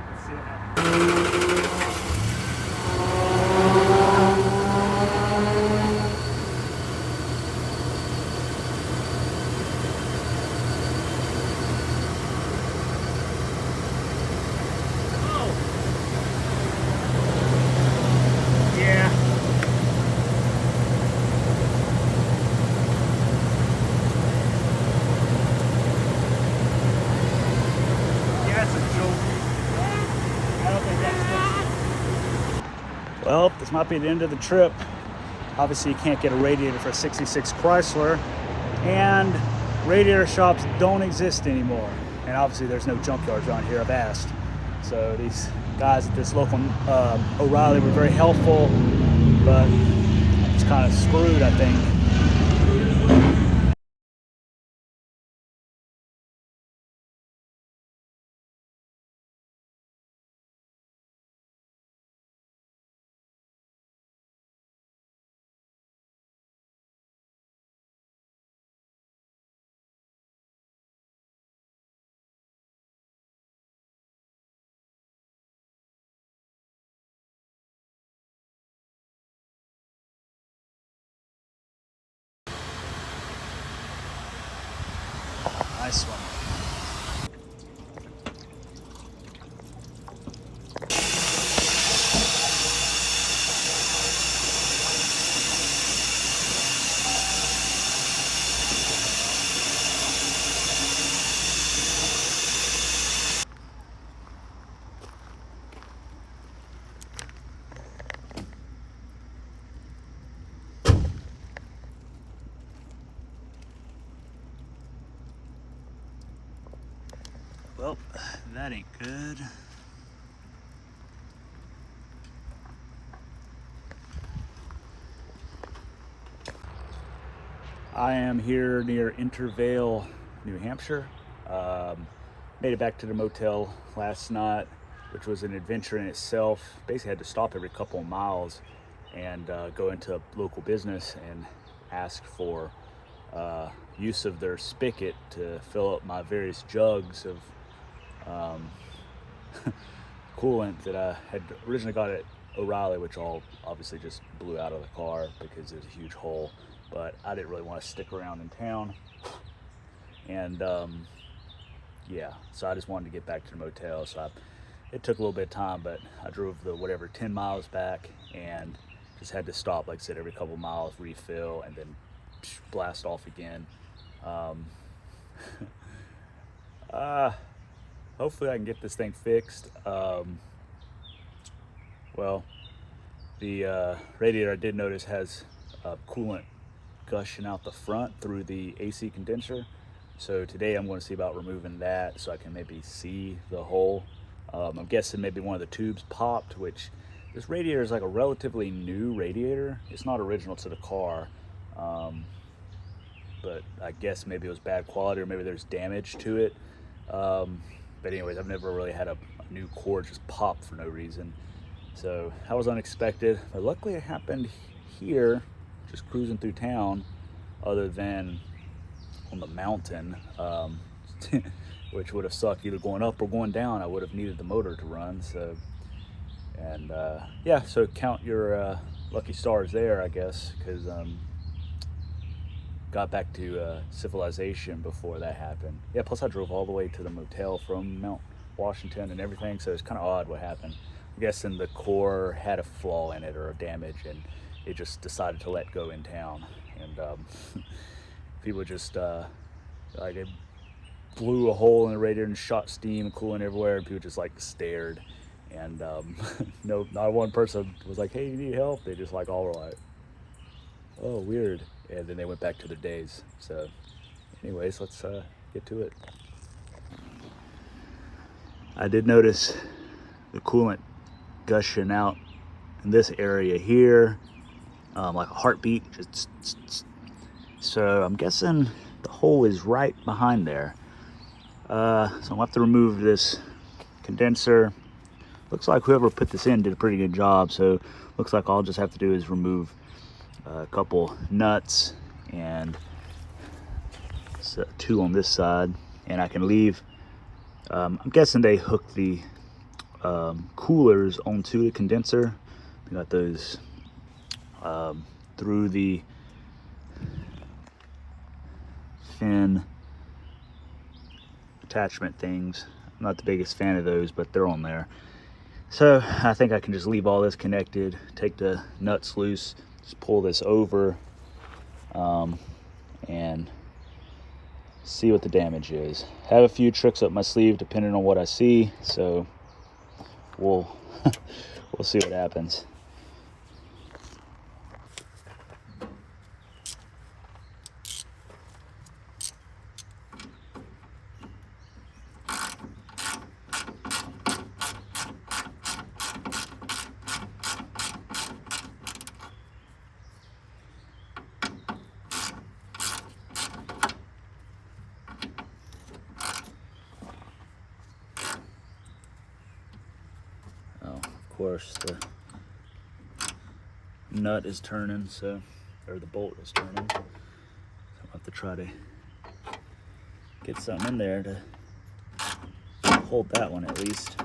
Let's see what happens. Well, this might be the end of the trip. Obviously, you can't get a radiator for a 66 Chrysler, and radiator shops don't exist anymore. And obviously, there's no junkyards around here, I've asked. So these guys at this local O'Reilly were very helpful, but it's kind of screwed, I think. Nice one. Well, that ain't good. I am here near Intervale, New Hampshire. Made it back to the motel last night, which was an adventure in itself. Basically had to stop every couple of miles and go into a local business and ask for use of their spigot to fill up my various jugs of coolant that I had originally got at O'Reilly, which all obviously just blew out of the car because there's a huge hole. But I didn't really want to stick around in town, and yeah, so I just wanted to get back to the motel. So it took a little bit of time, but I drove the 10 miles back and just had to stop, like I said, every couple miles, refill, and then blast off again. Hopefully I can get this thing fixed. Well, the radiator I did notice has coolant gushing out the front through the AC condenser. So today I'm going to see about removing that so I can maybe see the hole. I'm guessing maybe one of the tubes popped, which this radiator is like a relatively new radiator. It's not original to the car, but I guess maybe it was bad quality or maybe there's damage to it. But anyways, I've never really had a new cord just pop for no reason. So that was unexpected, but luckily it happened here, just cruising through town, other than on the mountain, which would have sucked either going up or going down. I would have needed the motor to run. So, and yeah, so count your lucky stars there, I guess, because got back to civilization before that happened. Yeah, plus I drove all the way to the motel from Mount Washington and everything, so it's kind of odd what happened. I'm guessing the core had a flaw in it or a damage, and it just decided to let go in town. And people just like it blew a hole in the radiator and shot steam and coolant everywhere, and people just like stared. And no, not one person was like, "Hey, you need help?" They just like all were like, "Oh, weird," and then they went back to their days. So, anyways, let's get to it. I did notice the coolant gushing out in this area here, like a heartbeat. So I'm guessing the hole is right behind there. So I'm gonna have to remove this condenser. Looks like whoever put this in did a pretty good job. So looks like all I'll just have to do is remove a couple nuts and two on this side, and I can leave. I'm guessing they hooked the coolers onto the condenser. We got those through the fin attachment things. I'm not the biggest fan of those, but they're on there. So I think I can just leave all this connected, take the nuts loose, just pull this over, and see what the damage is. Have a few tricks up my sleeve depending on what I see, so we'll see what happens. Of course, the nut is turning, or the bolt is turning. So I'll have to try to get something in there to hold that one at least.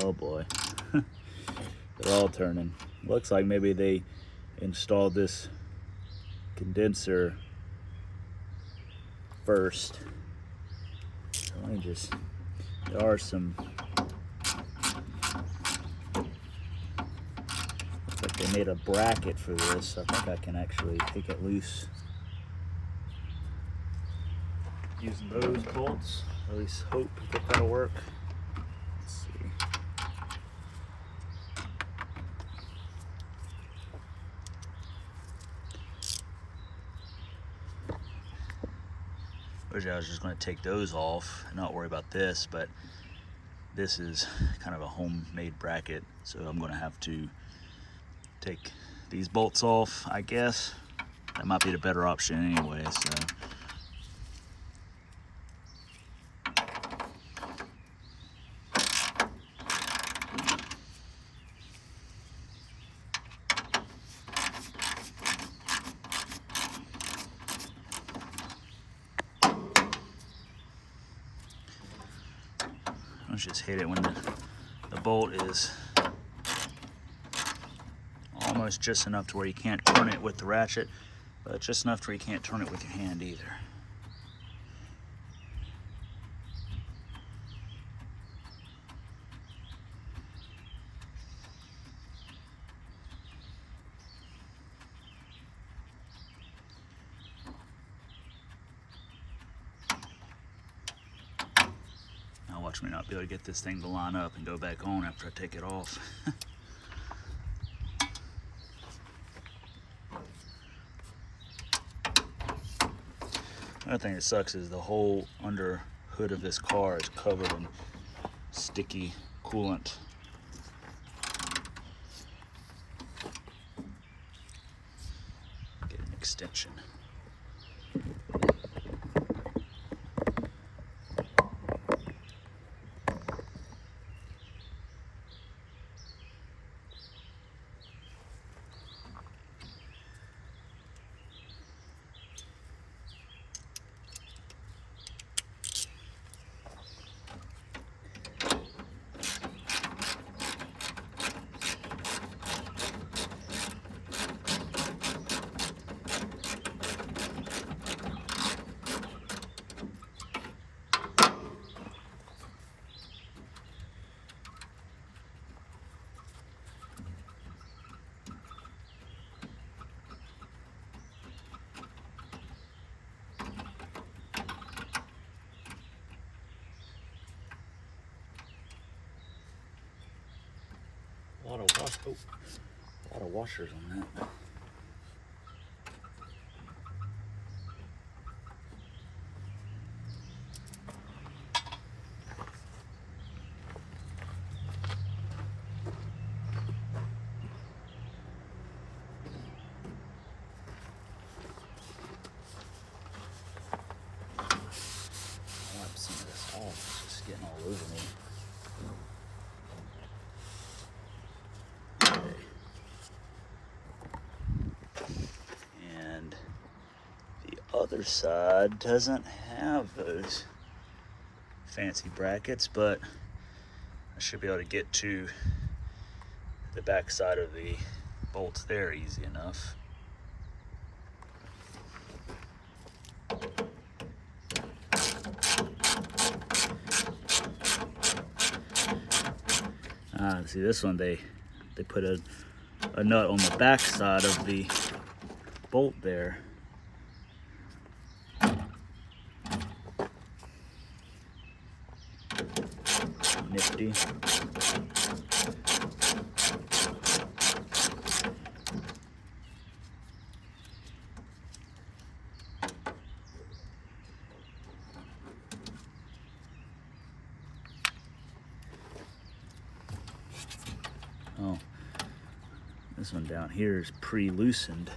Oh boy, they're all turning. Looks like maybe they installed this condenser first. Let me just, there are some, looks like they made a bracket for this. I think I can actually take it loose using those bolts. At least hope that that'll work. Let's see. Originally I was just going to take those off and not worry about this, but this is kind of a homemade bracket, so I'm going to have to take these bolts off, I guess. That might be the better option anyway, so. Let's just hit it when the bolt is almost just enough to where you can't turn it with the ratchet, but just enough to where you can't turn it with your hand either. Watch me not be able to get this thing to line up and go back on after I take it off. Another thing that sucks is the whole under hood of this car is covered in sticky coolant. Get an extension. A lot of washers on that. Wipe some of this off. It's just getting all over me. And the other side doesn't have those fancy brackets, but I should be able to get to the back side of the bolts there easy enough. See this one, they put a nut on the back side of the bolt there. Nifty. Oh, this one down here is pre-loosened.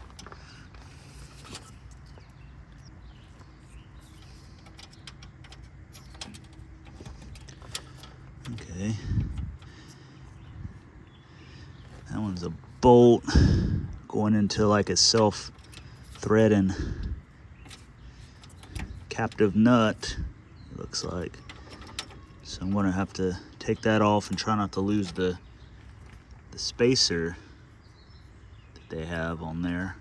Okay. That one's a bolt going into like a self-threading captive nut, it looks like. So I'm gonna have to take that off and try not to lose the spacer that they have on there.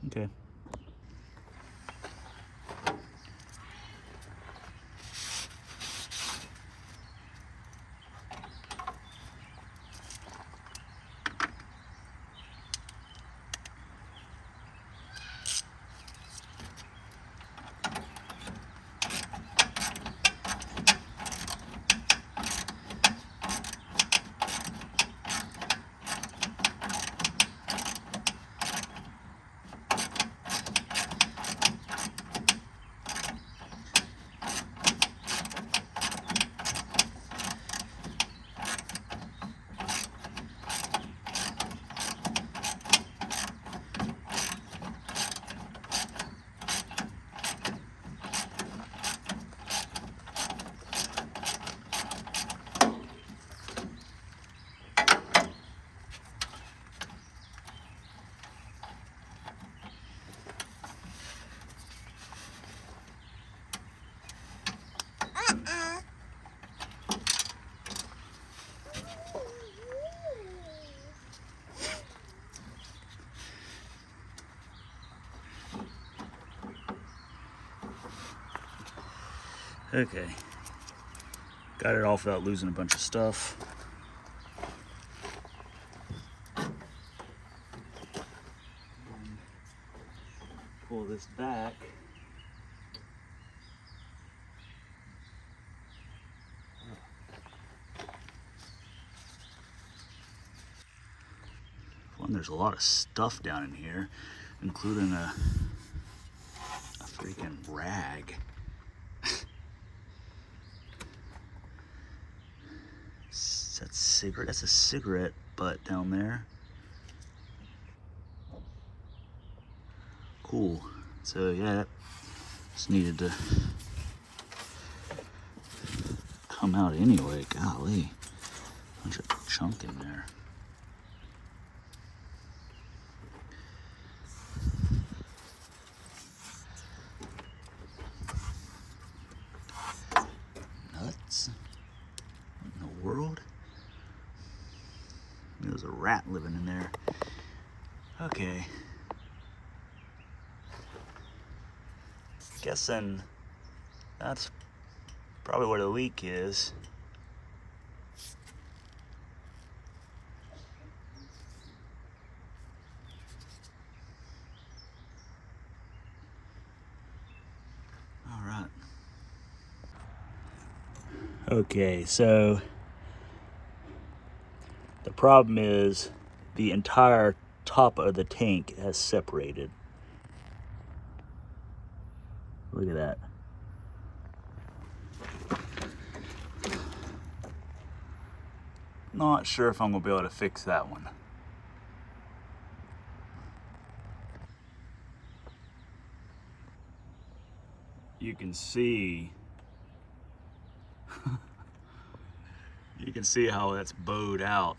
Okay. Okay, got it off without losing a bunch of stuff. Pull this back. One, there's a lot of stuff down in here, including a freaking rag. That's a cigarette butt down there. Cool. So yeah, that just needed to come out anyway. Golly, bunch of chunk in there. Nuts. What in the world? There was a rat living in there. Okay. Guessing that's probably where the leak is. All right. Okay, so the problem is the entire top of the tank has separated. Look at that. Not sure if I'm gonna be able to fix that one. You can see you can see how that's bowed out.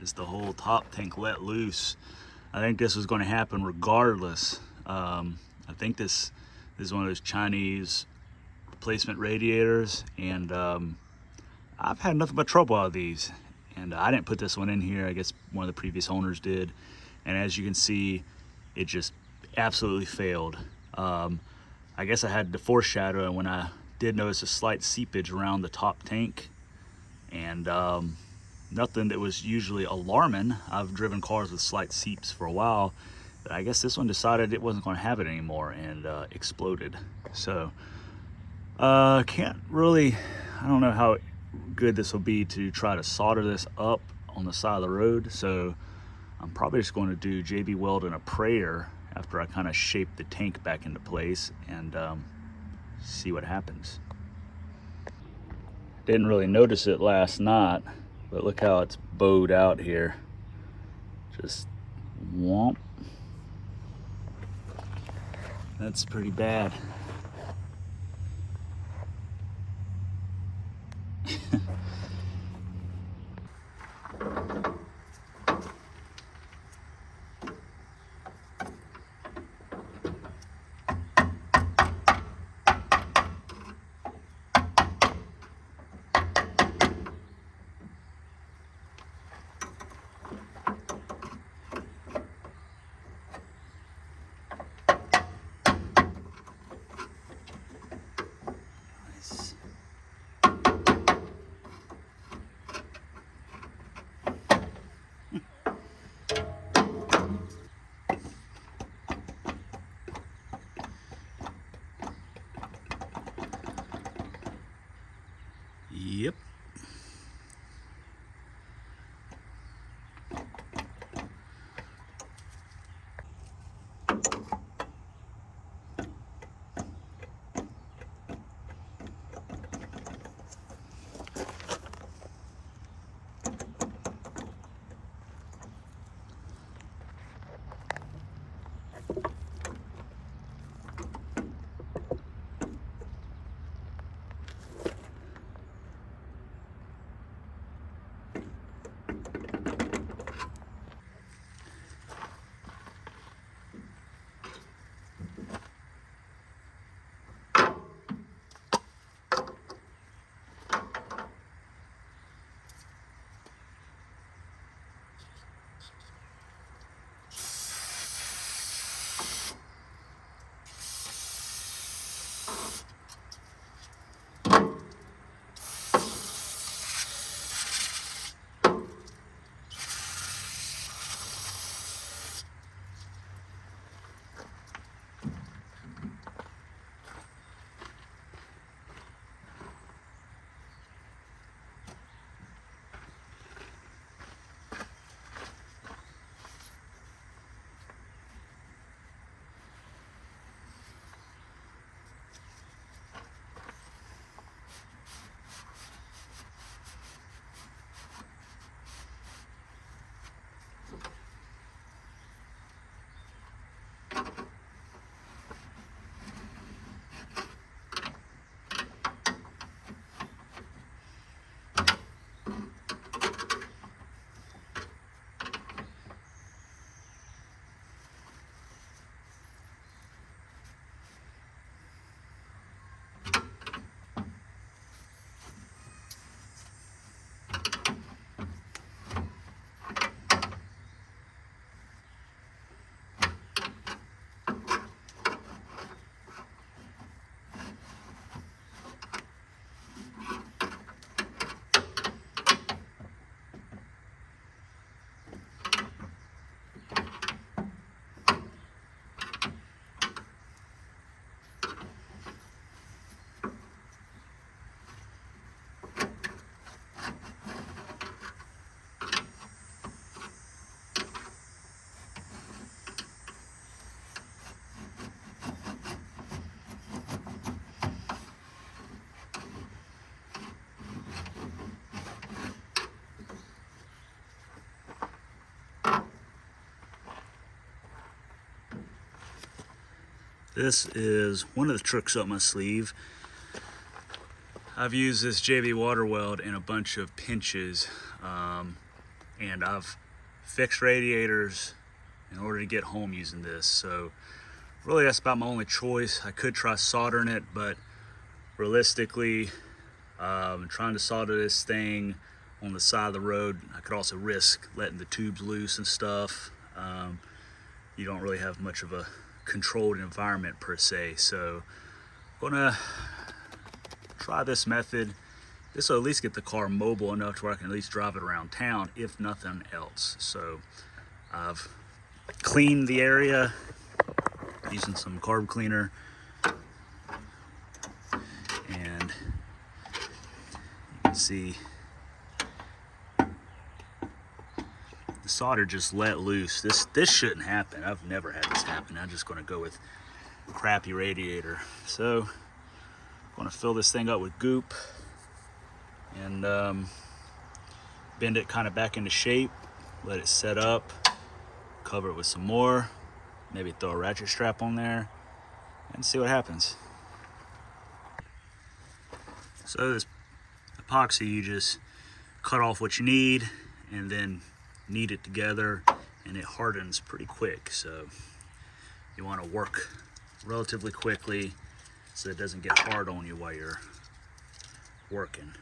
Just the whole top tank let loose. I think this was going to happen regardless. I think this is one of those Chinese replacement radiators, and I've had nothing but trouble out of these. And I didn't put this one in here. I guess one of the previous owners did. And as you can see, it just absolutely failed. I guess I had to foreshadow, and when I did notice a slight seepage around the top tank, and nothing that was usually alarming. I've driven cars with slight seeps for a while, but I guess this one decided it wasn't going to have it anymore and exploded. So can't really, I don't know how good this will be to try to solder this up on the side of the road. So I'm probably just going to do JB Welding a prayer after I kind of shape the tank back into place and see what happens. Didn't really notice it last night, but look how it's bowed out here. Just whomp. That's pretty bad. Yep. This is one of the tricks up my sleeve. I've used this JB water weld in a bunch of pinches, and I've fixed radiators in order to get home using this. So really that's about my only choice. I could try soldering it, but realistically, trying to solder this thing on the side of the road, I could also risk letting the tubes loose and stuff. You don't really have much of a controlled environment per se. So I'm gonna try this method. This will at least get the car mobile enough to where I can at least drive it around town, if nothing else. So I've cleaned the area using some carb cleaner, and you can see the solder just let loose. This shouldn't happen. I've never had this happen. I'm just going to go with crappy radiator. So I'm going to fill this thing up with goop and bend it kind of back into shape, let it set up, cover it with some more, maybe throw a ratchet strap on there and see what happens. So this epoxy, you just cut off what you need and then knead it together, and it hardens pretty quick. So you want to work relatively quickly so it doesn't get hard on you while you're working.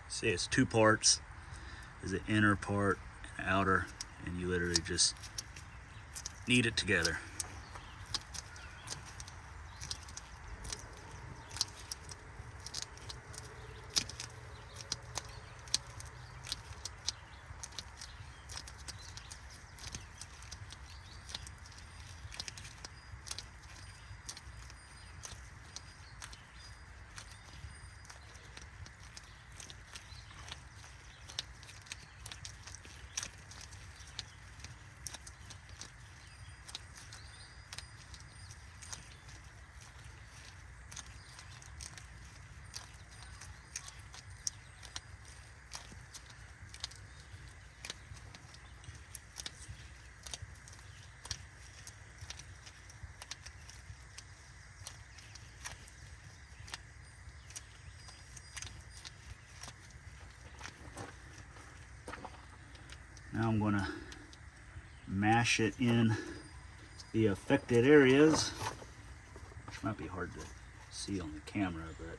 See, it's two parts. There's an inner part and outer, and you literally just knead it together. Now I'm going to mash it in the affected areas, which might be hard to see on the camera, but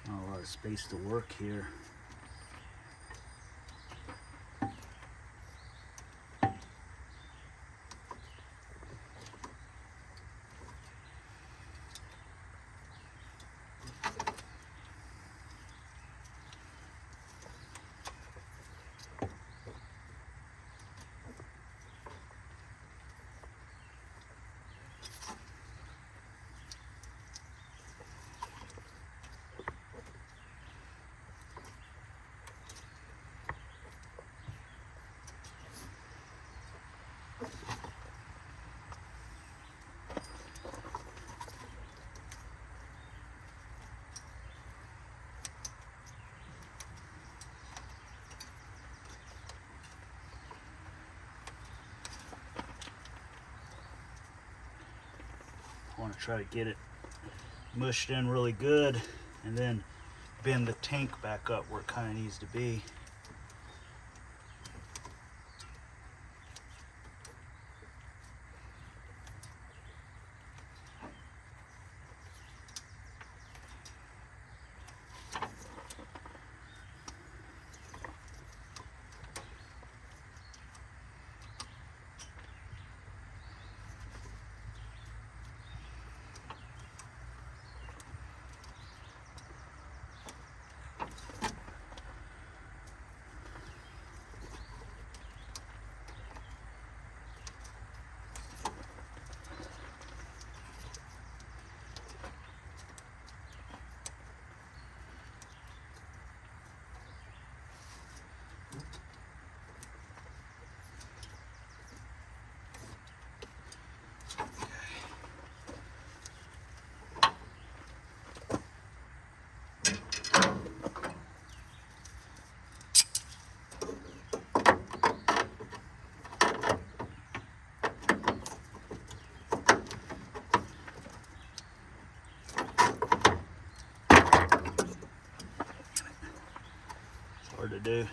not a lot of space to work here. to try to get it mushed in really good and then bend the tank back up where it kind of needs to be. Hard to do.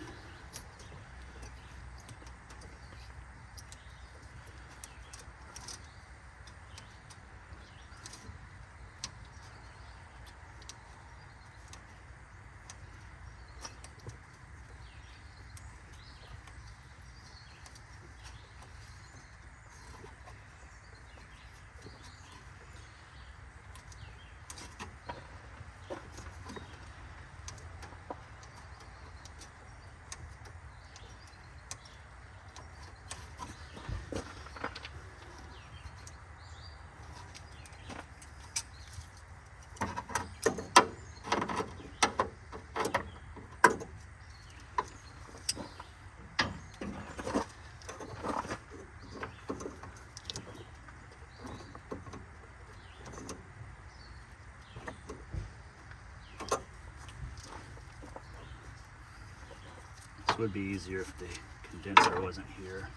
This would be easier if the condenser wasn't here.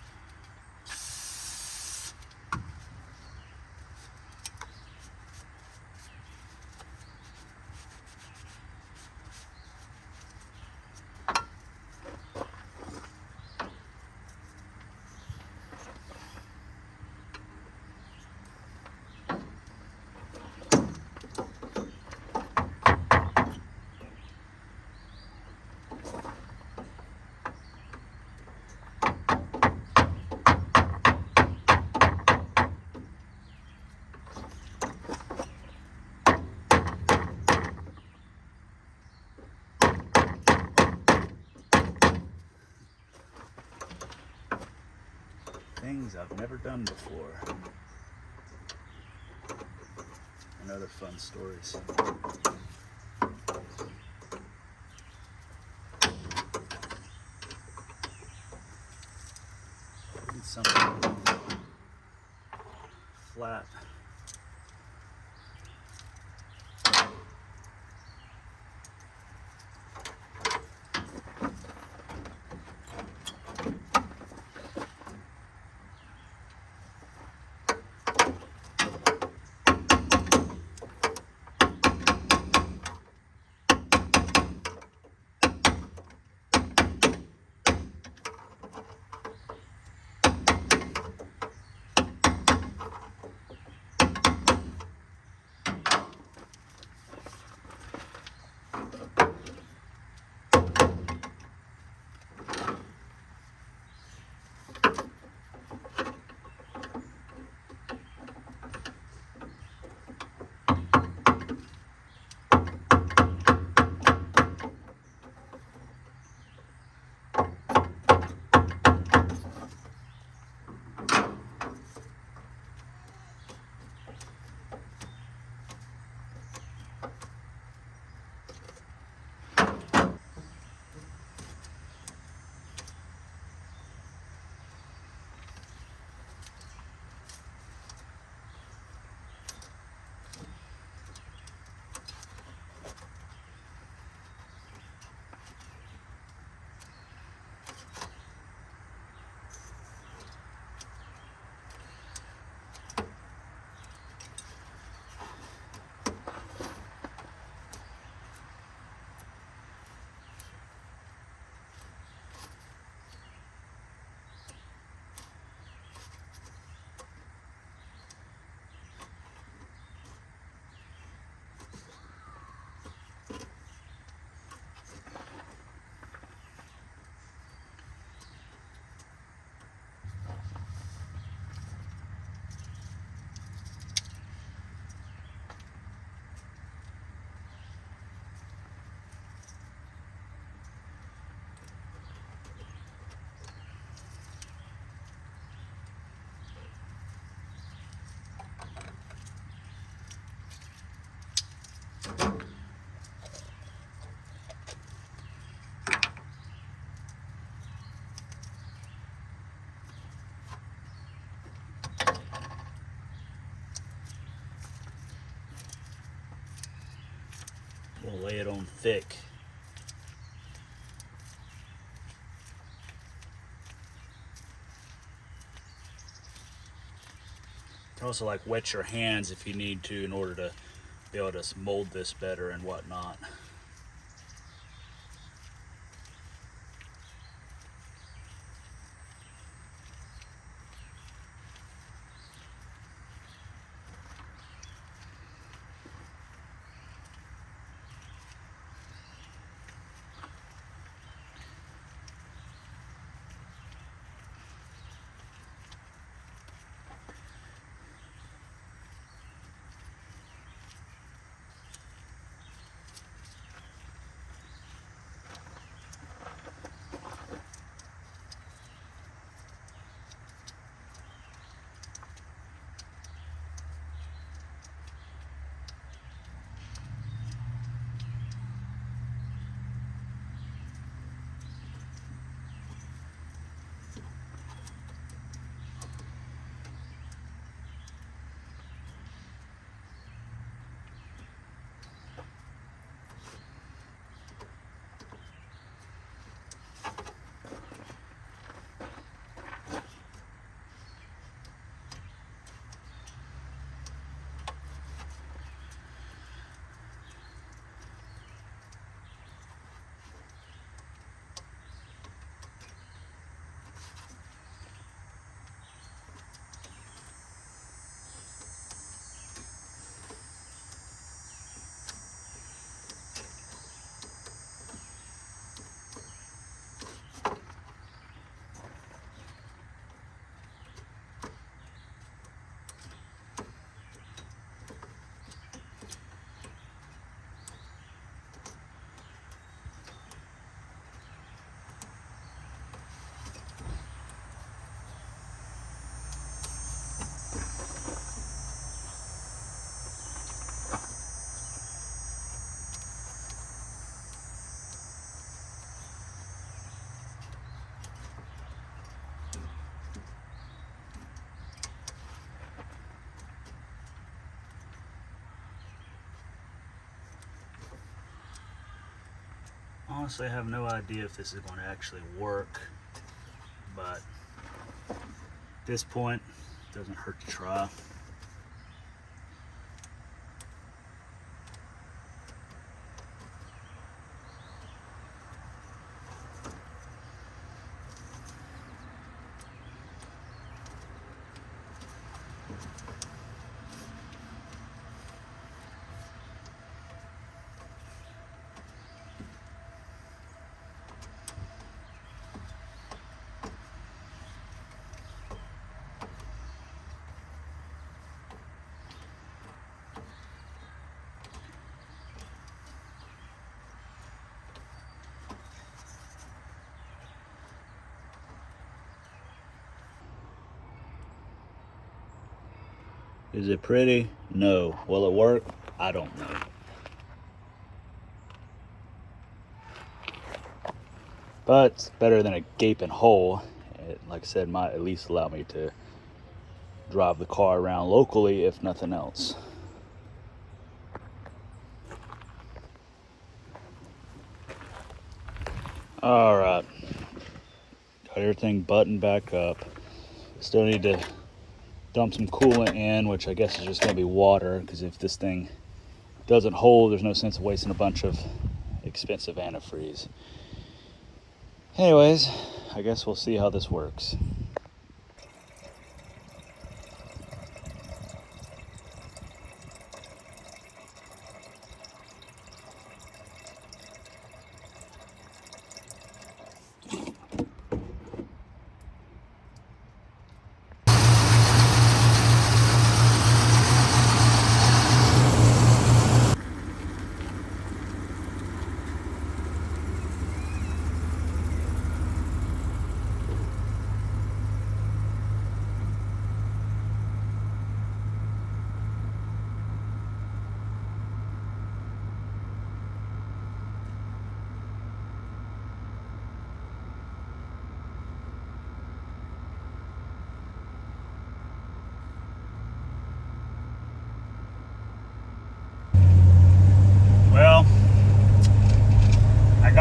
Things I've never done before, and other fun stories. Need something flat. thick. You can also like wet your hands if you need to in order to be able to mold this better and whatnot. Honestly, I have no idea if this is going to actually work, but at this point, it doesn't hurt to try. Is it pretty? No. Will it work? I don't know. But it's better than a gaping hole. It, like I said, might at least allow me to drive the car around locally, if nothing else. All right. Got everything buttoned back up. Still need to dump some coolant in, which I guess is just going to be water, because if this thing doesn't hold, there's no sense of wasting a bunch of expensive antifreeze. Anyways, I guess we'll see how this works.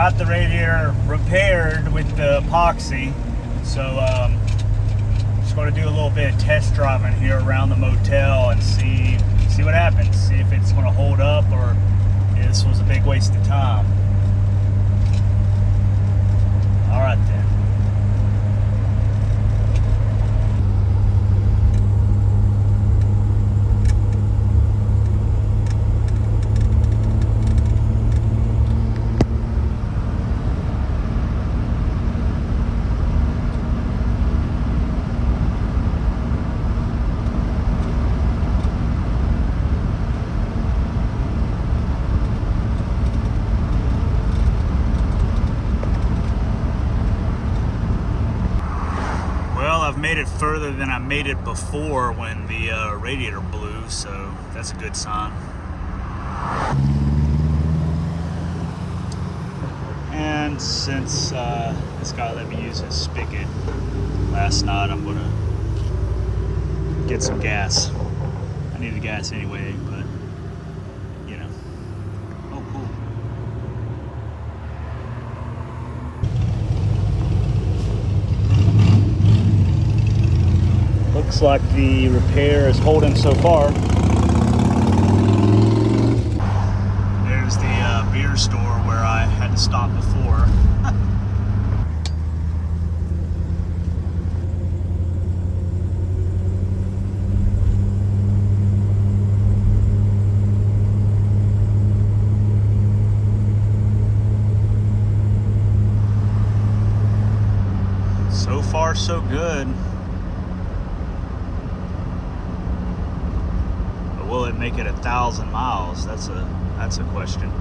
got the radiator repaired with the epoxy, so just going to do a little bit of test driving here around the motel and see what happens. See if it's going to hold up or if this was a big waste of time. All right then. Made it further than I made it before when the radiator blew, so that's a good sign. And since this guy let me use his spigot last night, I'm gonna get some gas. I need the gas anyway, but you know. Oh, cool. Looks like the repair is holding so far. There's the beer store where I had to stop before. So far, so good. Will it make it 1,000 miles? That's a question.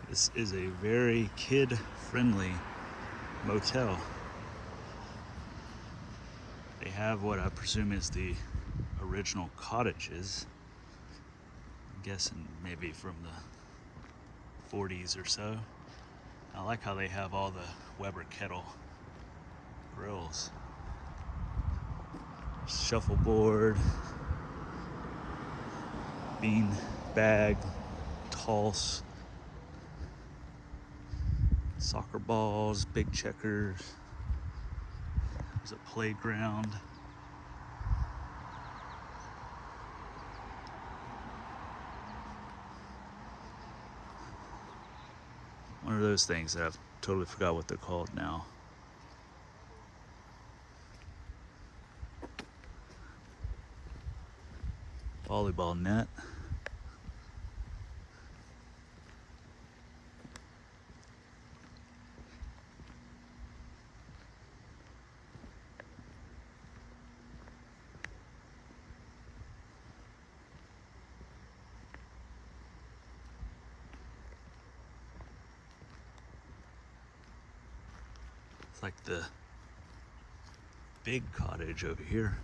This is a very kid-friendly motel. They have what I presume is the original cottages. I'm guessing maybe from the 40s or so. I like how they have all the Weber kettle grills. Shuffleboard, bean bag, toss, soccer balls, big checkers. There's a playground. One of those things that I've totally forgot what they're called now. Volleyball net. It's like the big cottage over here.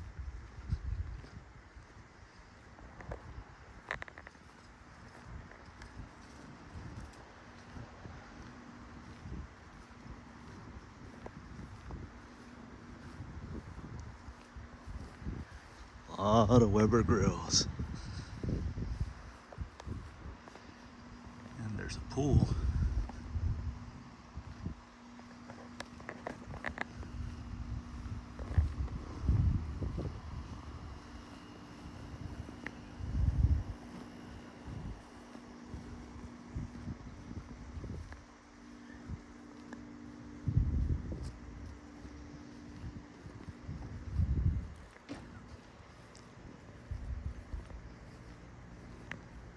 A lot of Weber grills. And there's a pool.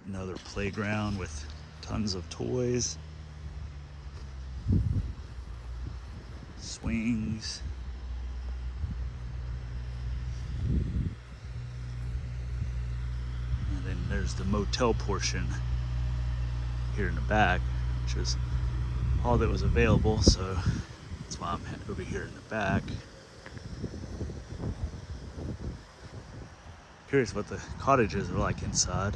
Another playground with tons of toys, swings, and then there's the motel portion here in the back, which is all that was available, so that's why I'm over here in the back. Curious what the cottages are like inside.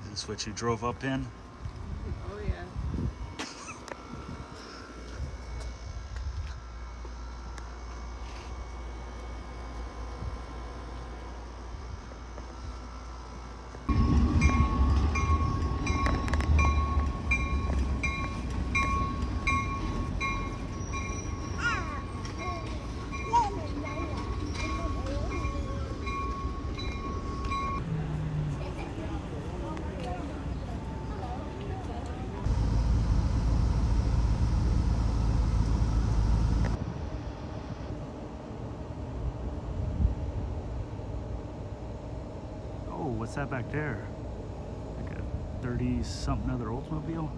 Is this what you drove up in? Oh yeah. Oh, what's that back there? Like a 30-something other Oldsmobile?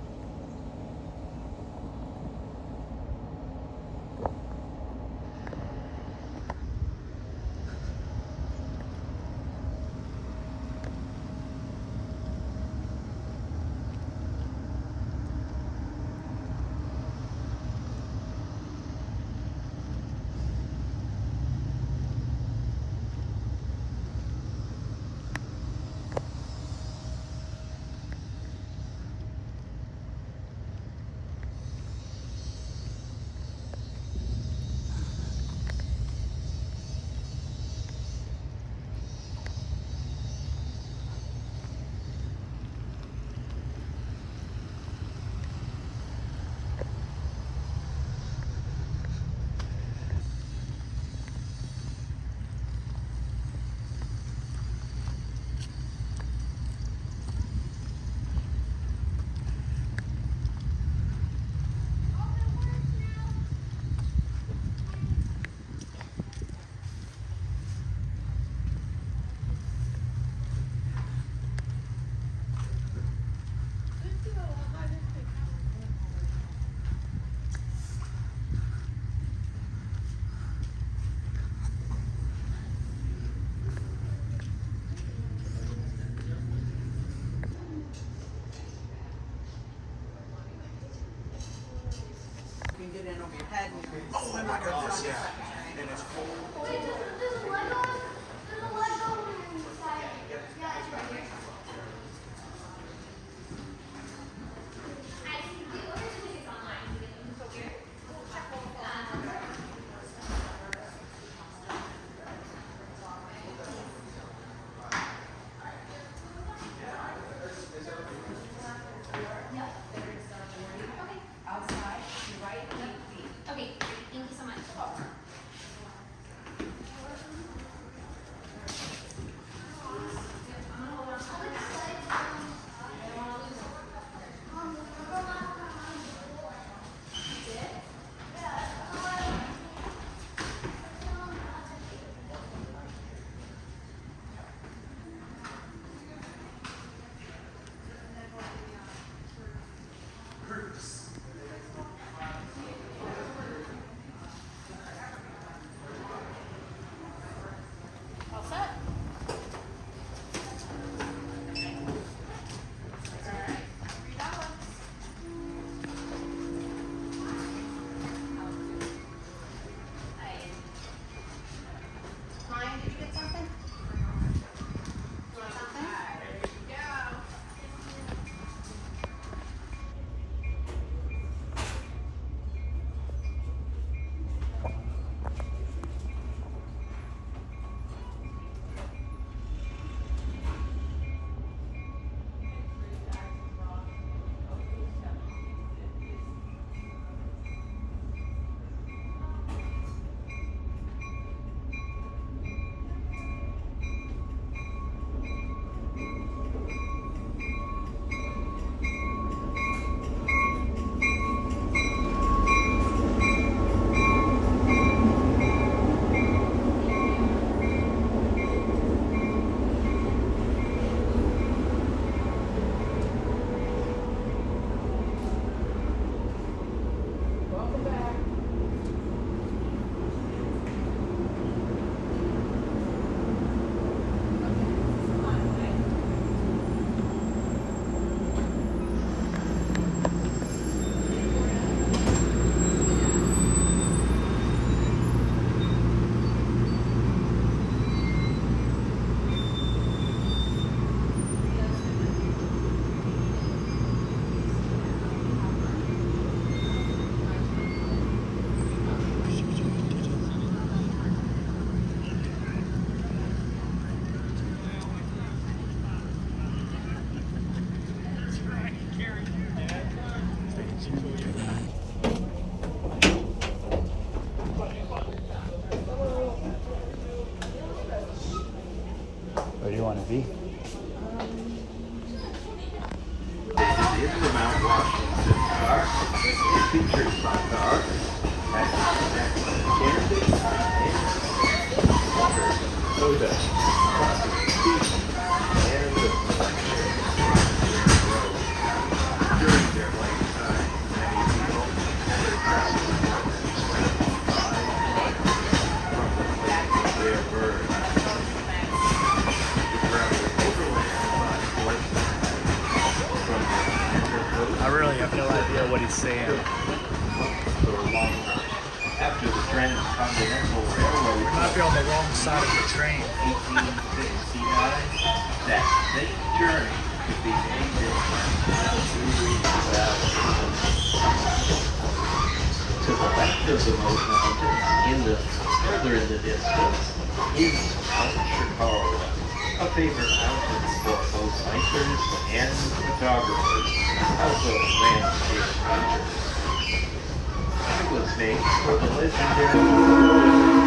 You can get in over your head. Oh my goodness, yeah. And it's Okay, thank you so much. Where do you want to be? This is the Mount Washington car. It features my car. During their lifetime, many people from the place of their birth to travel overland by horseback from the I really have no idea what he's saying. after the Transcontinental Railroad Might be on the wrong side of the train. 1869, that same journey could be made in 2 weeks valley. To the left of the mountain, further in the distance, is Mount Chicago, a favorite mountain for both hikers and photographers, also landscape painters. It was named for the legendary modulation.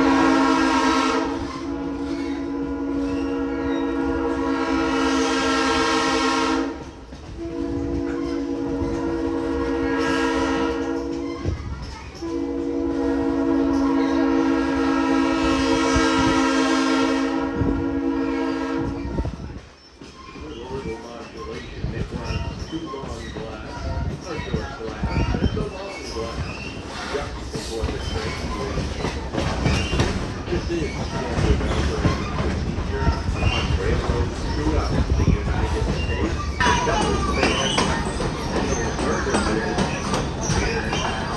It runs 2 long glass, a short glass, and a long glass. Just before the train this is standard operating procedure on railroads throughout the United States. It doesn't span the inverted bridge here now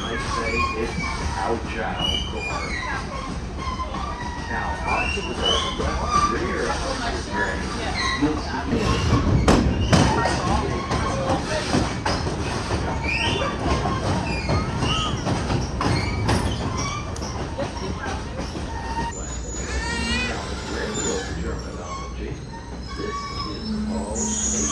I say it's chow corn. Now, onto the rear of the train, you'll see railroad terminology. This is all state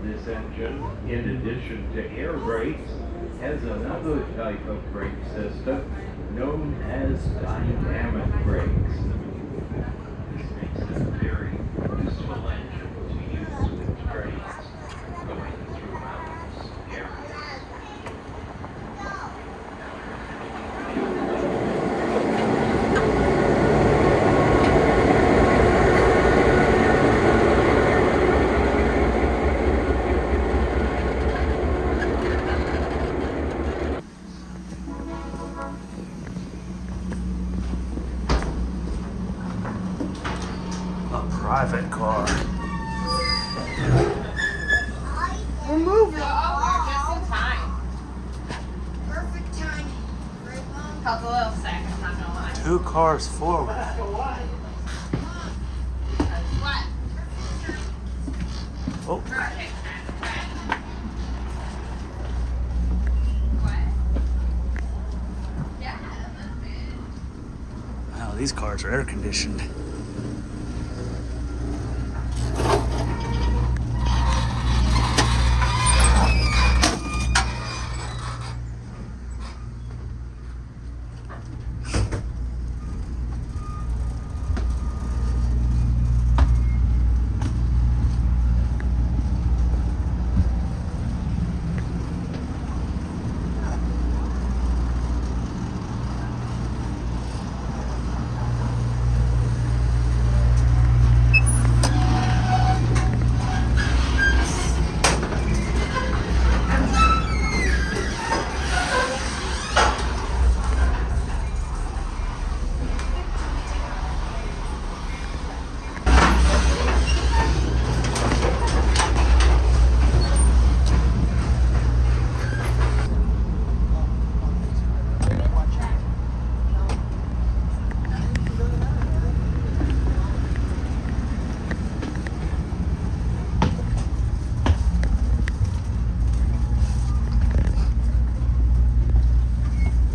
This engine, in addition to air brakes, has another type of brake system known as dynamic brakes. This makes it a very useful engine to use with trains going through mountainous areas. Private car. We're moving. Just in time. Perfect timing. Right, Mom? Felt a little sick, I'm not gonna lie. 2 cars forward. What? Oh, wow, these cars are air conditioned.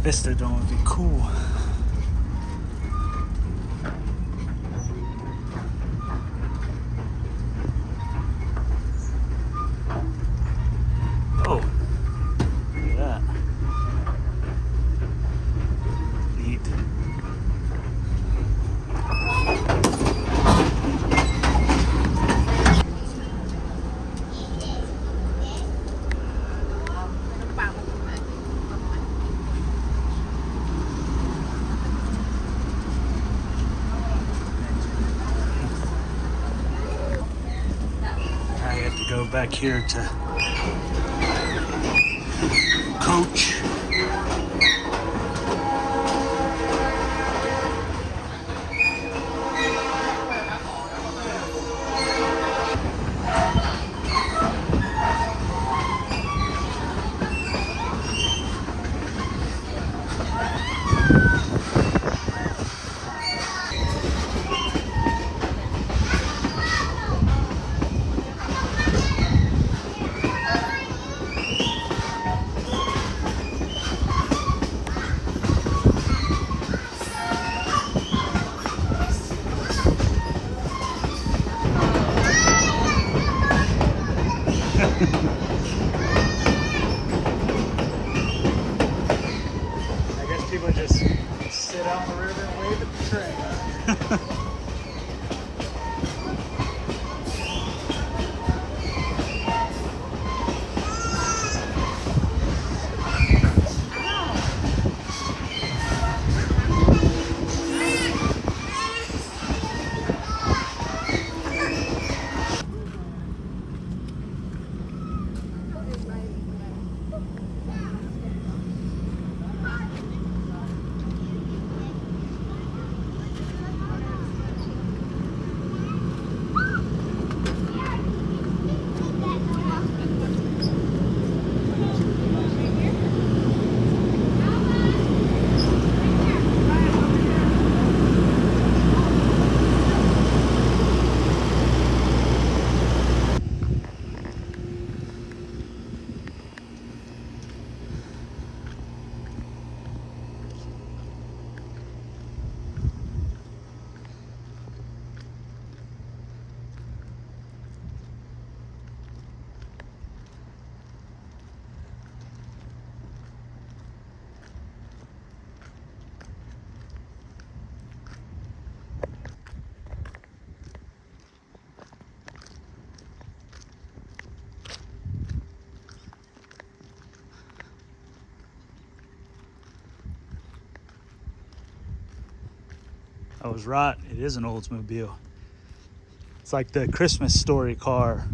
Vista Dome would be cool. Oh, look at that. Neat. I have to go back here to coach. I guess people just sit out on the river and wave at the train. I was right, it is an Oldsmobile. It's like the Christmas Story car.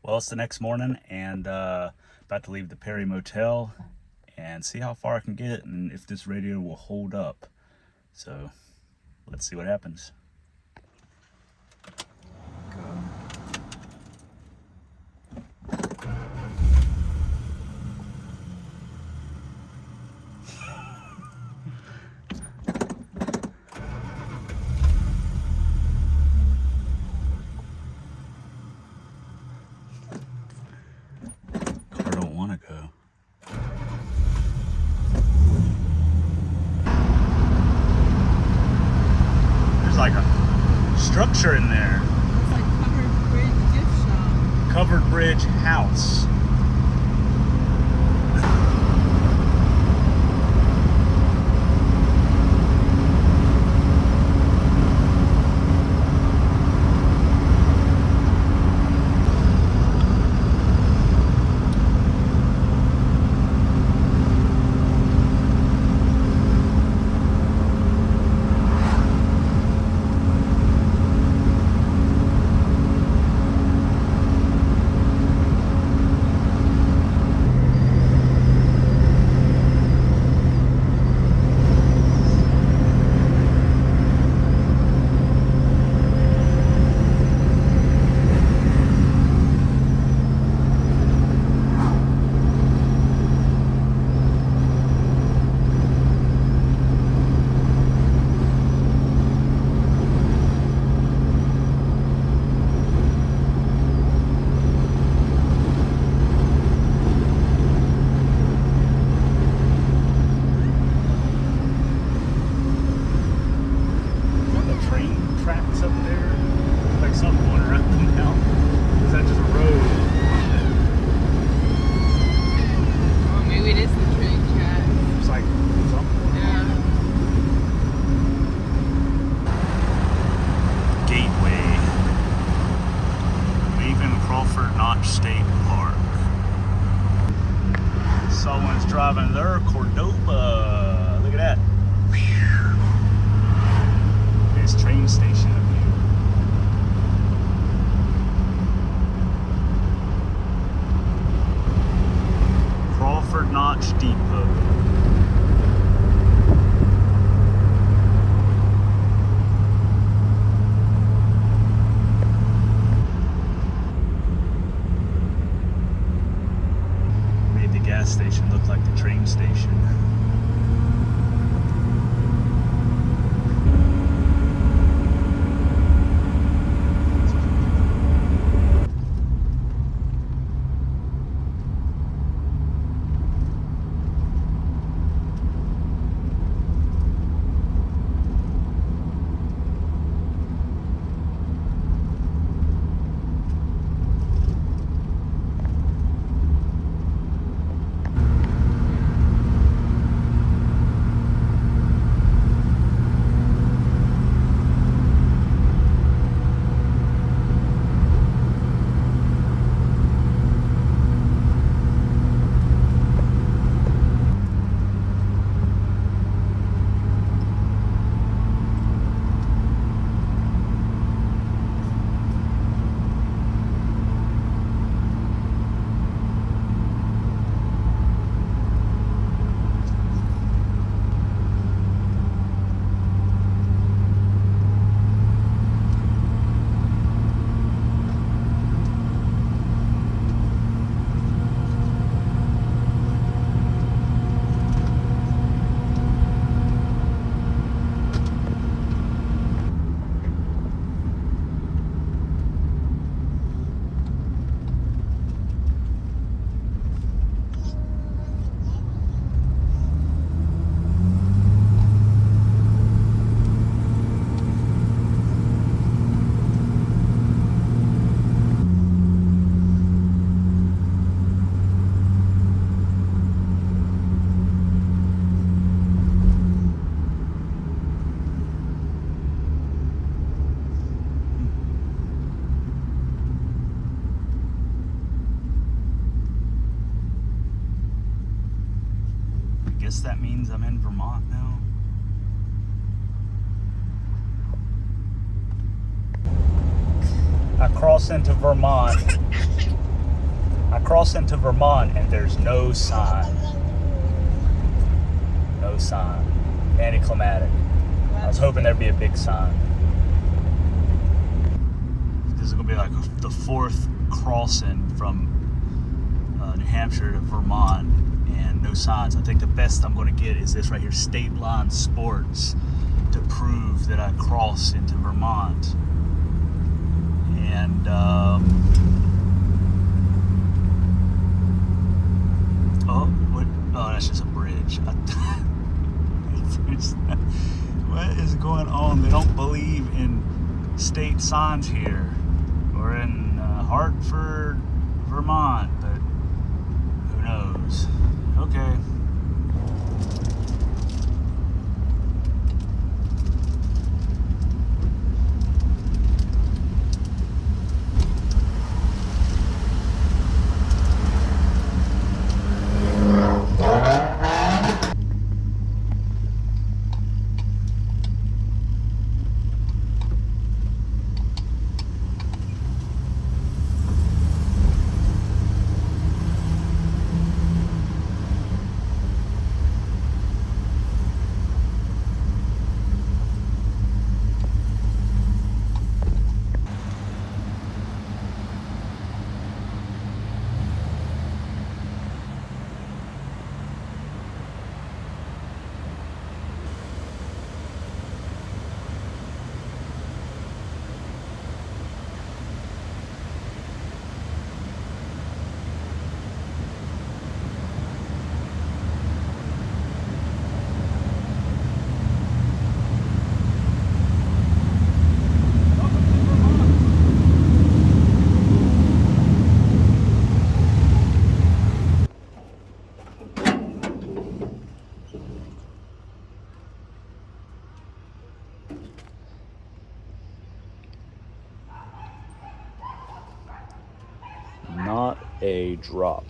Well, it's the next morning and about to leave the Perry Motel and see how far I can get and if this Radiator will hold up. So let's see what happens. Structure in there. It's like Covered Bridge gift shop. Covered Bridge house. Crawford Notch State Park. Someone's driving their Cordoba. Look at that. This train station up here. Crawford Notch Depot. Gas station looked like the train station. Guess that means I'm in Vermont now. I cross into Vermont. And there's no sign. No sign. Anticlimactic. I was hoping there'd be a big sign. This is gonna be like the fourth crossing from New Hampshire to Vermont. And no signs. I think the best I'm going to get is this right here, State Line Sports, to prove that I crossed into Vermont. And oh, that's just a bridge. What is going on? They don't believe in state signs here, or in Hartford, Vermont, but who knows? Okay. Not a drop.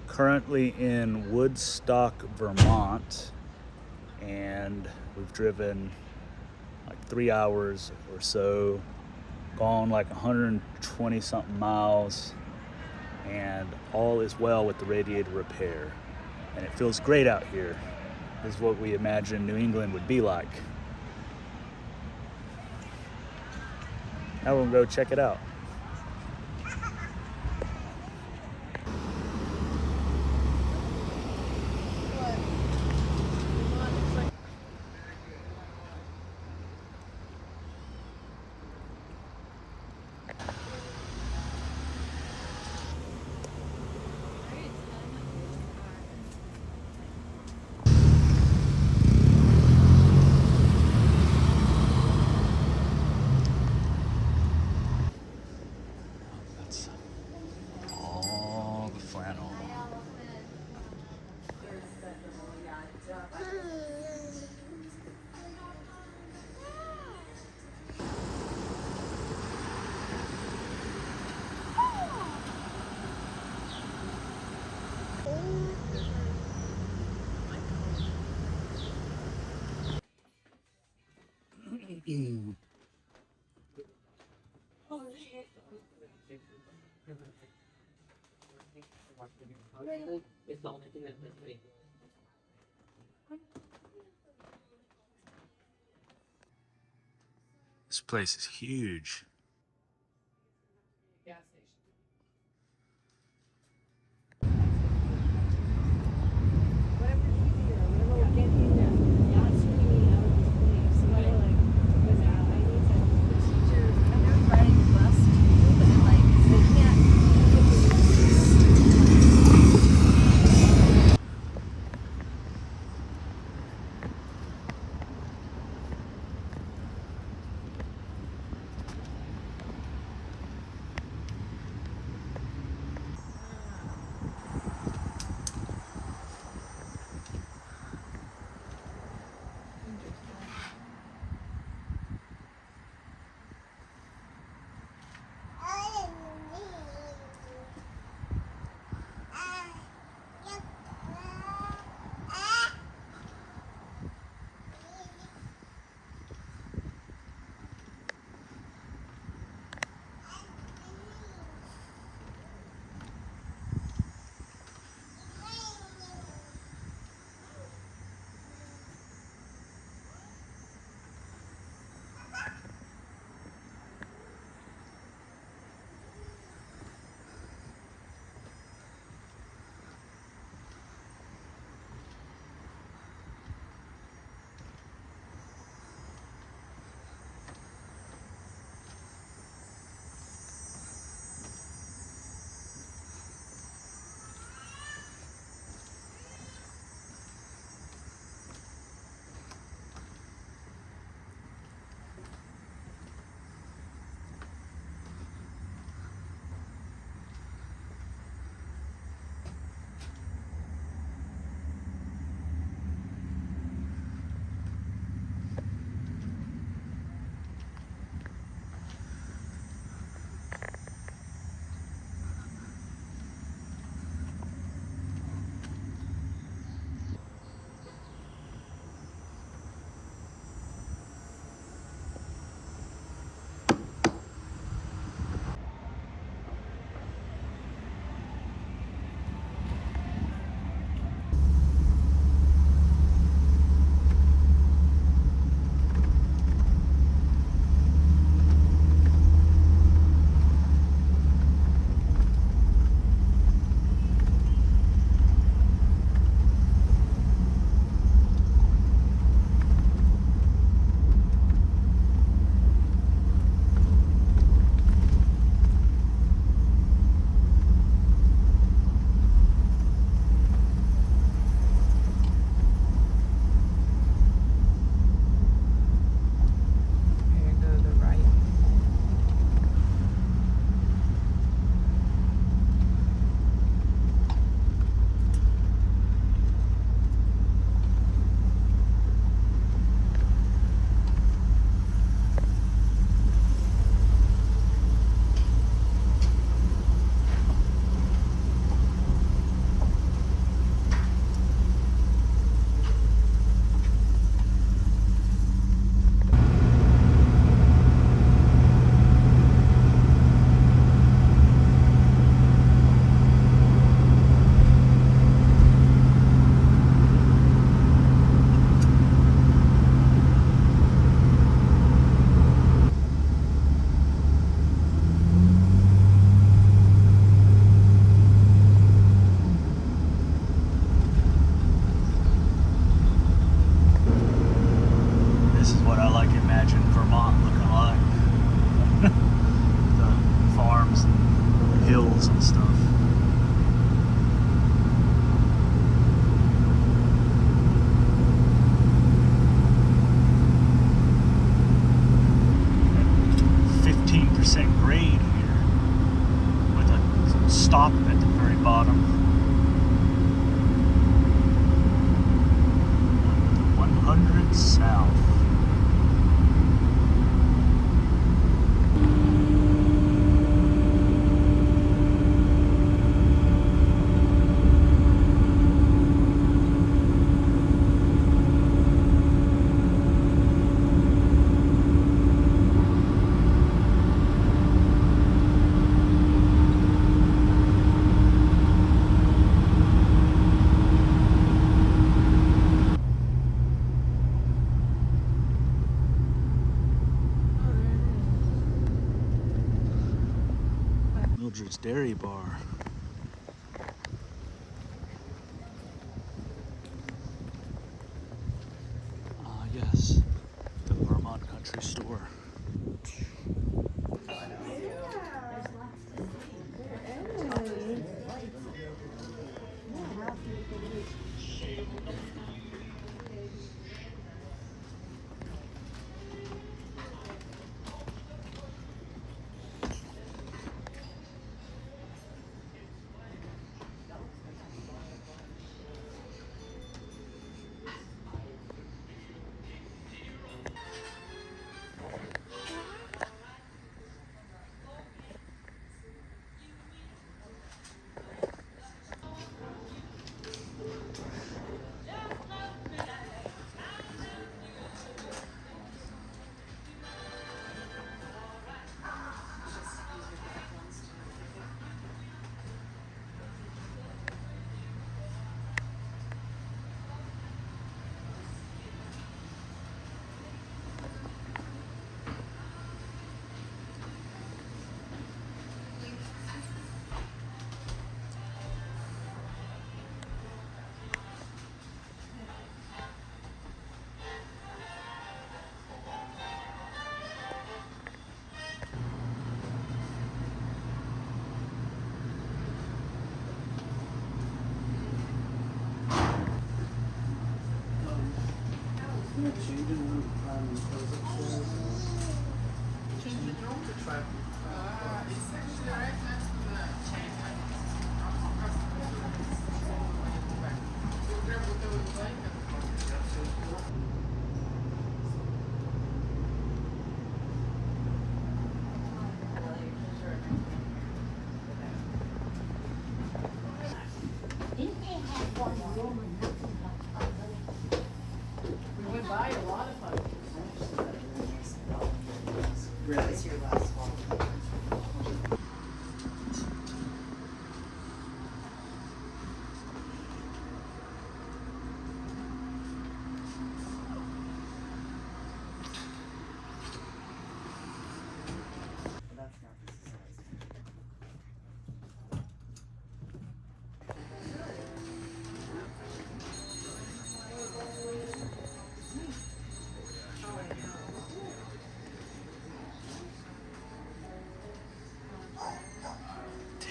Currently in Woodstock, Vermont, and we've driven like 3 hours or so, gone like 120 something miles, and all is well with the radiator repair. And it feels great out here. This is what we imagine New England would be like. Now we'll go check it out. All the flannel. This place is huge. Gas station. I can imagine Vermont looking like. The farms and hills and stuff. Grade here with a stop at the very bottom. 100 south. Mildred's Dairy Bar. Yes, the Vermont Country Store.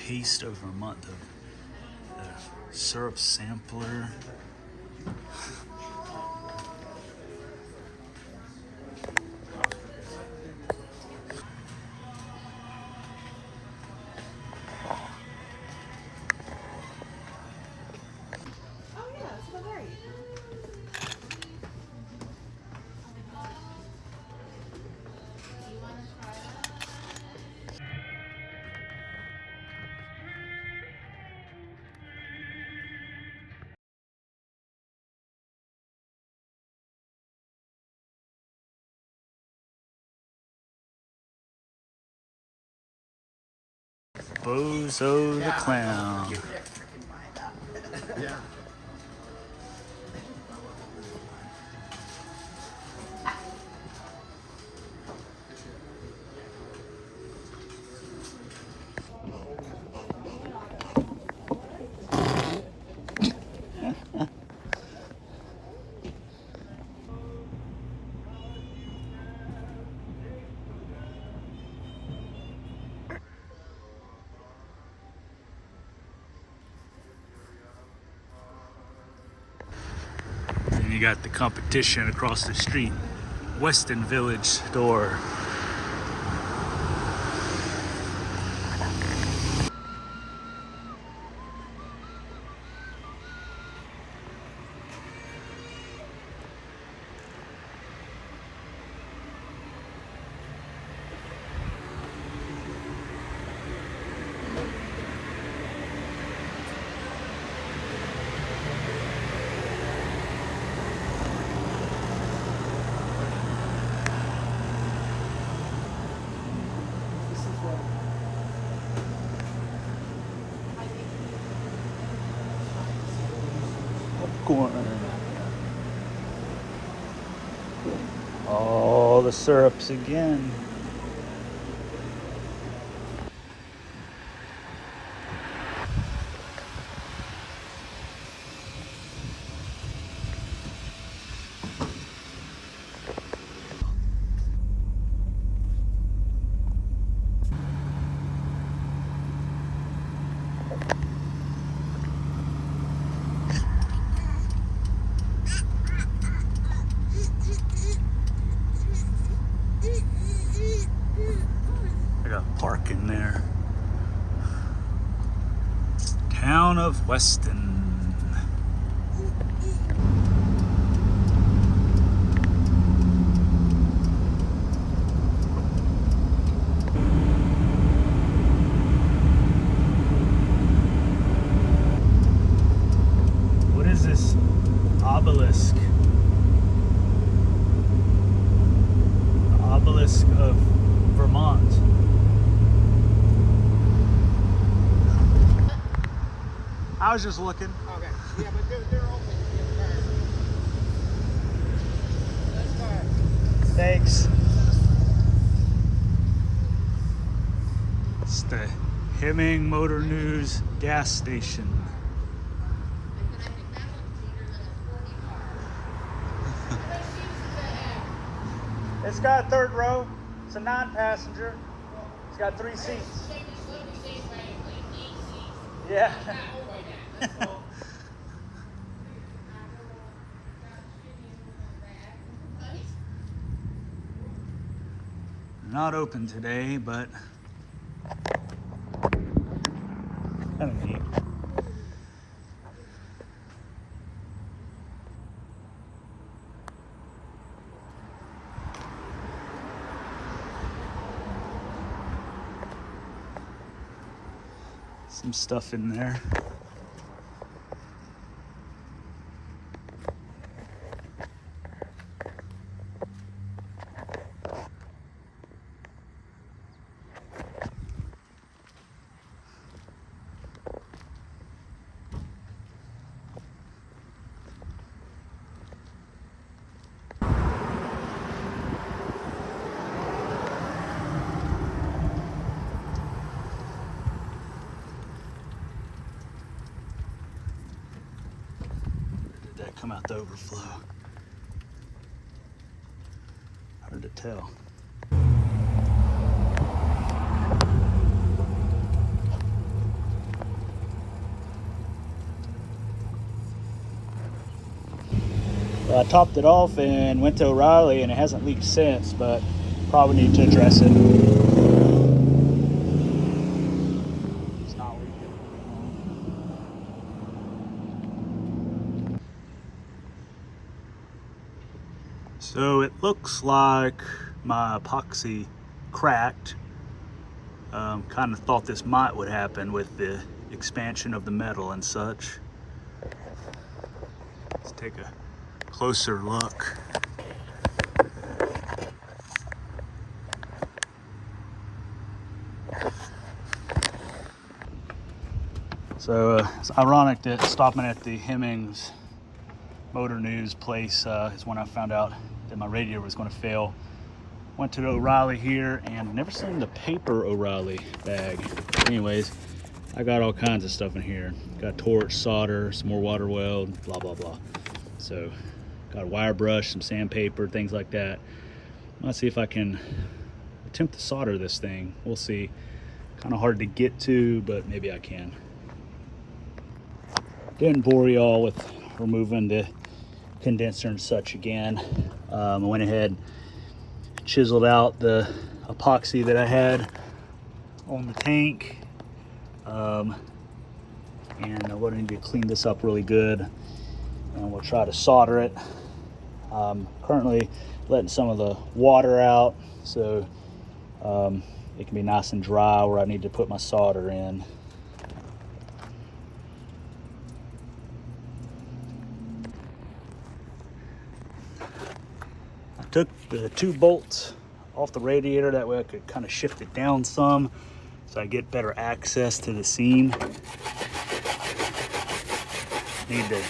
Taste of Vermont, the syrup sampler. Bozo the Clown. you got the competition across the street, Weston Village store. Popcorn. All the syrups again. I got parking there. Town of Weston. What is this obelisk? The obelisk of Vermont. I was just looking. Okay. Yeah, but they're open. Let's go. Thanks. It's the Hemming Motor News gas station. It's got a third row. It's a 9-passenger. It's got 3 seats. Yeah. Not open today, but kind of neat. Some stuff in there. Come out the overflow. Hard to tell. Well, I topped it off and went to O'Reilly, and it hasn't leaked since, but probably need to address it. It's not leaking. So it looks like my epoxy cracked. Kind of thought this would happen with the expansion of the metal and such. Let's take a closer look. So it's ironic that stopping at the Hemmings Motor News place is when I found out that my radiator was going to fail. Went to the O'Reilly here and never seen the paper O'Reilly bag. Anyways, I got all kinds of stuff in here. Got torch, solder, some more water weld, blah, blah, blah. So got a wire brush, some sandpaper, things like that. Let's see if I can attempt to solder this thing. We'll see. Kind of hard to get to, but maybe I can. Didn't bore y'all with removing the condenser and such again. I went ahead, chiseled out the epoxy that I had on the tank. And I'm going to need to clean this up really good, and we'll try to solder it. Currently letting some of the water out so it can be nice and dry where I need to put my solder in. I took the 2 bolts off the radiator, that way I could kind of shift it down some so I get better access to the seam. Need to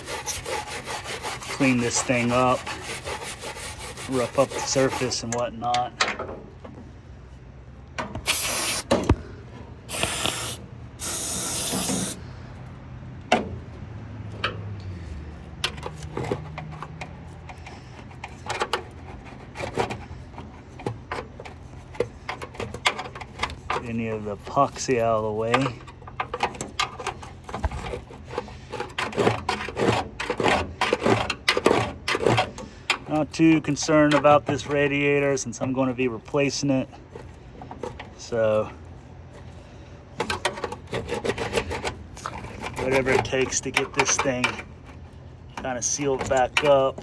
clean this thing up, rough up the surface and whatnot. Get any of the epoxy out of the way. Not too concerned about this radiator since I'm going to be replacing it. So whatever it takes to get this thing kind of sealed back up.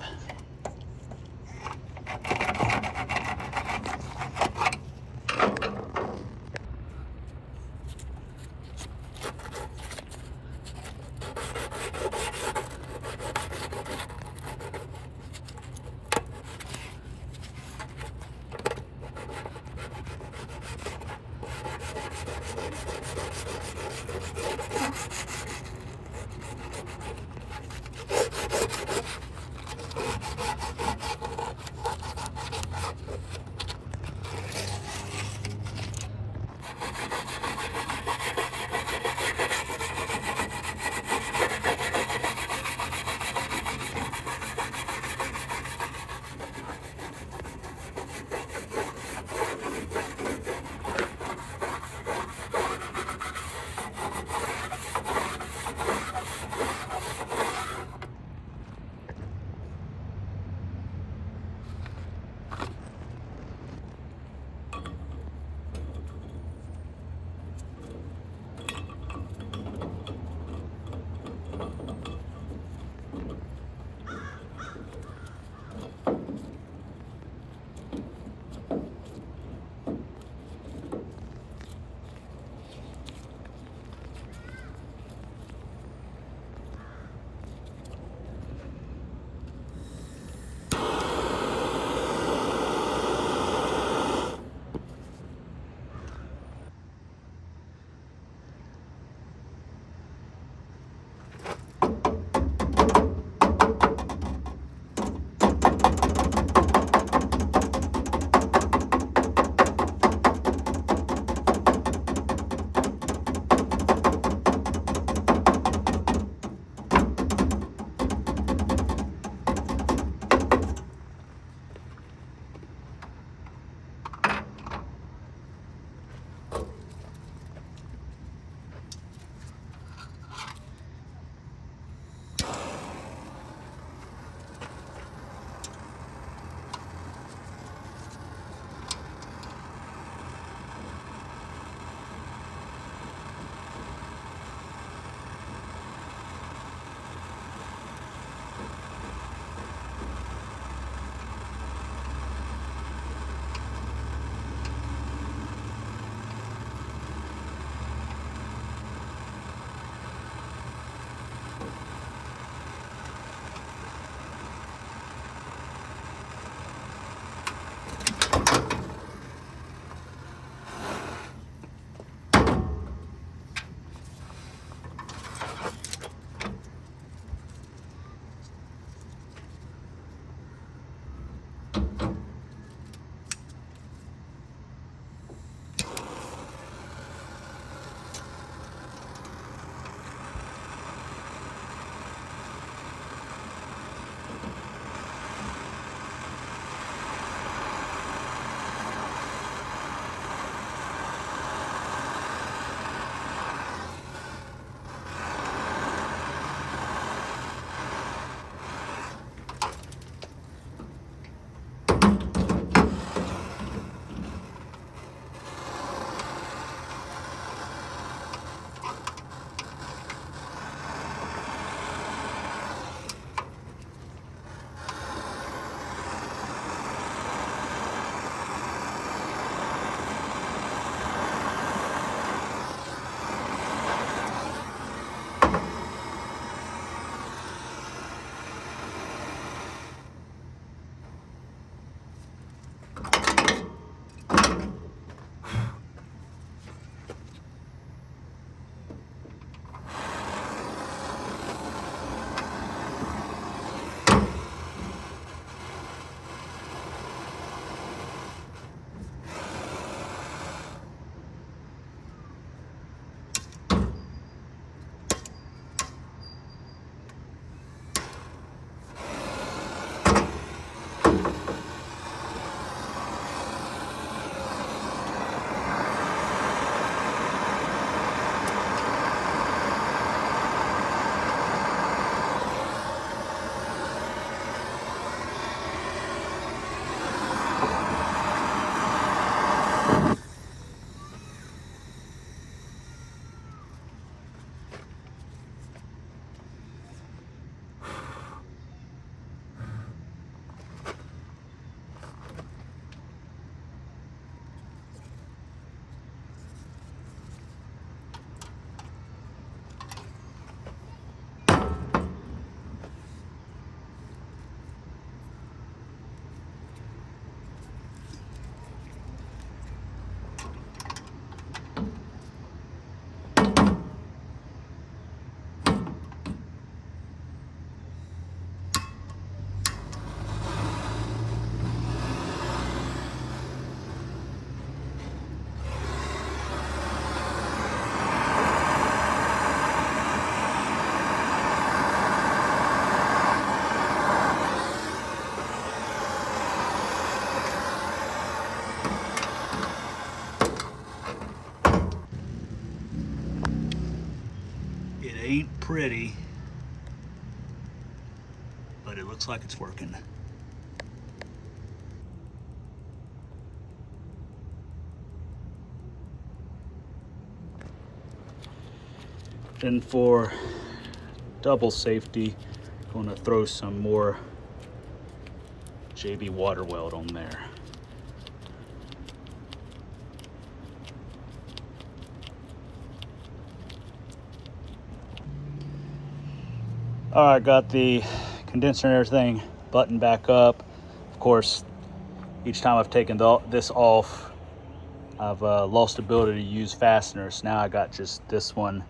pretty, but it looks like it's working. Then for double safety, I'm going to throw some more JB water weld on there. All right, got the condenser and everything buttoned back up. Of course, each time I've taken this off, I've lost the ability to use fasteners. Now I got just this one,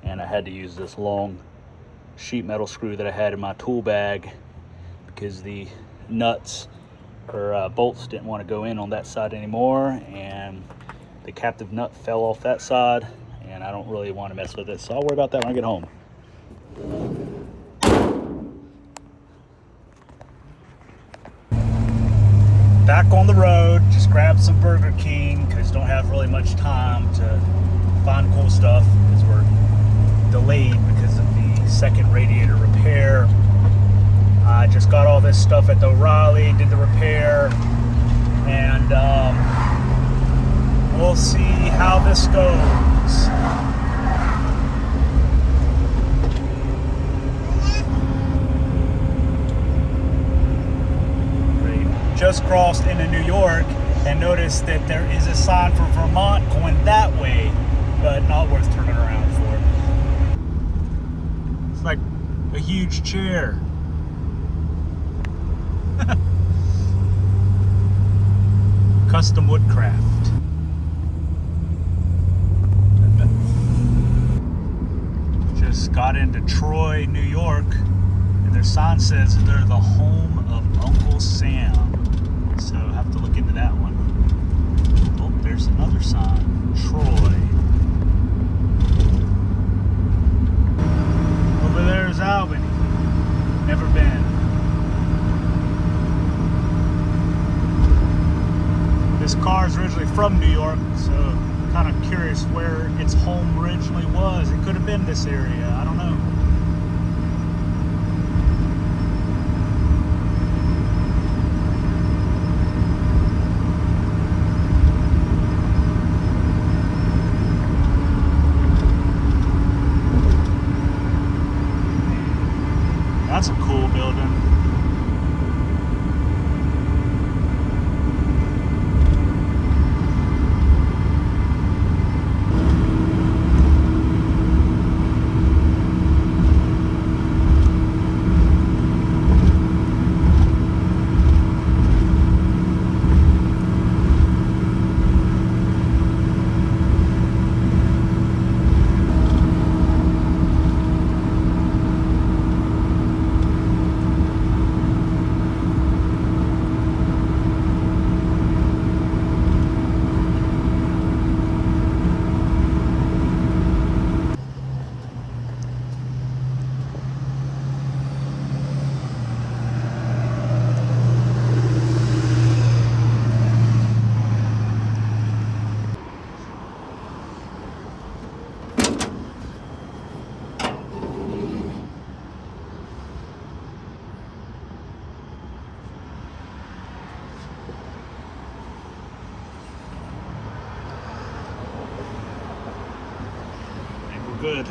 and I had to use this long sheet metal screw that I had in my tool bag because the nuts or bolts didn't want to go in on that side anymore, and the captive nut fell off that side, and I don't really want to mess with it, so I'll worry about that when I get home. Back on the road, just grabbed some Burger King because don't have really much time to find cool stuff because we're delayed because of the second radiator repair. I just got all this stuff at the O'Reilly, did the repair, and we'll see how this goes. Just crossed into New York and noticed that there is a sign for Vermont going that way, but not worth turning around for. It's like a huge chair. Custom woodcraft. Just got into Troy, New York, and their sign says that they're the home of Uncle Sam. So I have to look into that one. Oh, there's another sign. Troy. Over there's Albany. Never been. This car is originally from New York, so I'm kind of curious where its home originally was. It could have been this area. I don't know. That's a cool building. Good.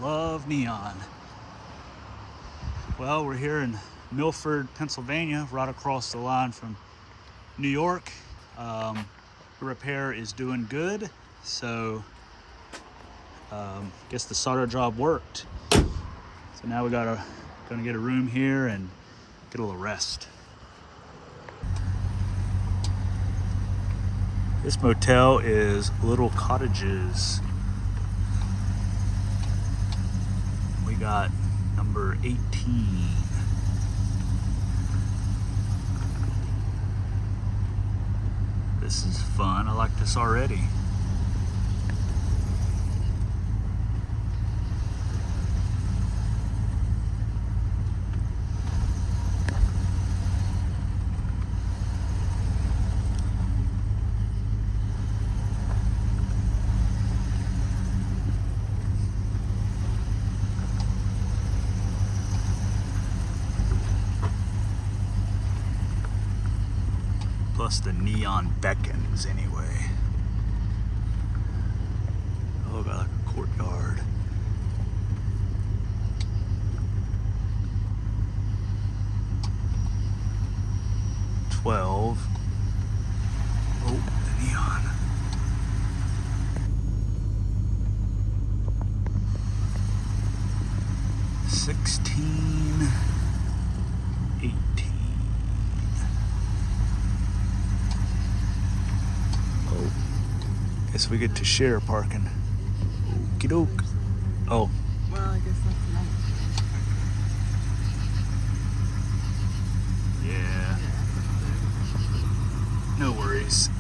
Love neon. Well, we're here in Milford, Pennsylvania, right across the line from New York. The repair is doing good, so guess the solder job worked. So now we gonna get a room here and get a little rest. This motel is Little Cottages. We got number 18. This is fun. I like this already. Plus the neon beckons anyway. Oh, got like a courtyard. Oh, the neon. $16, $18. Oh, guess we get to share parking. Okie doke. Oh. Well, I guess that's nice. Yeah. No worries.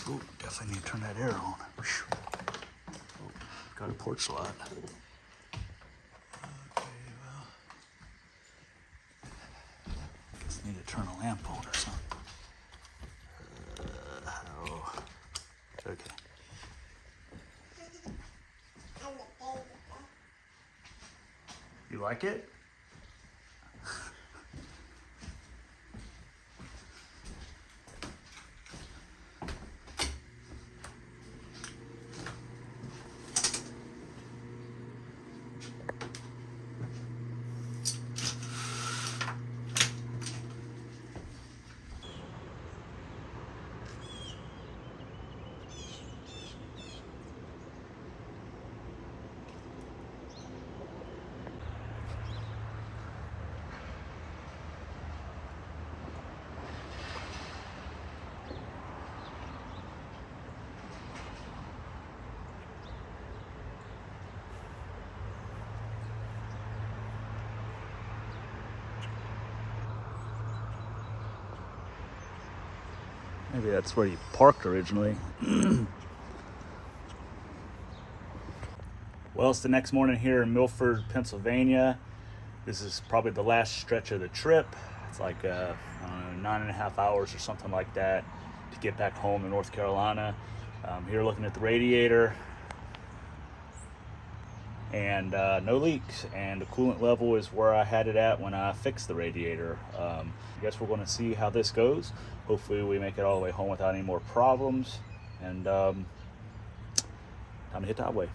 Oh, definitely need to turn that air on. Whew. Oh, got a porch light. Okay, well, guess I need to turn a lamp on or something. Oh, okay. You like it? Maybe that's where you parked originally. Well, it's the next morning here in Milford, Pennsylvania. This is probably the last stretch of the trip. It's like I don't know, 9.5 hours or something like that to get back home to North Carolina. Here looking at the radiator, and no leaks, and the coolant level is where I had it at when I fixed the radiator. I guess we're going to see how this goes. Hopefully we make it all the way home without any more problems, and time to hit the highway.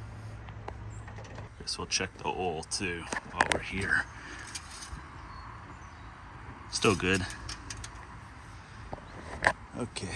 Guess we'll check the oil too while we're here. Still good. Okay.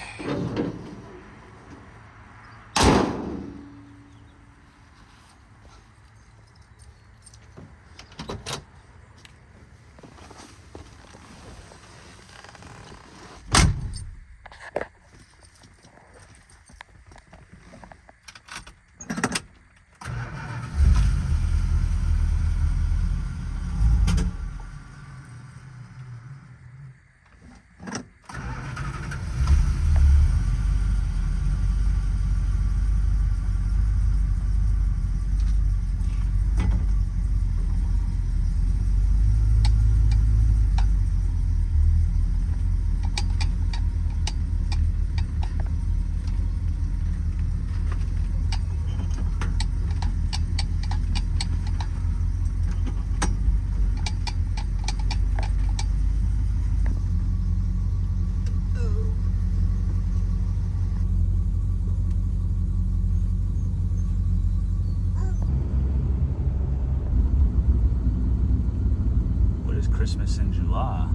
Christmas in July.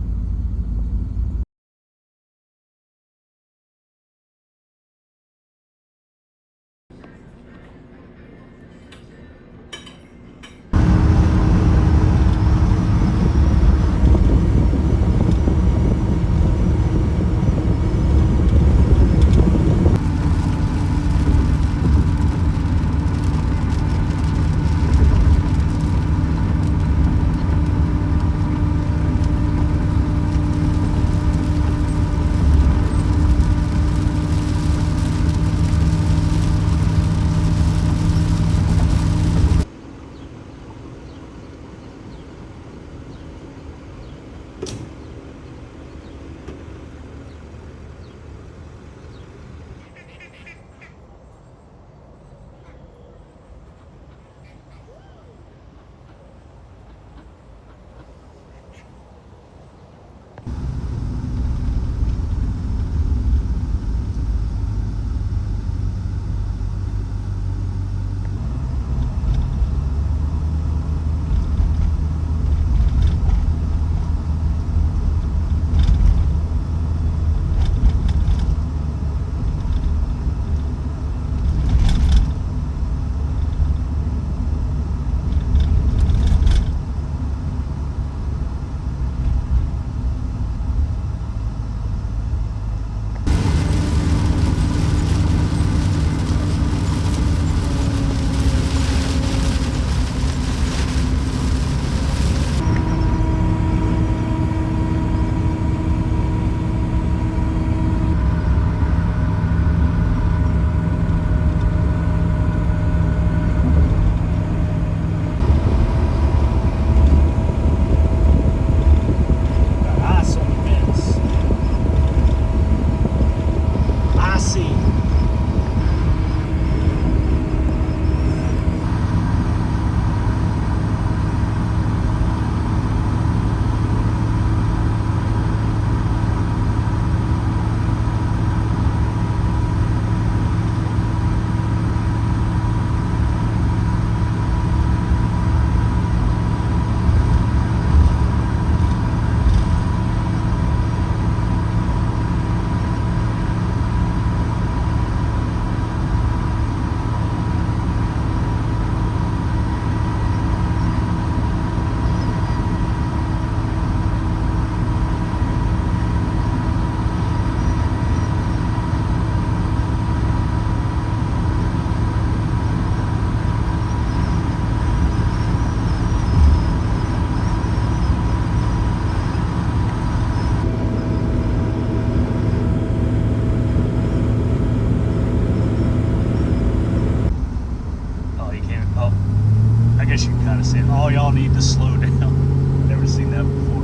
Y'all need to slow down. Never seen that before.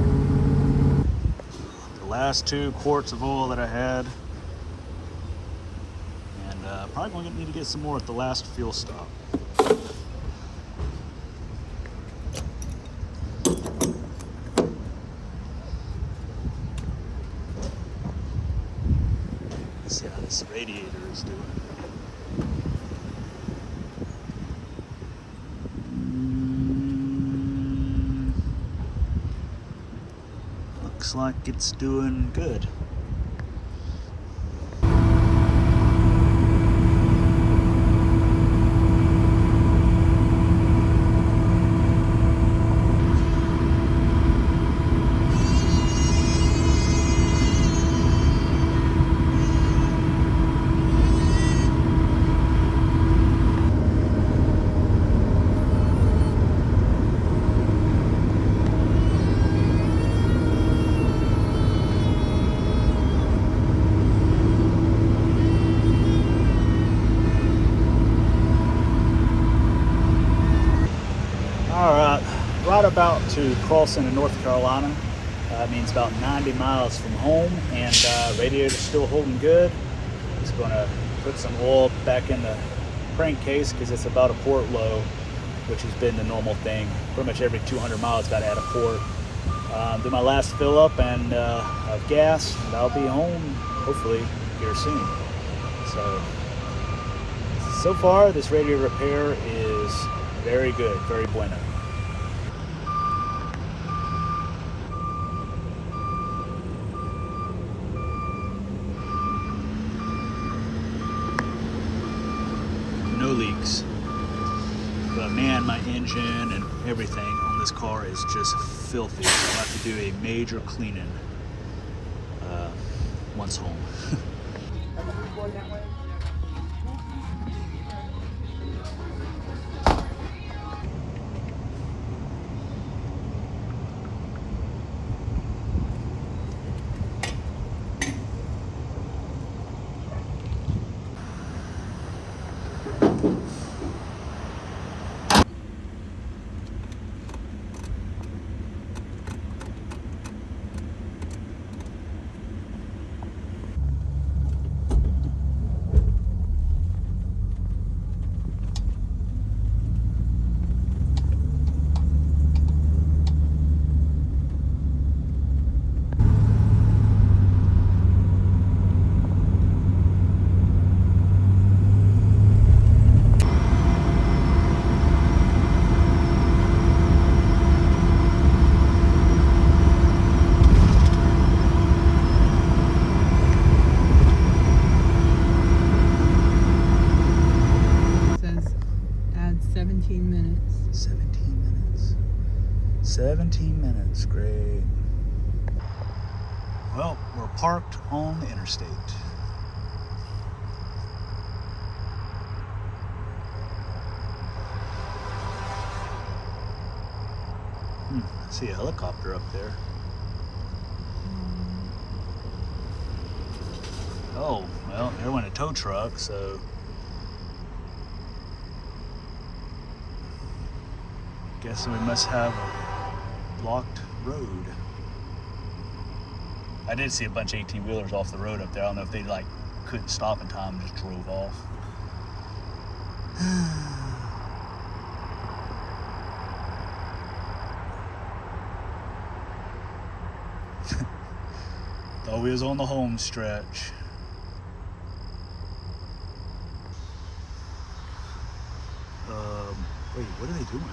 The last 2 quarts of oil that I had, and probably going to need to get some more at the last fuel stop. Let's see how this radiator is doing. Looks like it's doing good. Right about to cross into North Carolina. Means about 90 miles from home, and radiator's still holding good. Just going to put some oil back in the crankcase because it's about a quart low, which has been the normal thing. Pretty much every 200 miles got to add a quart. Do my last fill up and of gas, and I'll be home hopefully here soon. So far this radiator repair is very good, very bueno. no leaks. But man, my engine and everything on this car is just filthy. I'll have to do a major cleaning once home. Says add 17 minutes. 17 minutes. 17 minutes, great. Well, we're parked on the interstate. I see a helicopter up there. Oh, well, there went a tow truck, so guessing we must have a blocked road. I did see a bunch of 18-wheelers off the road up there. I don't know if they like couldn't stop in time and just drove off. Thought we was on the home stretch. Wait, what are they doing?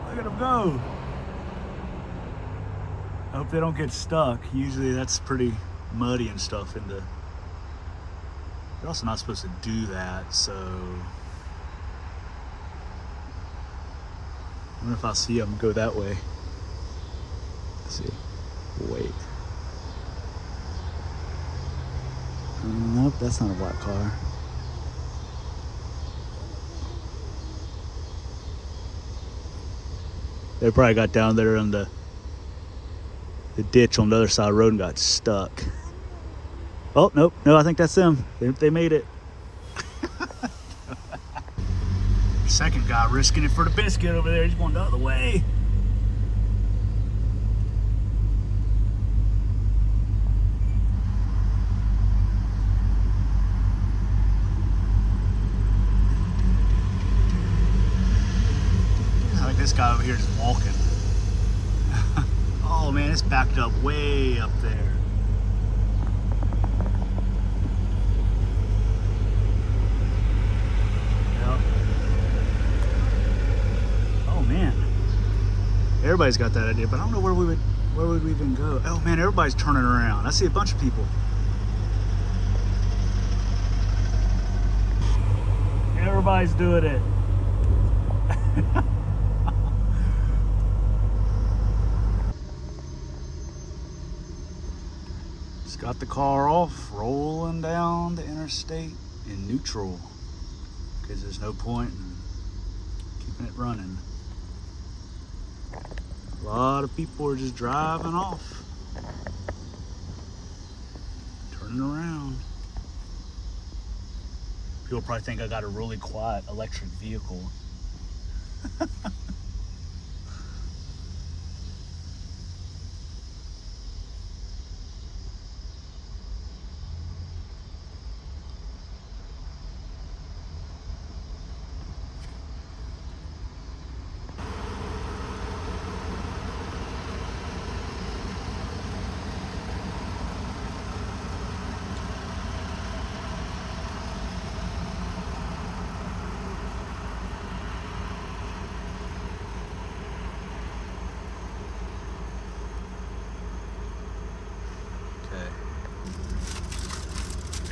Look at them go. I hope they don't get stuck. Usually that's pretty muddy and stuff in the... You're also not supposed to do that, so... I wonder if I'll see them go that way. Let's see. Wait. Nope, that's not a black car. They probably got down there on the ditch on the other side of the road and got stuck. Oh, nope, no, I think that's them. They made it. Second guy risking it for the biscuit over there. He's going the other way. This guy over here is walking. Oh man, it's backed up way up there. Yep. Oh man, everybody's got that idea, but I don't know where would we even go. Oh man, everybody's turning around. I see a bunch of people. Everybody's doing it. Got the car off, rolling down the interstate in neutral because there's no point in keeping it running. A lot of people are just driving off, turning around. People probably think I got a really quiet electric vehicle.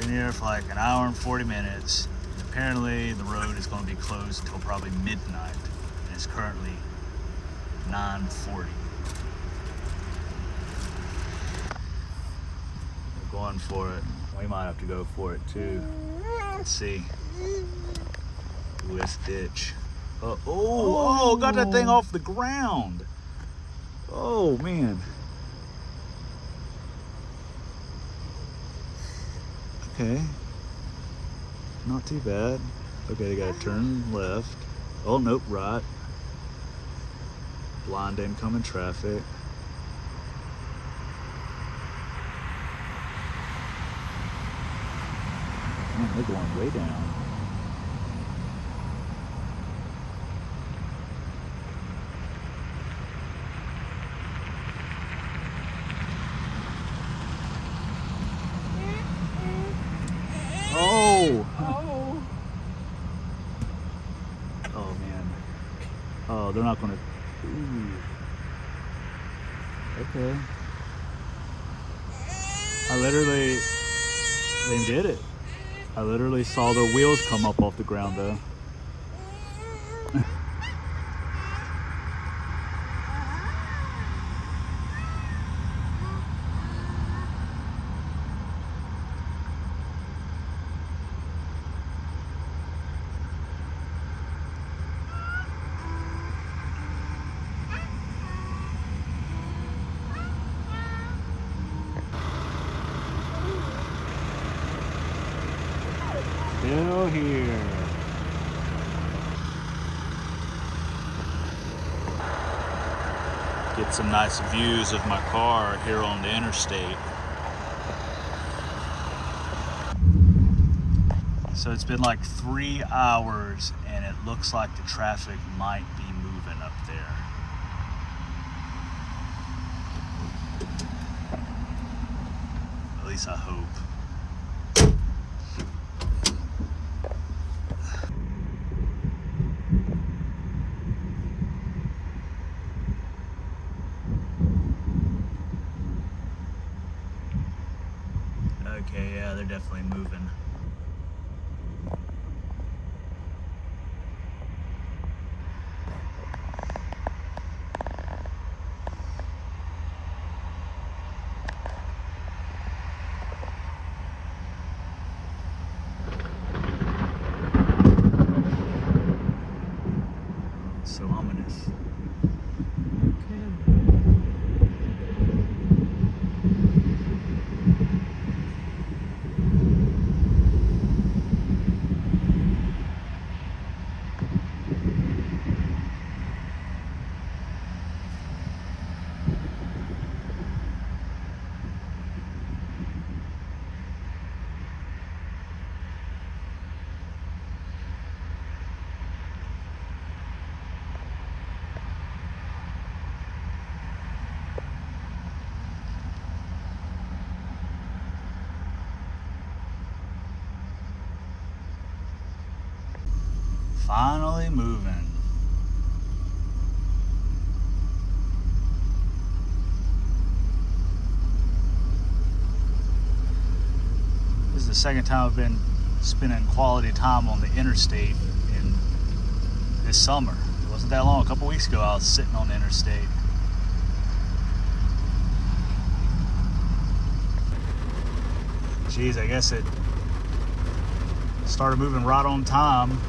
Been here for like an hour and 40 minutes. Apparently the road is going to be closed until probably midnight. And it's currently 9:40. We're going for it. We might have to go for it too. Let's see. Ooh, this ditch. Oh, got that thing off the ground. Oh, man. Okay. Not too bad. Okay, they gotta turn left. Oh, nope, right. Blind incoming traffic. Man, they're going way down. Oh! Oh, man. Oh, they're not gonna... Ooh. Okay. They did it. I literally saw their wheels come up off the ground though. Still here. Get some nice views of my car here on the interstate. So it's been like 3 hours and it looks like the traffic might be moving up there. At least I hope. Okay, yeah, they're definitely moving. So ominous. Finally moving. This is the second time I've been spending quality time on the interstate in this summer. It wasn't that long. A couple weeks ago I was sitting on the interstate. Geez, I guess it started moving right on time.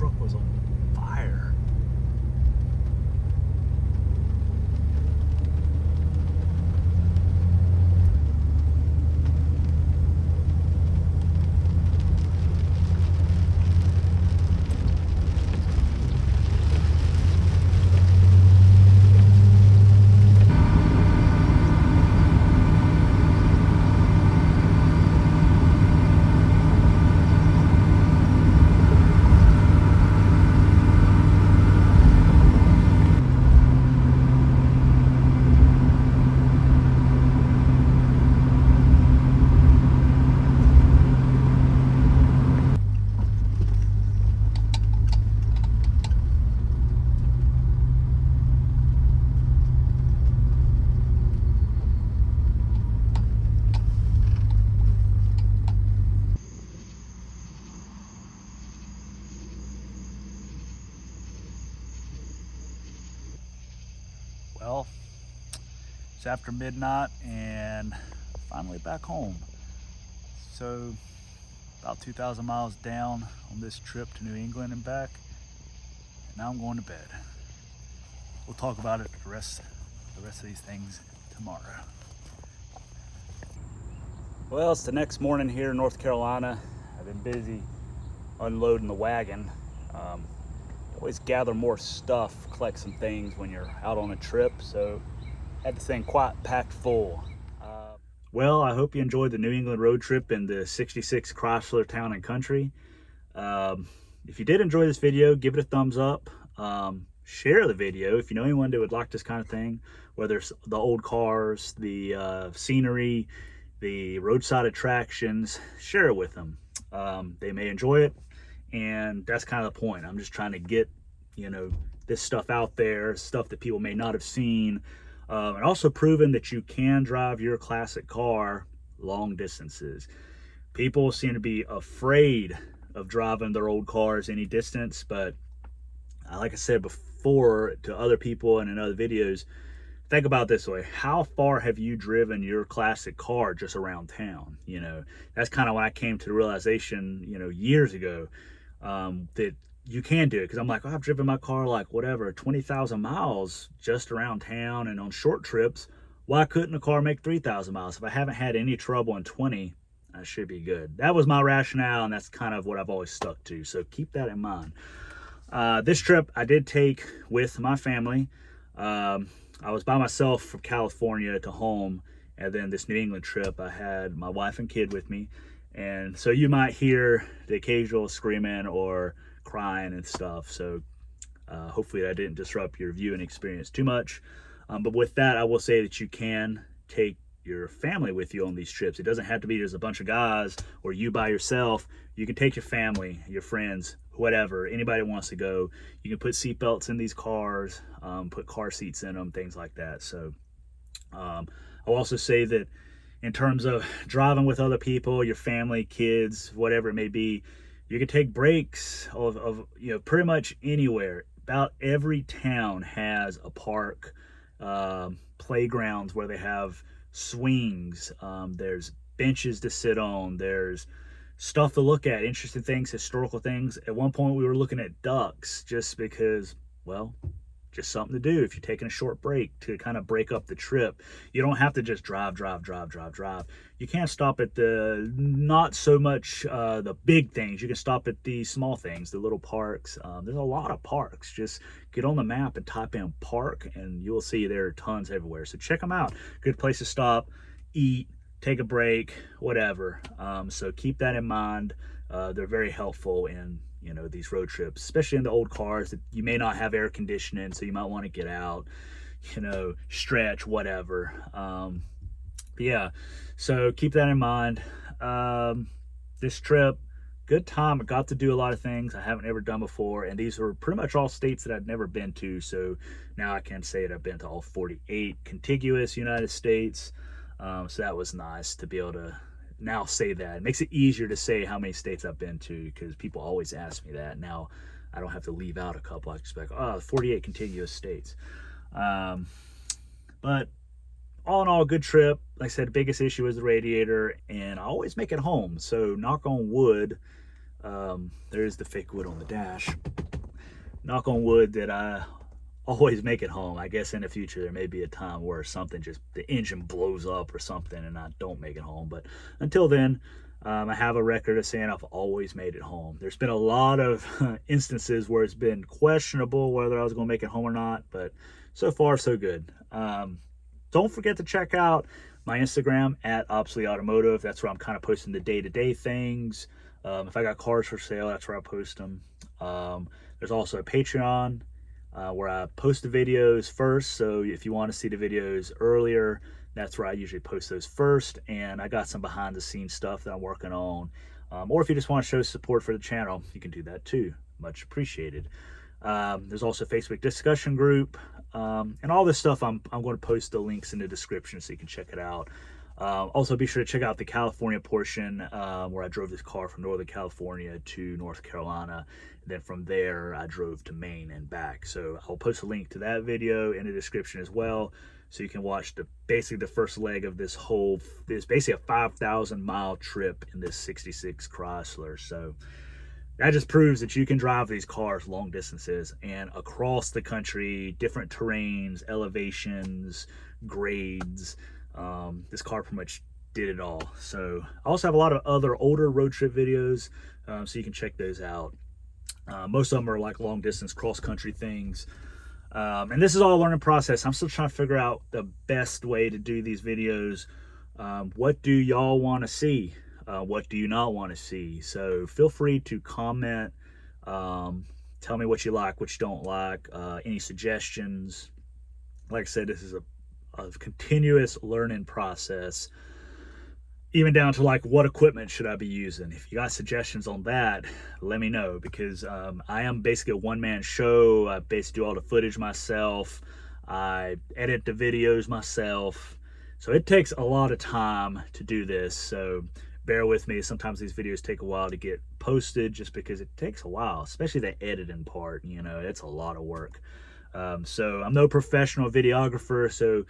truck was on fire. Well, it's after midnight and finally back home. So about 2,000 miles down on this trip to New England and back. And now I'm going to bed. We'll talk about it the rest of these things tomorrow. Well, it's the next morning here in North Carolina. I've been busy unloading the wagon. Always gather more stuff, collect some things when you're out on a trip, so had this thing quite packed full. Well, I hope you enjoyed the New England road trip in the 66 Chrysler Town and Country. If you did enjoy this video, give it a thumbs up. Share the video if you know anyone that would like this kind of thing, whether it's the old cars, the scenery, the roadside attractions. Share it with them. They may enjoy it. And that's kind of the point. I'm just trying to get, you know, this stuff out there, stuff that people may not have seen, and also proving that you can drive your classic car long distances. People seem to be afraid of driving their old cars any distance, but like I said before to other people and in other videos, think about it this way. How far have you driven your classic car just around town? You know, that's kind of when I came to the realization, you know, years ago, that you can do it. Because I'm like, oh, I've driven my car like whatever 20,000 miles just around town and on short trips. Why couldn't a car make 3,000 miles? If I haven't had any trouble in 20, I should be good. That was my rationale, and that's kind of what I've always stuck to, so keep that in mind. This trip I did take with my family. I was by myself from California to home, and then this New England trip I had my wife and kid with me. And so you might hear the occasional screaming or crying and stuff. So hopefully I didn't disrupt your viewing experience too much. But with that, I will say that you can take your family with you on these trips. It doesn't have to be just a bunch of guys or you by yourself. You can take your family, your friends, whatever, anybody wants to go. You can put seatbelts in these cars, put car seats in them, things like that. So I'll also say that in terms of driving with other people, your family, kids, whatever it may be, you can take breaks of you know, pretty much anywhere. About every town has a park, playgrounds where they have swings. There's benches to sit on. There's stuff to look at, interesting things, historical things. At one point we were looking at ducks just because, well, just something to do if you're taking a short break to kind of break up the trip. You don't have to just drive. You can't stop at the not so much the big things. You can stop at the small things, the little parks. There's a lot of parks. Just get on the map and type in park and you'll see there are tons everywhere. So check them out. Good place to stop, eat, take a break, whatever. So keep that in mind. They're very helpful in, you know, these road trips, especially in the old cars that you may not have air conditioning, so you might want to get out, you know, stretch, whatever. But yeah, so keep that in mind. This trip, good time. I got to do a lot of things I haven't ever done before, and these were pretty much all states that I'd never been to. So now I can say that I've been to all 48 contiguous United States. So that was nice to be able to now say that. It makes it easier to say how many states I've been to, because people always ask me that. Now I don't have to leave out a couple. I just be like, oh, 48 contiguous states. But all in all, good trip. Like I said, the biggest issue is the radiator, and I always make it home. So knock on wood, There is the fake wood on the dash. Knock on wood that I always make it home. I guess in the future there may be a time where something just, the engine blows up or something and I don't make it home. But until then, I have a record of saying I've always made it home. There's been a lot of instances where it's been questionable whether I was going to make it home or not, but so far so good. Don't forget to check out my Instagram at Obsolete Automotive. That's where I'm kind of posting the day-to-day things. If I got cars for sale, that's where I post them. There's also a Patreon where I post the videos first. So if you want to see the videos earlier, that's where I usually post those first. And I got some behind the scenes stuff that I'm working on. Or if you just want to show support for the channel, you can do that too. Much appreciated. There's also a Facebook discussion group. And all this stuff, I'm going to post the links in the description so you can check it out. Also, be sure to check out the California portion where I drove this car from Northern California to North Carolina. Then from there, I drove to Maine and back. So I'll post a link to that video in the description as well. So you can watch basically the first leg of this basically a 5,000 mile trip in this 66 Chrysler. So that just proves that you can drive these cars long distances and across the country, different terrains, elevations, grades. This car pretty much did it all. So I also have a lot of other older road trip videos, so you can check those out. Most of them are like long distance cross country things. And this is all a learning process. I'm still trying to figure out the best way to do these videos. What do y'all want to see? What do you not want to see? So feel free to comment. Tell me what you like, what you don't like, any suggestions. Like I said, this is a continuous learning process, even down to like what equipment should I be using. If you got suggestions on that, let me know, because I am basically a one-man show. I basically do all the footage myself. I edit the videos myself, so it takes a lot of time to do this. So bear with me. Sometimes these videos take a while to get posted just because it takes a while, especially the editing part. You know, it's a lot of work. So I'm no professional videographer, so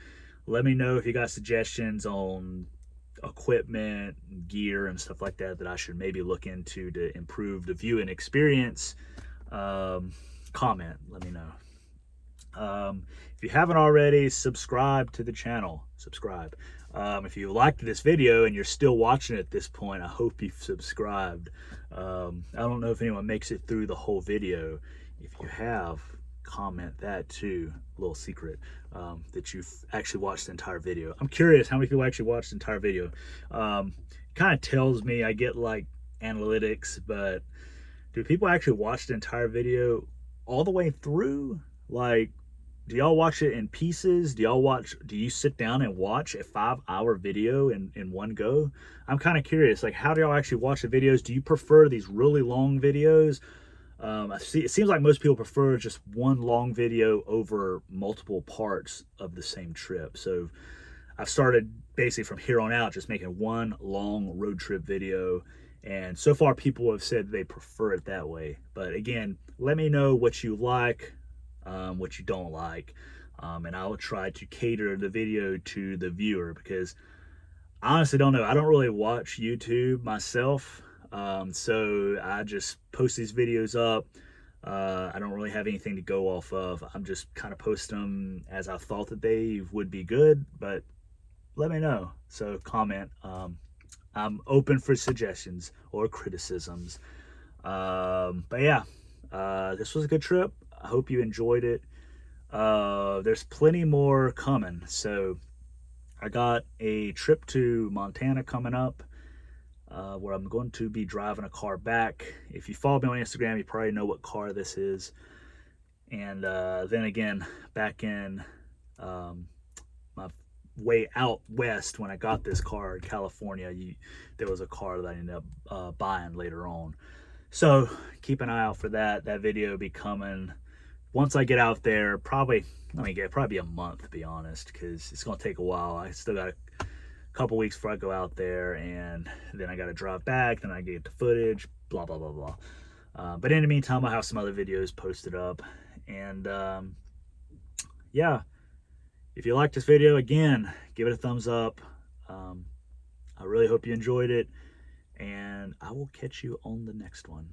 let me know if you got suggestions on equipment, gear, and stuff like that that I should maybe look into to improve the viewing experience. Comment, let me know. If you haven't already, subscribe to the channel. Subscribe. If you liked this video and you're still watching at this point, I hope you've subscribed. I don't know if anyone makes it through the whole video. If you have, comment that too. A little secret, that you've actually watched the entire video. I'm curious how many people actually watched the entire video. Kind of tells me, I get like analytics, but do people actually watch the entire video all the way through? Like, do y'all watch it in pieces? Do you sit down and watch a 5-hour video in one go? I'm kind of curious, like, how do y'all actually watch the videos? Do you prefer these really long videos? It seems like most people prefer just one long video over multiple parts of the same trip. So I've started basically from here on out just making one long road trip video, and so far people have said they prefer it that way. But again, let me know what you like, what you don't like, and I will try to cater the video to the viewer, because I honestly don't know. I don't really watch YouTube myself. So I just post these videos up. I don't really have anything to go off of. I'm just kind of posting them as I thought that they would be good, but let me know. So comment. I'm open for suggestions or criticisms. But yeah, this was a good trip. I hope you enjoyed it. There's plenty more coming. So I got a trip to Montana coming up, where I'm going to be driving a car back. If you follow me on Instagram, you probably know what car this is. And then again, back in my way out west, when I got this car in California, there was a car that I ended up buying later on. So keep an eye out for that. That video will be coming once I get out there. Probably a month, to be honest, because it's going to take a while. I still got a couple weeks before I go out there, and then I got to drive back, then I get the footage, blah blah blah blah. But in the meantime, I have some other videos posted up, and yeah, if you like this video, again, give it a thumbs up. I really hope you enjoyed it, and I will catch you on the next one.